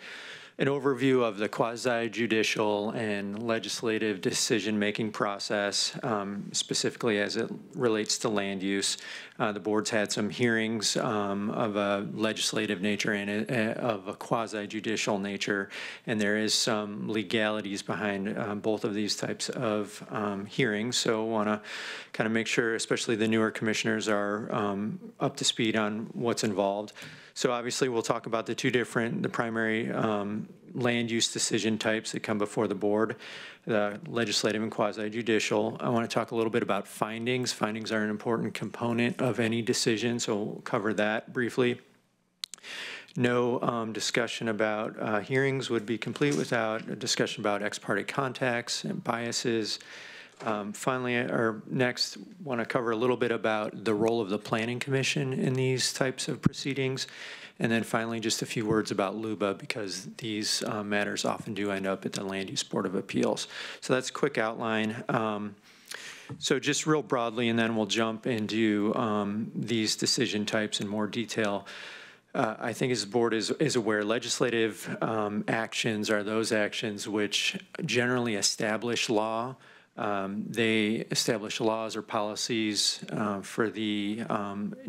an overview of the quasi-judicial and legislative decision-making process, specifically as it relates to land use. The board's had some hearings of a legislative nature and of a quasi-judicial nature, and there is some legalities behind both of these types of hearings. So I want to kind of make sure, especially the newer commissioners, are up to speed on what's involved. So obviously we'll talk about the primary land use decision types that come before the board, the legislative and quasi-judicial. I want to talk a little bit about findings. Findings are an important component of any decision, so we'll cover that briefly. No discussion about hearings would be complete without a discussion about ex parte contacts and biases. Finally, or next, want to cover a little bit about the role of the Planning Commission in these types of proceedings. And then finally, just a few words about LUBA, because these matters often do end up at the Land Use Board of Appeals. So that's a quick outline. So just real broadly, and then we'll jump into these decision types in more detail. I think as the board is aware, legislative actions are those actions which generally establish law. They establish laws or policies for the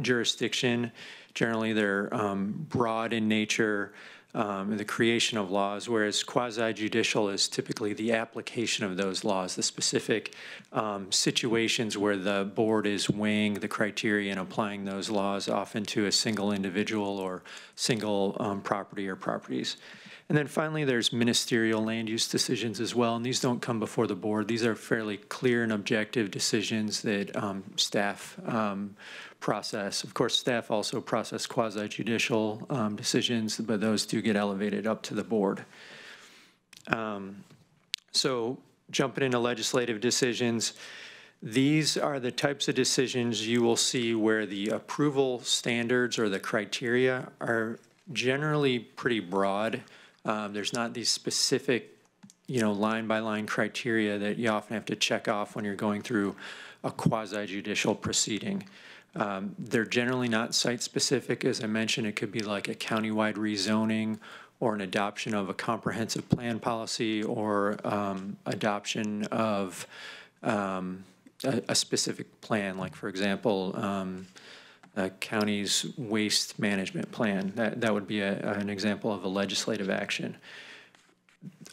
jurisdiction. Generally, they're broad in nature, the creation of laws, whereas quasi-judicial is typically the application of those laws, the specific situations where the board is weighing the criteria and applying those laws often to a single individual or single property or properties. And then finally, there's ministerial land use decisions as well, and these don't come before the board. These are fairly clear and objective decisions that staff process. Of course, staff also process quasi-judicial decisions, but those do get elevated up to the board. So jumping into legislative decisions, these are the types of decisions you will see where the approval standards or the criteria are generally pretty broad. There's not these specific, line-by-line criteria that you often have to check off when you're going through a quasi-judicial proceeding. They're generally not site-specific. As I mentioned, it could be like a countywide rezoning or an adoption of a comprehensive plan policy or adoption of a specific plan, like, for example, a county's waste management plan. That would be an example of a legislative action.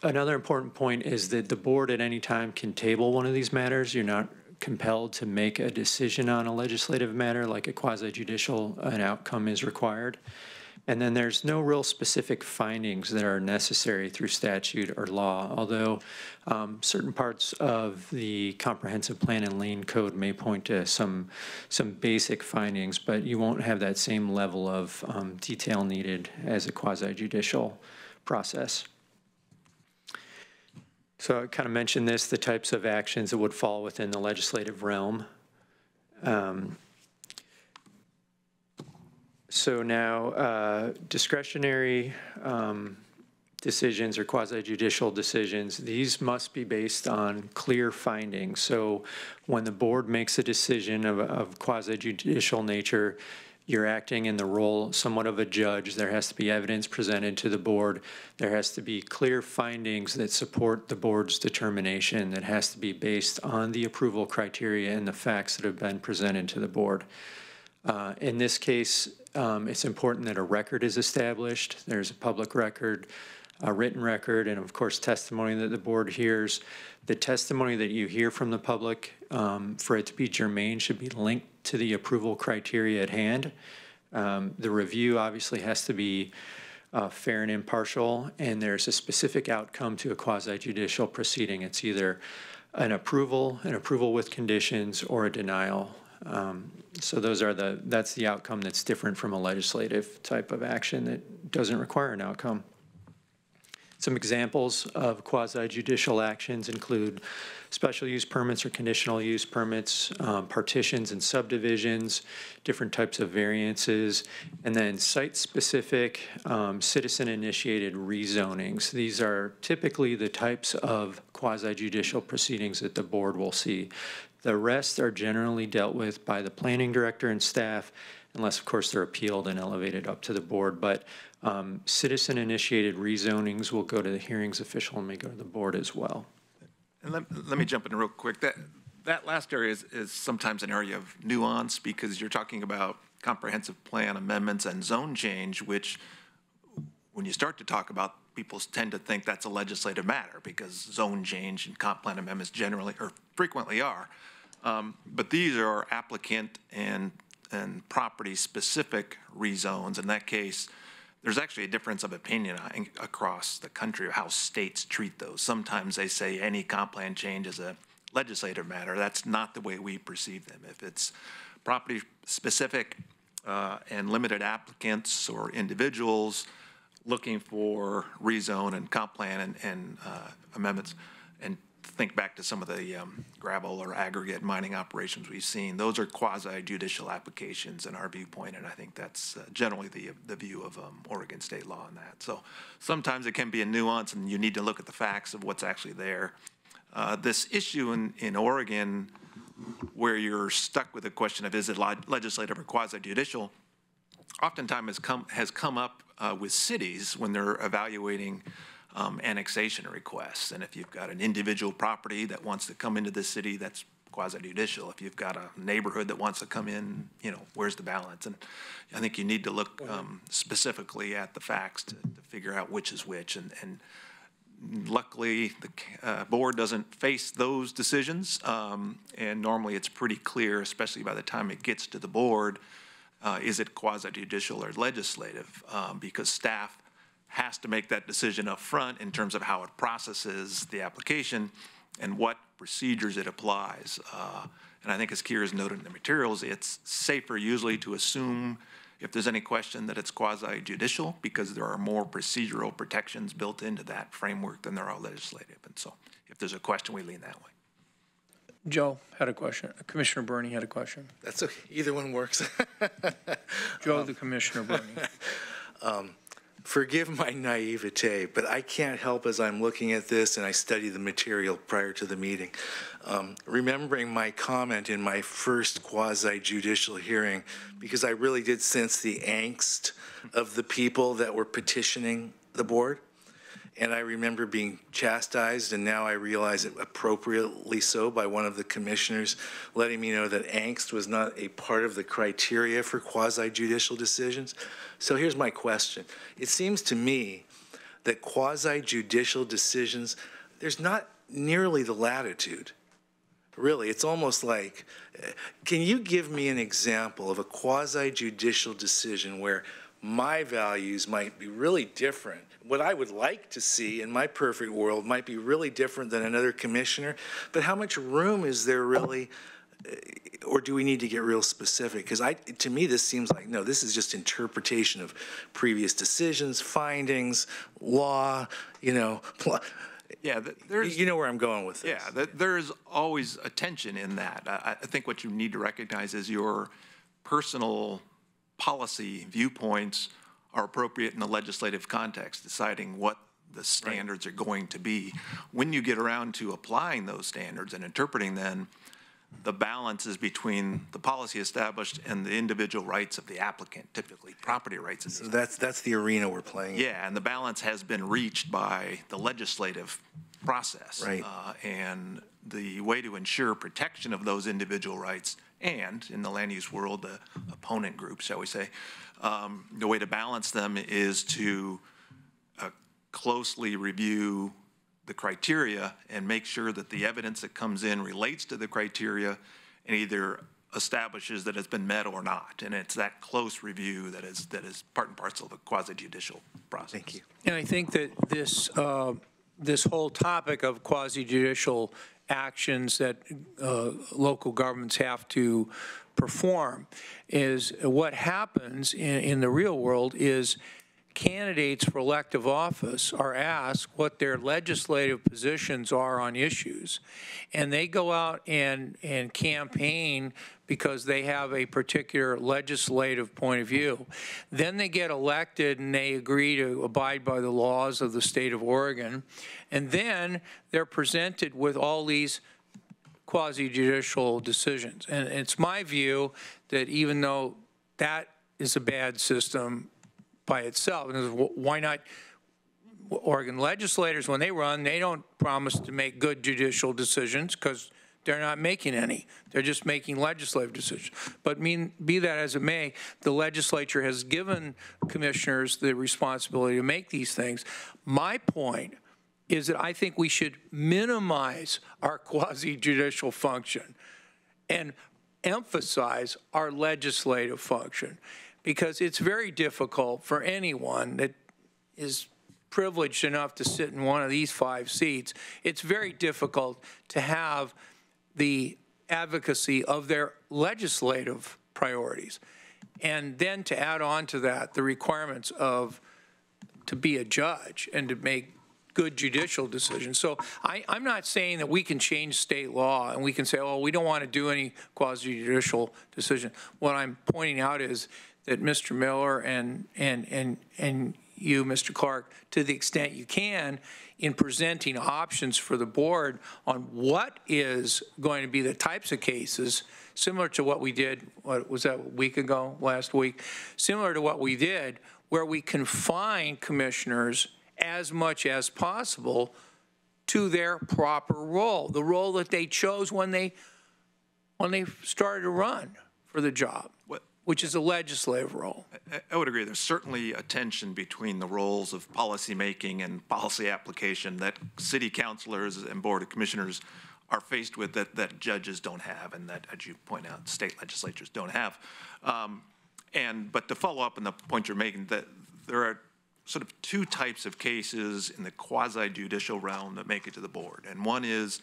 Another important point is that the board at any time can table one of these matters. You're not compelled to make a decision on a legislative matter like a quasi-judicial, an outcome is required. And then there's no real specific findings that are necessary through statute or law, although certain parts of the comprehensive plan and lane code may point to some basic findings, but you won't have that same level of detail needed as a quasi-judicial process. So I kind of mentioned this, the types of actions that would fall within the legislative realm. So now discretionary decisions or quasi-judicial decisions, these must be based on clear findings. So when the board makes a decision of quasi-judicial nature, you're acting in the role somewhat of a judge. There has to be evidence presented to the board. There has to be clear findings that support the board's determination that has to be based on the approval criteria and the facts that have been presented to the board. In this case, it's important that a record is established. There's a public record, a written record, and of course testimony that the board hears. The testimony that you hear from the public, for it to be germane, should be linked to the approval criteria at hand. The review obviously has to be fair and impartial, and there's a specific outcome to a quasi-judicial proceeding. It's either an approval with conditions, or a denial. So that's the outcome that's different from a legislative type of action that doesn't require an outcome. Some examples of quasi-judicial actions include special use permits or conditional use permits, partitions and subdivisions, different types of variances, and then site-specific citizen-initiated rezonings. These are typically the types of quasi-judicial proceedings that the board will see. The rest are generally dealt with by the planning director and staff, unless, of course, they're appealed and elevated up to the board. But citizen-initiated rezonings will go to the hearings official and may go to the board as well. And let me jump in real quick. That last area is sometimes an area of nuance, because you're talking about comprehensive plan amendments and zone change, which when you start to talk about, people tend to think that's a legislative matter, because zone change and comp plan amendments generally or frequently are. But these are applicant and property-specific rezones. In that case, there's actually a difference of opinion across the country of how states treat those. Sometimes they say any comp plan change is a legislative matter. That's not the way we perceive them. If it's property-specific and limited applicants or individuals looking for rezone and comp plan and amendments, and think back to some of the gravel or aggregate mining operations we've seen, those are quasi-judicial applications in our viewpoint, and I think that's generally the view of Oregon state law on that. So sometimes it can be a nuance, and you need to look at the facts of what's actually there. This issue in Oregon, where you're stuck with the question of is it legislative or quasi-judicial, oftentimes has come up with cities when they're evaluating annexation requests. And if you've got an individual property that wants to come into the city, that's quasi-judicial. If you've got a neighborhood that wants to come in, where's the balance? And I think you need to look specifically at the facts to figure out which is which. And luckily, the board doesn't face those decisions. And normally it's pretty clear, especially by the time it gets to the board, is it quasi-judicial or legislative? Because staff has to make that decision up front in terms of how it processes the application and what procedures it applies. And I think, as Kira's noted in the materials, it's safer usually to assume, if there's any question, that it's quasi-judicial, because there are more procedural protections built into that framework than there are legislative. And so if there's a question, we lean that way. Joe had a question. Commissioner Berney had a question. That's okay. Either one works. Joe, the Commissioner Berney. Forgive my naivete, but I can't help, as I'm looking at this and I study the material prior to the meeting, remembering my comment in my first quasi-judicial hearing, because I really did sense the angst of the people that were petitioning the board. And I remember being chastised, and now I realize it appropriately so, by one of the commissioners letting me know that angst was not a part of the criteria for quasi-judicial decisions. So here's my question. It seems to me that quasi-judicial decisions, there's not nearly the latitude. Really, it's almost like, can you give me an example of a quasi-judicial decision where my values might be really different? What I would like to see in my perfect world might be really different than another commissioner, but how much room is there really, or do we need to get real specific? Because to me, this seems like, no, this is just interpretation of previous decisions, findings, law, Yeah, there's, you know where I'm going with this. Yeah, there's always a tension in that. I think what you need to recognize is your personal policy viewpoints are appropriate in the legislative context, deciding what the standards are going to be. When you get around to applying those standards and interpreting them, the balance is between the policy established and the individual rights of the applicant, typically property rights. So that's the arena we're playing. Yeah, and the balance has been reached by the legislative process. Right. And the way to ensure protection of those individual rights and, in the land use world, the opponent group, shall we say, the way to balance them is to closely review the criteria and make sure that the evidence that comes in relates to the criteria and either establishes that it's been met or not. And it's that close review that is part and parcel of a quasi-judicial process. Thank you. And I think that this whole topic of quasi-judicial actions that local governments have to perform is what happens in the real world is candidates for elective office are asked what their legislative positions are on issues, and they go out and campaign because they have a particular legislative point of view. Then they get elected and they agree to abide by the laws of the state of Oregon, and then they're presented with all these quasi-judicial decisions. And it's my view that even though that is a bad system by itself, and why not Oregon legislators, when they run, they don't promise to make good judicial decisions because they're not making any. They're just making legislative decisions. But be that as it may, the legislature has given commissioners the responsibility to make these things. My point is that I think we should minimize our quasi-judicial function and emphasize our legislative function, because it's very difficult for anyone that is privileged enough to sit in one of these 5 seats. It's very difficult to have the advocacy of their legislative priorities. And then to add on to that, the requirements of to be a judge and to make good judicial decisions. So I'm not saying that we can change state law and we can say, oh, we don't want to do any quasi-judicial decision. What I'm pointing out is that Mr. Miller and you, Mr. Clark, to the extent you can, in presenting options for the board on what is going to be the types of cases, similar to what we did, what was that, a week ago, last week, similar to what we did, where we confine commissioners as much as possible to their proper role, the role that they chose when they started to run for the job, which is a legislative role. I would agree. There's certainly a tension between the roles of policymaking and policy application that city councilors and board of commissioners are faced with that judges don't have, and that, as you point out, state legislatures don't have. But to follow up on the point you're making, that there are sort of 2 types of cases in the quasi-judicial realm that make it to the board. And one is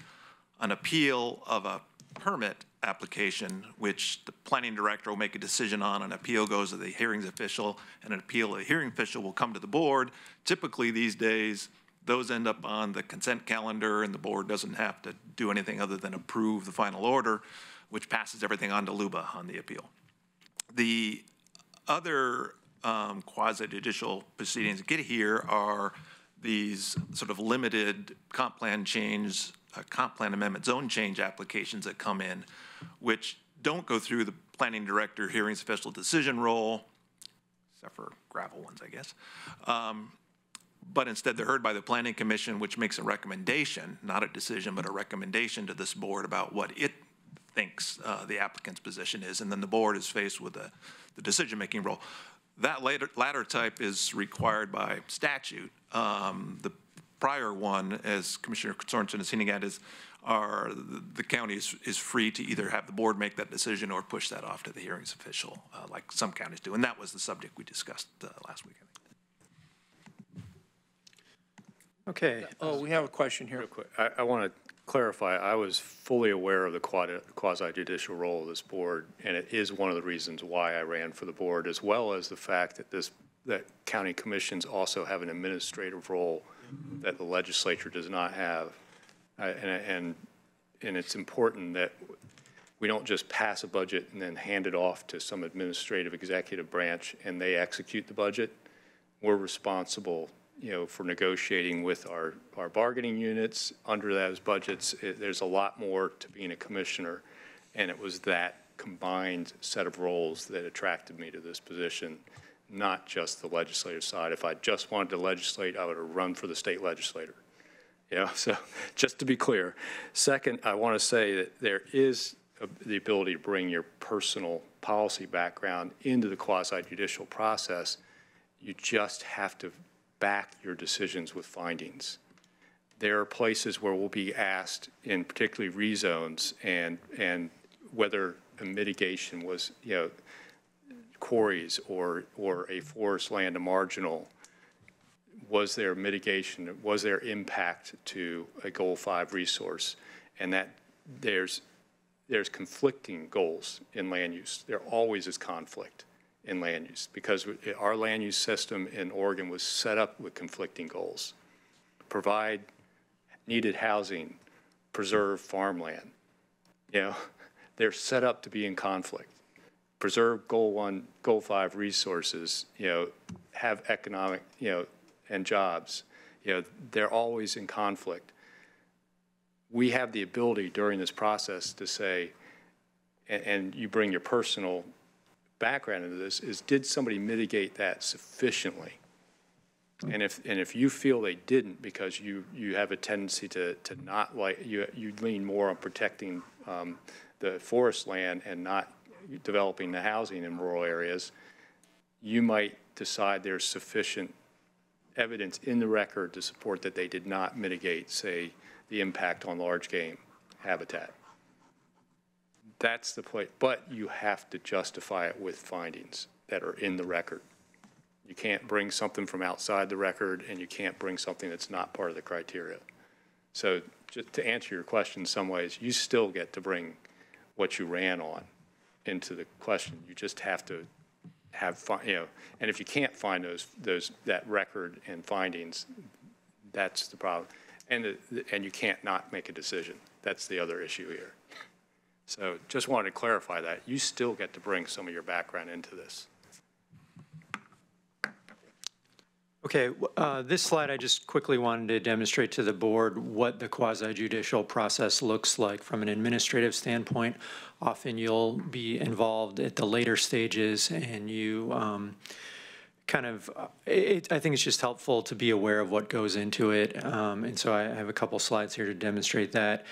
an appeal of a permit application, which the planning director will make a decision on. An appeal goes to the hearings official, and an appeal of the hearing official will come to the board. Typically these days, those end up on the consent calendar, and the board doesn't have to do anything other than approve the final order, which passes everything on to LUBA on the appeal. The other quasi-judicial proceedings that get here are these sort of limited comp plan change, comp plan amendment, zone change applications that come in, which don't go through the planning director hearings official decision role, except for gravel ones, I guess. But instead they're heard by the planning commission, which makes a recommendation, not a decision, but a recommendation to this board about what it thinks the applicant's position is, and then the board is faced with the decision-making role. That latter type is required by statute. The prior one, as Commissioner Sorensen is hinting at, is the county is free to either have the board make that decision or push that off to the hearings official, like some counties do. And that was the subject we discussed last week, I think. Okay. Oh, we have a question here. Real quick. I want to clarify. I was fully aware of the quasi-judicial role of this board, and it is one of the reasons why I ran for the board, as well as the fact that county commissions also have an administrative role that the legislature does not have. And it's important that we don't just pass a budget and then hand it off to some administrative executive branch and they execute the budget. We're responsible, for negotiating with our bargaining units under those budgets. There's a lot more to being a commissioner. And it was that combined set of roles that attracted me to this position, not just the legislative side. If I just wanted to legislate, I would have run for the state legislator. So just to be clear. Second, I want to say that there is the ability to bring your personal policy background into the quasi-judicial process. You just have to back your decisions with findings. There are places where we'll be asked, in particularly rezones, and whether a mitigation was, quarries or a forest land, a marginal, was there mitigation, was there impact to a Goal 5 resource? And that there's conflicting goals in land use. There always is conflict in land use because our land use system in Oregon was set up with conflicting goals. Provide needed housing, preserve farmland. They're set up to be in conflict. Preserve Goal 1, Goal 5 resources, have economic, and jobs. They're always in conflict. We have the ability during this process to say, and you bring your personal background into this, is did somebody mitigate that sufficiently? And if you feel they didn't because you have a tendency to not like, you lean more on protecting the forest land and not developing the housing in rural areas, you might decide there's sufficient evidence in the record to support that they did not mitigate, say, the impact on large game habitat. That's the place, but you have to justify it with findings that are in the record. You can't bring something from outside the record, and you can't bring something that's not part of the criteria. So just to answer your question in some ways, you still get to bring what you ran on into the question. You just have to have, and if you can't find that record and findings, that's the problem. And you can't not make a decision. That's the other issue here. So just wanted to clarify that. You still get to bring some of your background into this. Okay, this slide I just quickly wanted to demonstrate to the board what the quasi-judicial process looks like from an administrative standpoint. Often you'll be involved at the later stages and you I think it's just helpful to be aware of what goes into it. And so I have a couple slides here to demonstrate that.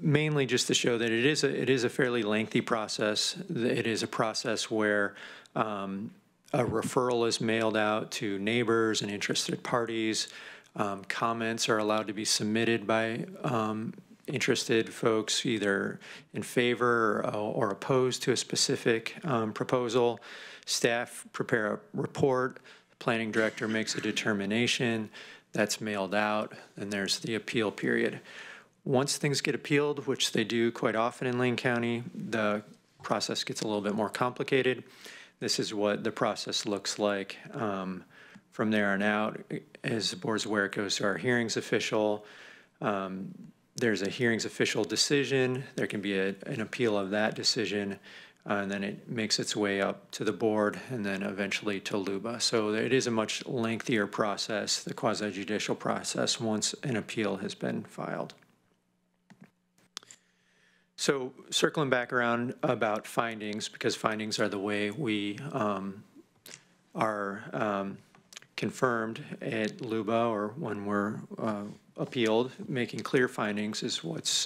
Mainly just to show that it is a fairly lengthy process. It is a process where a referral is mailed out to neighbors and interested parties. Comments are allowed to be submitted by interested folks, either in favor or opposed to a specific proposal. Staff prepare a report. The planning director makes a determination. That's mailed out, and there's the appeal period. Once things get appealed, which they do quite often in Lane County, the process gets a little bit more complicated. This is what the process looks like from there on out. As the board's aware, it goes to our hearings official. There's a hearings official decision. There can be an appeal of that decision, and then it makes its way up to the board and then eventually to LUBA. So it is a much lengthier process, the quasi-judicial process, once an appeal has been filed. So circling back around about findings, because findings are the way we are confirmed at LUBA or when we're appealed. Making clear findings is what's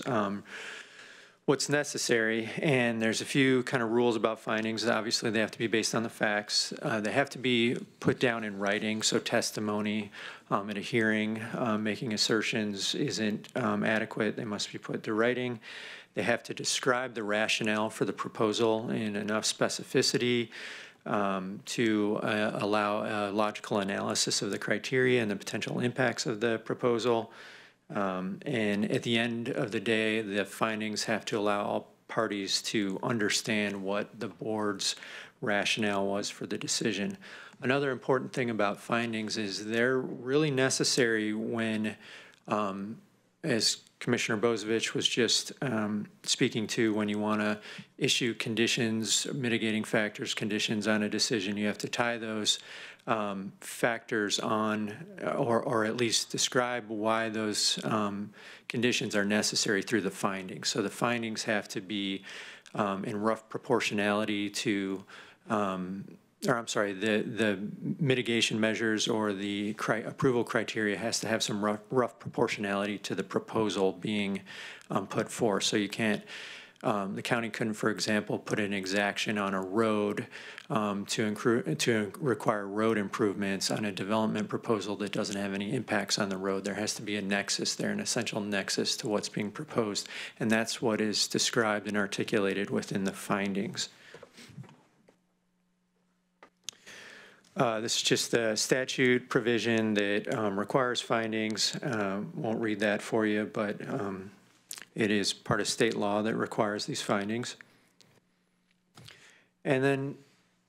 necessary. And there's a few kind of rules about findings. Obviously, they have to be based on the facts. They have to be put down in writing, so testimony at a hearing, making assertions isn't adequate. They must be put to writing. They have to describe the rationale for the proposal in enough specificity to allow a logical analysis of the criteria and the potential impacts of the proposal. And at the end of the day, the findings have to allow all parties to understand what the board's rationale was for the decision. Another important thing about findings is they're really necessary when as Commissioner Bozovich was just speaking to, when you want to issue conditions, mitigating factors, conditions on a decision, you have to tie those factors on, or at least describe why those conditions are necessary through the findings. So the findings have to be in rough proportionality to, the mitigation measures or the approval criteria has to have some rough proportionality to the proposal being put forth. So you can't, the county couldn't, for example, put an exaction on a road to require road improvements on a development proposal that doesn't have any impacts on the road. There has to be a nexus there, an essential nexus to what's being proposed. And that's what is described and articulated within the findings. This is just a statute provision that requires findings. Won't read that for you, but it is part of state law that requires these findings. And then,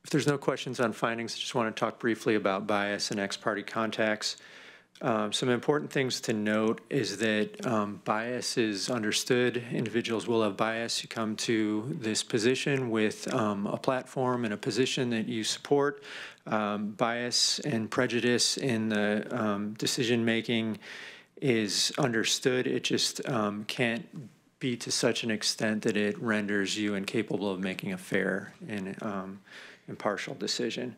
if there's no questions on findings, I just want to talk briefly about bias and ex-parte contacts. Some important things to note is that bias is understood. Individuals will have bias. You come to this position with a platform and a position that you support. Bias and prejudice in the decision-making is understood. It just can't be to such an extent that it renders you incapable of making a fair and impartial decision.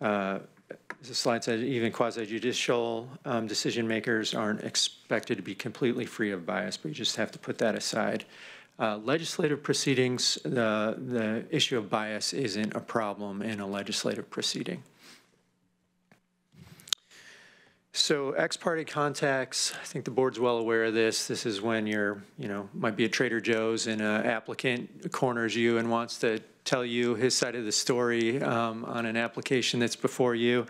As the slide said, even quasi-judicial decision makers aren't expected to be completely free of bias, but you just have to put that aside. Legislative proceedings, the issue of bias isn't a problem in a legislative proceeding. So ex parte contacts, I think the board's well aware of this. This is when you're, might be at Trader Joe's and an applicant corners you and wants to tell you his side of the story on an application that's before you,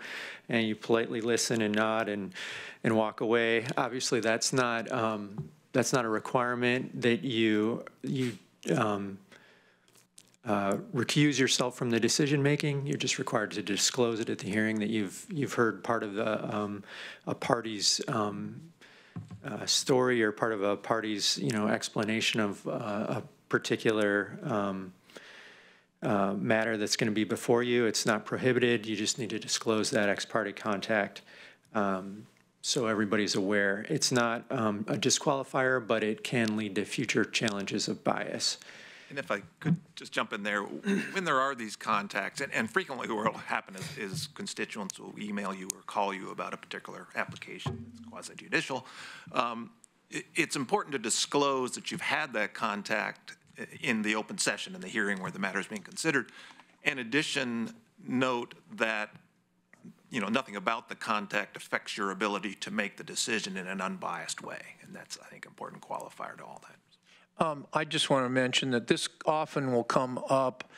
and you politely listen and nod and walk away. Obviously, that's not a requirement that you recuse yourself from the decision making. You're just required to disclose it at the hearing that you've heard part of the a party's story or part of a party's explanation of a particular matter that's going to be before you. It's not prohibited. You just need to disclose that ex parte contact so everybody's aware. It's not a disqualifier, but it can lead to future challenges of bias. And if I could just jump in there, when there are these contacts, and frequently what will happen is constituents will email you or call you about a particular application, it's quasi-judicial. It's important to disclose that you've had that contact in the open session, in the hearing where the matter is being considered. In addition, note that nothing about the contact affects your ability to make the decision in an unbiased way. And that's, I think, an important qualifier to all that. I just want to mention that this often will come up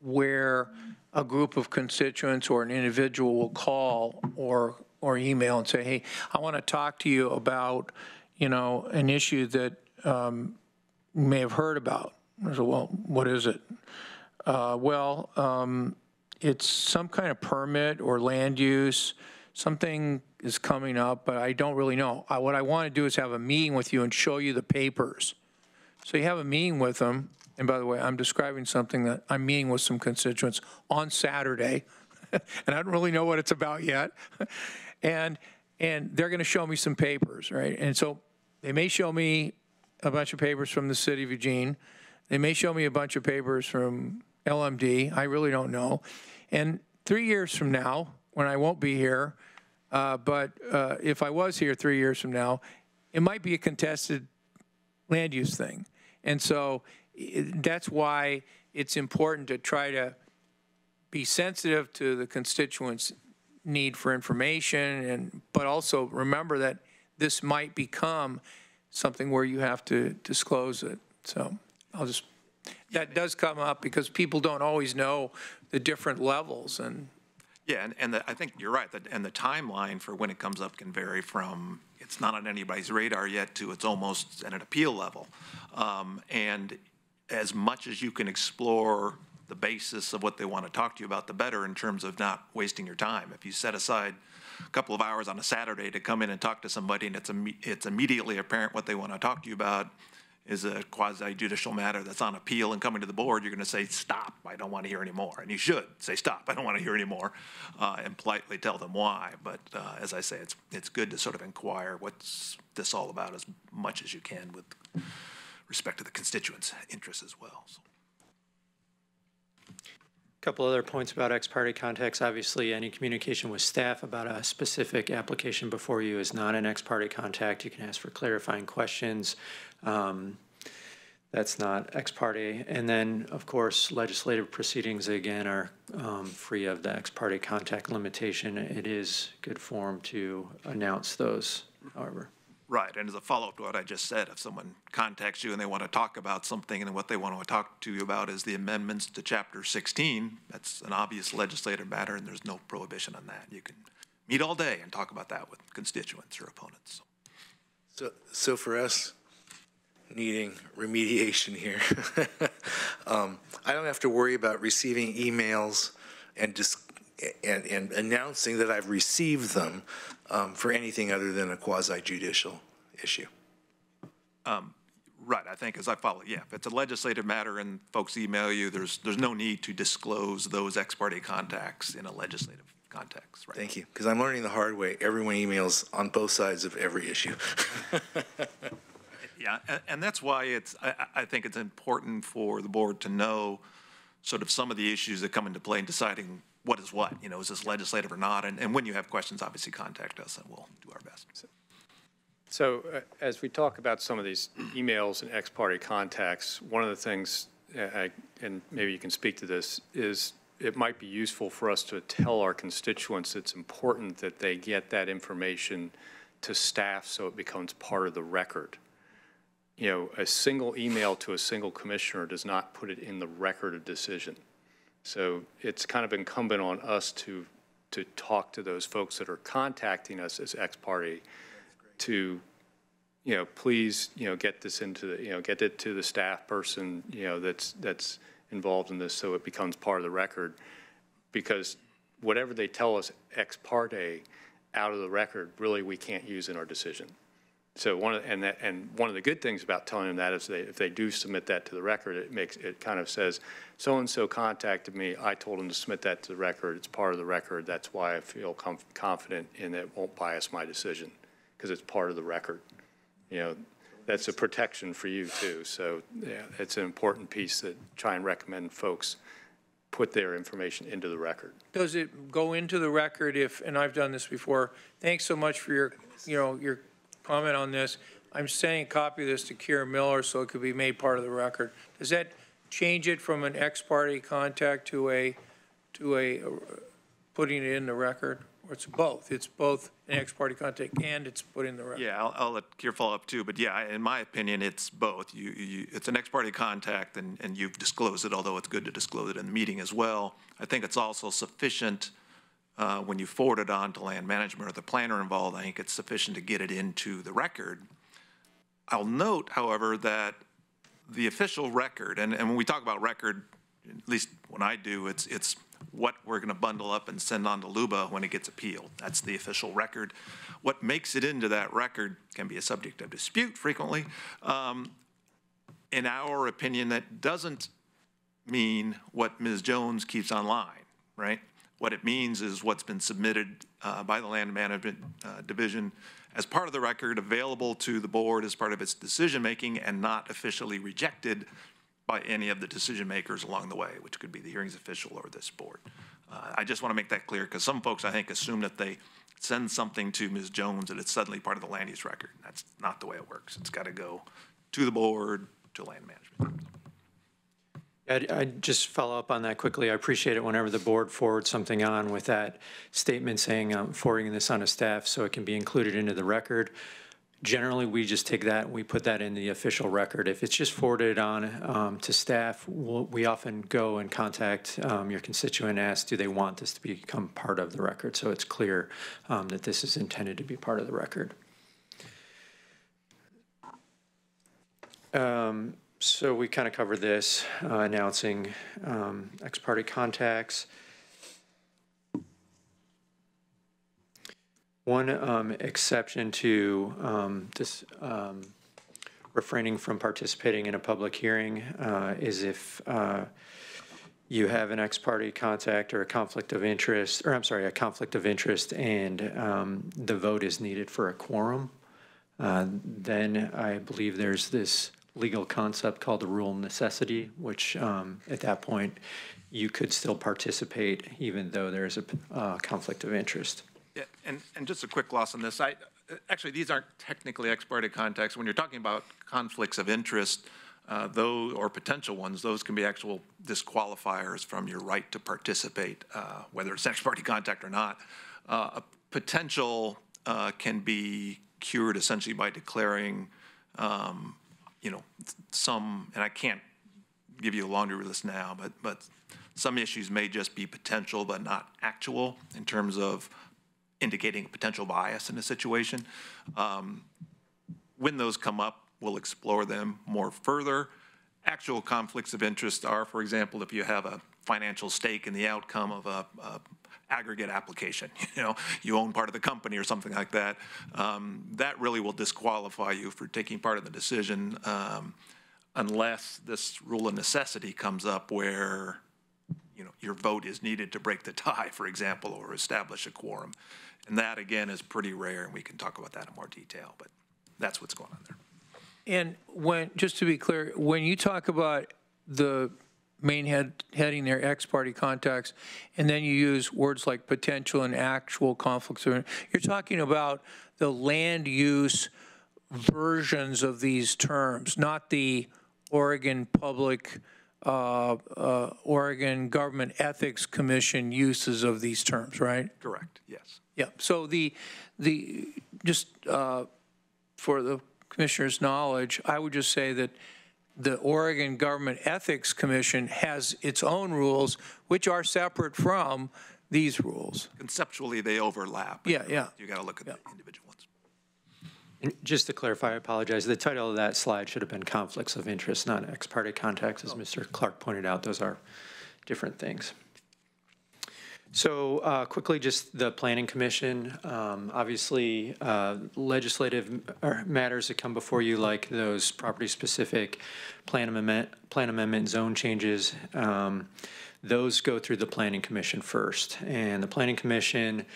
where a group of constituents or an individual will call or email and say, hey, I want to talk to you about, an issue that you may have heard about. I said, well, what is it? It's some kind of permit or land use. Something is coming up, but I don't really know. What I want to do is have a meeting with you and show you the papers. So you have a meeting with them. And by the way, I'm describing something that I'm meeting with some constituents on Saturday, and I don't really know what it's about yet. And they're going to show me some papers, right? And so they may show me a bunch of papers from the city of Eugene. They may show me a bunch of papers from LMD. I really don't know. And 3 years from now, when I won't be here, but if I was here 3 years from now, it might be a contested land use thing. And so that's why it's important to try to be sensitive to the constituents' need for information, but also remember that this might become something where you have to disclose it. So that does come up because people don't always know the different levels. Yeah, and I think you're right, and the timeline for when it comes up can vary from it's not on anybody's radar yet to it's almost at an appeal level. And as much as you can explore the basis of what they want to talk to you about, the better in terms of not wasting your time. If you set aside a couple of hours on a Saturday to come in and talk to somebody and it's immediately apparent what they want to talk to you about is a quasi-judicial matter that's on appeal and coming to the board, you're going to say, stop, I don't want to hear any more. And you should say, stop, I don't want to hear any more, and politely tell them why. But as I say, it's good to sort of inquire what's this all about as much as you can with respect to the constituents' interests as well. So. Couple other points about ex parte contacts. Obviously, any communication with staff about a specific application before you is not an ex parte contact. You can ask for clarifying questions. That's not ex parte. And then, of course, legislative proceedings, again, are free of the ex parte contact limitation. It is good form to announce those, however. Right, and as a follow-up to what I just said, if someone contacts you and they want to talk about something and what they want to talk to you about is the amendments to Chapter 16, that's an obvious legislative matter and there's no prohibition on that. You can meet all day and talk about that with constituents or opponents. So for us needing remediation here, I don't have to worry about receiving emails and and announcing that I've received them for anything other than a quasi-judicial issue. Right, I think as I follow, yeah, if it's a legislative matter and folks email you, there's no need to disclose those ex parte contacts in a legislative context, right? Thank you, because I'm learning the hard way. Everyone emails on both sides of every issue. Yeah, and that's why I think it's important for the board to know sort of some of the issues that come into play in deciding what is what, you know, is this legislative or not? And when you have questions, obviously contact us and we'll do our best. So as we talk about some of these emails and ex parte contacts, one of the things, and maybe you can speak to this, is it might be useful for us to tell our constituents it's important that they get that information to staff so it becomes part of the record. You know, a single email to a single commissioner does not put it in the record of decision. So it's kind of incumbent on us to talk to those folks that are contacting us as ex parte to, you know, please, you know, get this into the, you know, get it to the staff person, you know, that's involved in this so it becomes part of the record. Because whatever they tell us ex parte out of the record, really we can't use in our decision. So one of the good things about telling them that is if they do submit that to the record, it kind of says, so-and-so contacted me, I told them to submit that to the record, it's part of the record, that's why I feel confident in that it won't bias my decision, because it's part of the record. You know, that's a protection for you too. So yeah, it's an important piece that try and recommend folks put their information into the record. Does it go into the record if, and I've done this before, thanks so much for your, you know, your comment on this. I'm sending a copy of this to Kira Miller so it could be made part of the record. Does that change it from an ex parte contact to a putting it in the record? Or it's both? It's both an ex parte contact and it's put in the record. Yeah, I'll let Kira follow up too, but yeah, in my opinion, it's both. It's an ex parte contact and you've disclosed it, although it's good to disclose it in the meeting as well. I think it's also sufficient when you forward it on to land management or the planner involved. I think it's sufficient to get it into the record. I'll note, however, that the official record, and when we talk about record, at least when I do, it's what we're going to bundle up and send on to LUBA when it gets appealed. That's the official record. What makes it into that record can be a subject of dispute frequently. In our opinion, that doesn't mean what Ms. Jones keeps online, right? What it means is what's been submitted by the Land Management Division as part of the record, available to the board as part of its decision-making and not officially rejected by any of the decision makers along the way, which could be the hearings official or this board. I just want to make that clear because some folks, I think, assume that they send something to Ms. Jones and it's suddenly part of the land use record. That's not the way it works. It's got to go to the board, to land management. I'd just follow up on that quickly. I appreciate it whenever the board forwards something on with that statement saying I'm forwarding this on to staff so it can be included into the record. Generally, we just take that and we put that in the official record. If it's just forwarded on to staff, we often go and contact your constituent and ask, do they want this to become part of the record? So it's clear that this is intended to be part of the record. So we kind of covered this, announcing ex parte contacts. One exception to this refraining from participating in a public hearing is if you have an ex parte contact or a conflict of interest, or I'm sorry, a conflict of interest, and the vote is needed for a quorum. Then I believe there's this legal concept called the rule of necessity, which at that point you could still participate even though there's a conflict of interest. Yeah, and just a quick gloss on this. Actually, these aren't technically ex parte contacts. When you're talking about conflicts of interest, those or potential ones, those can be actual disqualifiers from your right to participate, whether it's ex parte contact or not. A potential can be cured essentially by declaring, you know, some, and I can't give you a laundry list now, but some issues may just be potential but not actual in terms of indicating potential bias in a situation. When those come up, we'll explore them more further. Actual conflicts of interest are, for example, if you have a financial stake in the outcome of a aggregate application, you know, you own part of the company or something like that, that really will disqualify you for taking part in the decision unless this rule of necessity comes up where, you know, your vote is needed to break the tie, for example, or establish a quorum. And that, again, is pretty rare, and we can talk about that in more detail, but that's what's going on there. And when, just to be clear, when you talk about the main heading there, ex parte contacts, and then you use words like potential and actual conflicts, you're talking about the land use versions of these terms, not the Oregon Oregon Government Ethics Commission uses of these terms, right? Correct, yes. Yeah, so just for the commissioner's knowledge, I would just say that the Oregon Government Ethics Commission has its own rules, which are separate from these rules. Conceptually, they overlap. Yeah, yeah. You got to look at the individual ones. And just to clarify, I apologize, the title of that slide should have been conflicts of interest, not ex parte contacts. As Mr. Clark pointed out, those are different things. So quickly, just the Planning Commission. Obviously, legislative matters that come before you, like those property-specific plan amendment zone changes, those go through the Planning Commission first. And the Planning Commission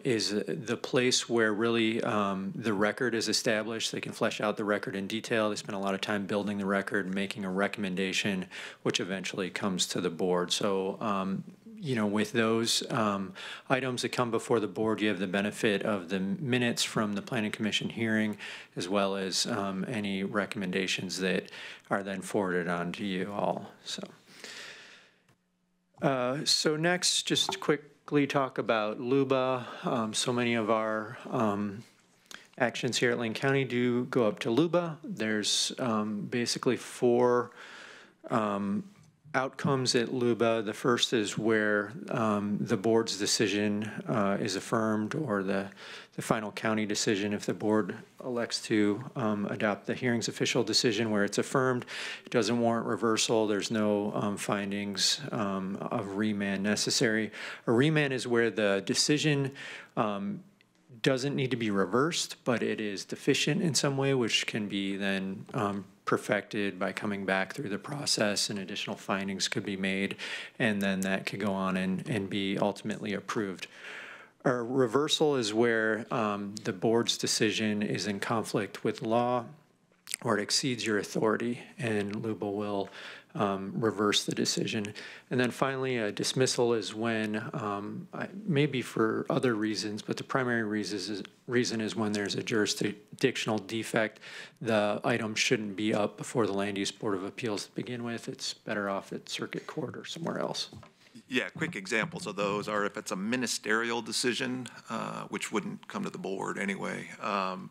is the place where really the record is established. They can flesh out the record in detail. They spend a lot of time building the record, making a recommendation, which eventually comes to the board. So you know, with those items that come before the board, you have the benefit of the minutes from the Planning Commission hearing, as well as any recommendations that are then forwarded on to you all. So next, just quickly talk about LUBA. So many of our actions here at Lane County do go up to LUBA. There's basically four outcomes at LUBA. The first is where the board's decision is affirmed, or the final county decision if the board elects to adopt the hearing's official decision where it's affirmed. It doesn't warrant reversal. There's no findings of remand necessary. A remand is where the decision doesn't need to be reversed, but it is deficient in some way, which can be then perfected by coming back through the process, and additional findings could be made, and then that could go on and be ultimately approved. A reversal is where the board's decision is in conflict with law or it exceeds your authority, and LUBA will reverse the decision. And then finally, a dismissal is when, maybe for other reasons, but the primary reason is when there's a jurisdictional defect. The item shouldn't be up before the Land Use Board of Appeals to begin with. It's better off at circuit court or somewhere else. Yeah, quick examples of those are if it's a ministerial decision, which wouldn't come to the board anyway.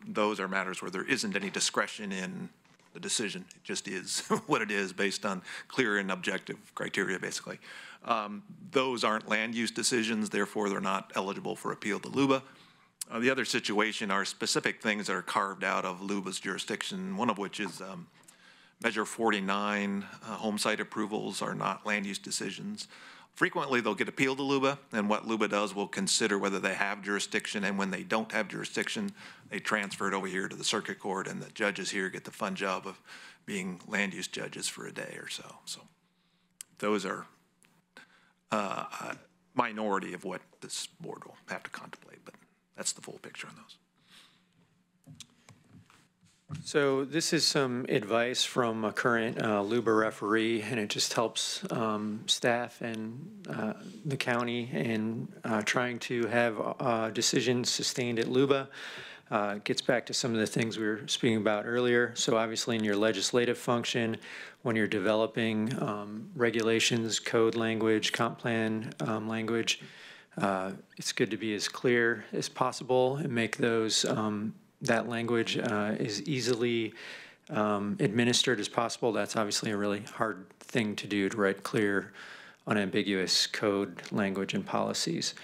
Those are matters where there isn't any discretion in the decision. It just is what it is based on clear and objective criteria, basically. Those aren't land use decisions, therefore they're not eligible for appeal to LUBA. The other situation are specific things that are carved out of LUBA's jurisdiction, one of which is Measure 49, home site approvals are not land use decisions. Frequently, they'll get appealed to LUBA, and what LUBA does will consider whether they have jurisdiction, and when they don't have jurisdiction, they transfer it over here to the circuit court, and the judges here get the fun job of being land use judges for a day or so. So those are a minority of what this board will have to contemplate, but that's the full picture on those. So this is some advice from a current LUBA referee, and it just helps staff and the county in trying to have decisions sustained at LUBA. It gets back to some of the things we were speaking about earlier. So obviously in your legislative function, when you're developing regulations, code language, comp plan language, it's good to be as clear as possible and make those that language is easily administered as possible. That's obviously a really hard thing to do, to write clear, unambiguous code language and policies.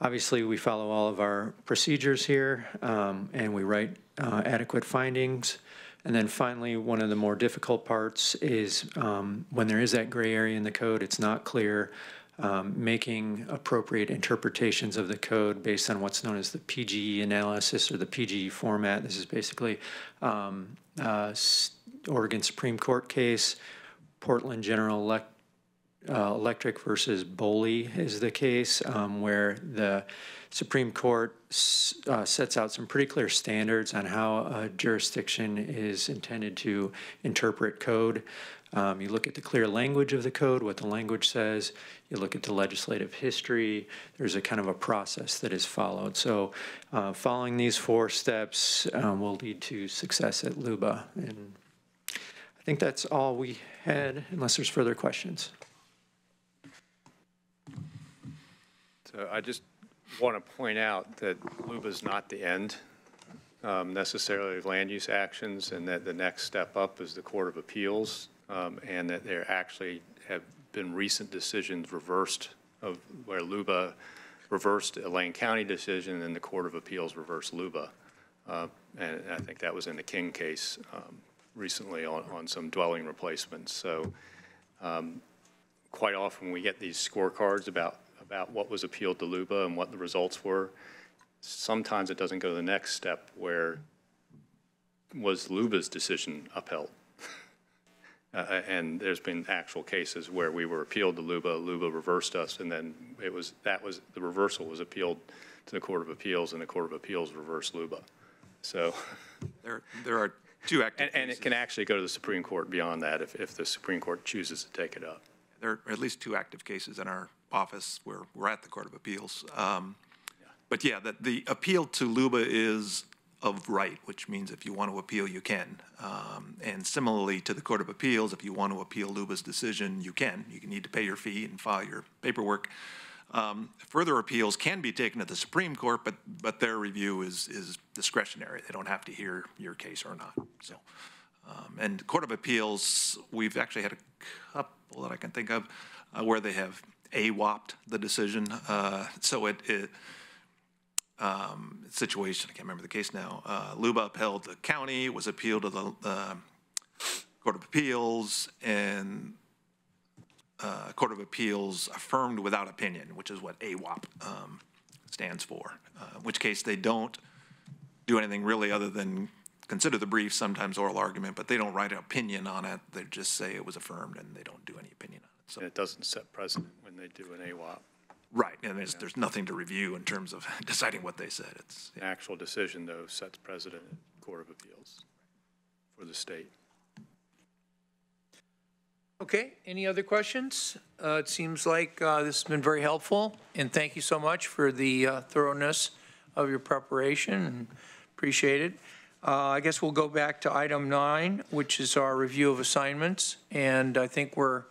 Obviously, we follow all of our procedures here, and we write adequate findings. And then finally, one of the more difficult parts is when there is that gray area in the code, it's not clear, making appropriate interpretations of the code based on what's known as the PGE analysis or the PGE format. This is basically Oregon Supreme Court case, Portland General Electric versus Boley is the case, where the Supreme Court sets out some pretty clear standards on how a jurisdiction is intended to interpret code. You look at the clear language of the code, what the language says. You look at the legislative history. There's a kind of a process that is followed. So following these 4 steps will lead to success at LUBA. And I think that's all we had, unless there's further questions. So I just want to point out that LUBA is not the end necessarily of land use actions, and that the next step up is the Court of Appeals, and that there actually have been recent decisions reversed of where LUBA reversed a Lane County decision and the Court of Appeals reversed LUBA. And I think that was in the King case recently on some dwelling replacements. So quite often we get these scorecards about what was appealed to LUBA and what the results were. Sometimes it doesn't go to the next step, where was LUBA's decision upheld? And there's been actual cases where we were appealed to LUBA reversed us, and then the reversal was appealed to the Court of Appeals, and the Court of Appeals reversed LUBA. So there are 2 active and it can actually go to the Supreme Court beyond that if the Supreme Court chooses to take it up. There are at least 2 active cases in our office where we're at the Court of Appeals. But yeah, the appeal to LUBA is of right, which means if you want to appeal, you can. And similarly to the Court of Appeals, if you want to appeal LUBA's decision, you can. You need to pay your fee and file your paperwork. Further appeals can be taken to the Supreme Court, but their review is discretionary. They don't have to hear your case or not. So, and Court of Appeals, we've actually had a couple that I can think of where they have AWOP'd the decision. So situation, I can't remember the case now. LUBA upheld the county, was appealed to the Court of Appeals, and Court of Appeals affirmed without opinion, which is what AWOP stands for, in which case they don't do anything really other than consider the brief, sometimes oral argument, but they don't write an opinion on it. They just say it was affirmed, and they don't do any opinion on it. So and it doesn't set precedent when they do an AWOP. Right, and there's nothing to review in terms of deciding what they said. It's an actual decision, though, sets precedent in Court of Appeals for the state. Okay, any other questions? It seems like this has been very helpful, and thank you so much for the thoroughness of your preparation, and appreciate it. I guess we'll go back to item 9, which is our review of assignments, and I think we're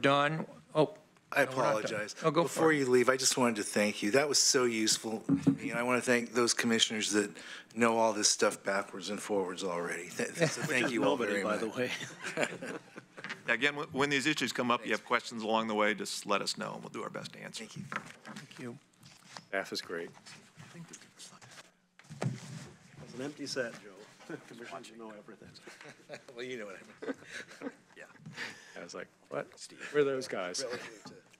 done. Oh. I apologize. Oh, go Before you leave, I just wanted to thank you. That was so useful to me, and I want to thank those commissioners that know all this stuff backwards and forwards already. So thank you all very much. By the way. Again, when these issues come up, you have questions along the way, just let us know, and we'll do our best to answer. Thank you. Thank you. Staff is great. It's an empty set, Joe. Commissioners know everything. Well, you know what I mean. Yeah. I was like, what? We're those guys.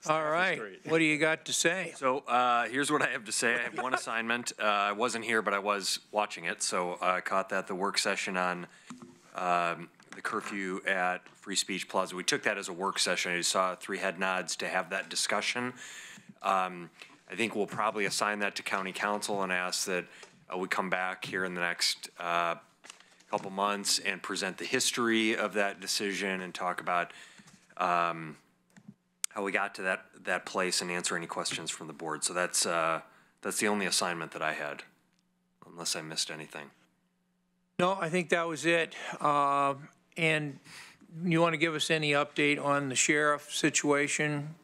All right, what do you got to say? So here's what I have to say. I have one assignment. I wasn't here, but I was watching it, so I caught that, the work session on the curfew at Free Speech Plaza. We took that as a work session. I saw 3 head nods to have that discussion. I think we'll probably assign that to county council and ask that we come back here in the next couple months and present the history of that decision and talk about how we got to that place and answer any questions from the board. So that's the only assignment that I had, unless I missed anything. No, I think that was it. And you want to give us any update on the sheriff situation?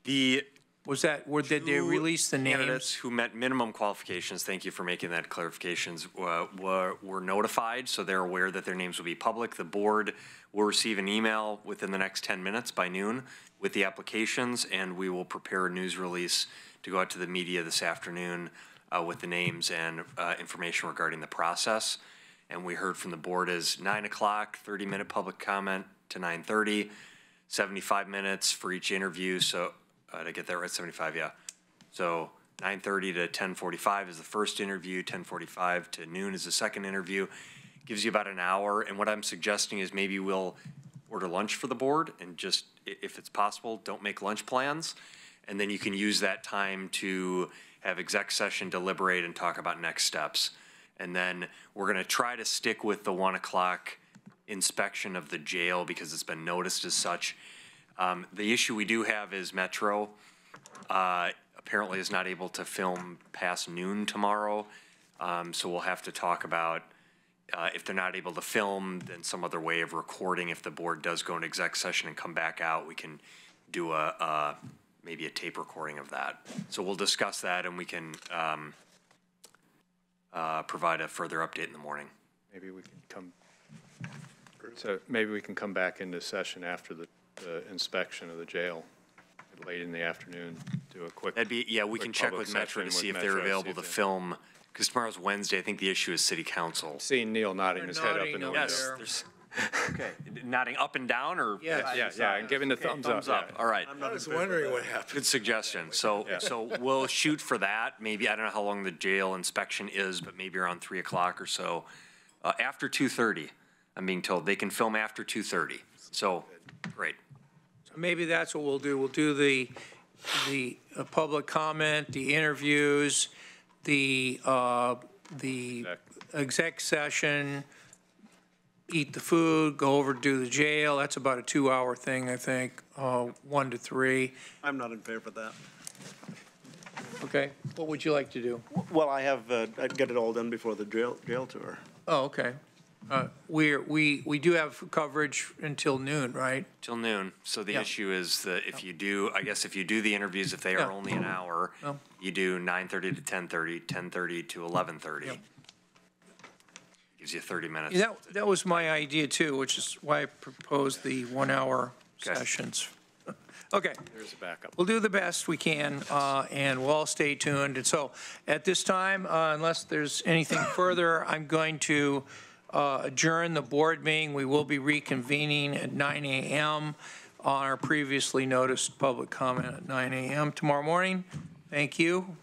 Did they release the names? Candidates who met minimum qualifications, thank you for making that clarifications, were notified, so they're aware that their names will be public. The board will receive an email within the next 10 minutes by noon with the applications, and we will prepare a news release to go out to the media this afternoon with the names and information regarding the process. And we heard from the board is 9 o'clock, 30-minute public comment to 9:30, 75 minutes for each interview. So did I get that right? 75, yeah. So 9:30 to 10:45 is the first interview, 10:45 to noon is the second interview. Gives you about an hour. And what I'm suggesting is maybe we'll order lunch for the board and just, if it's possible, don't make lunch plans. And then you can use that time to have exec session, deliberate, and talk about next steps. And then we're going to try to stick with the 1 o'clock inspection of the jail because it's been noticed as such. The issue we do have is Metro apparently is not able to film past noon tomorrow. So we'll have to talk about if they're not able to film, then some other way of recording. If the board does go into exec session and come back out, we can do maybe a tape recording of that. So we'll discuss that and we can provide a further update in the morning. Maybe we can come back into session after the inspection of the jail late in the afternoon, do a quick. We can check with Metro to see if they're available to film, because tomorrow's Wednesday. I think the issue is city council. Seeing Neil nodding his head up in the window. Yes. Okay. Nodding up and down or? Yeah, and giving the thumbs up. Yeah. All right. I was wondering what happened. Good suggestion. So we'll shoot for that. Maybe, I don't know how long the jail inspection is, but maybe around 3 o'clock or so. After 2:30, I'm being told. They can film after 2:30. So, great. So maybe that's what we'll do. We'll do the public comment, the interviews, the exec session, eat the food, go over to do the jail. That's about a 2-hour thing, I think, 1 to 3. I'm not in favor of that. Okay, what would you like to do? Well, I'd get it all done before the jail tour. Oh, okay. We do have coverage until noon, right? Till noon. So the issue is that if you do, I guess if you do the interviews, if they are only an hour, you do 9:30 to 10:30, 10:30 to 11:30. Gives you 30 minutes. Yeah, that was my idea too, which is why I proposed the 1-hour sessions. Okay. There's a backup. We'll do the best we can, and we'll all stay tuned. And so at this time, unless there's anything further, I'm going to adjourn the board meeting. We will be reconvening at 9 a.m. on our previously noticed public comment at 9 a.m. tomorrow morning. Thank you.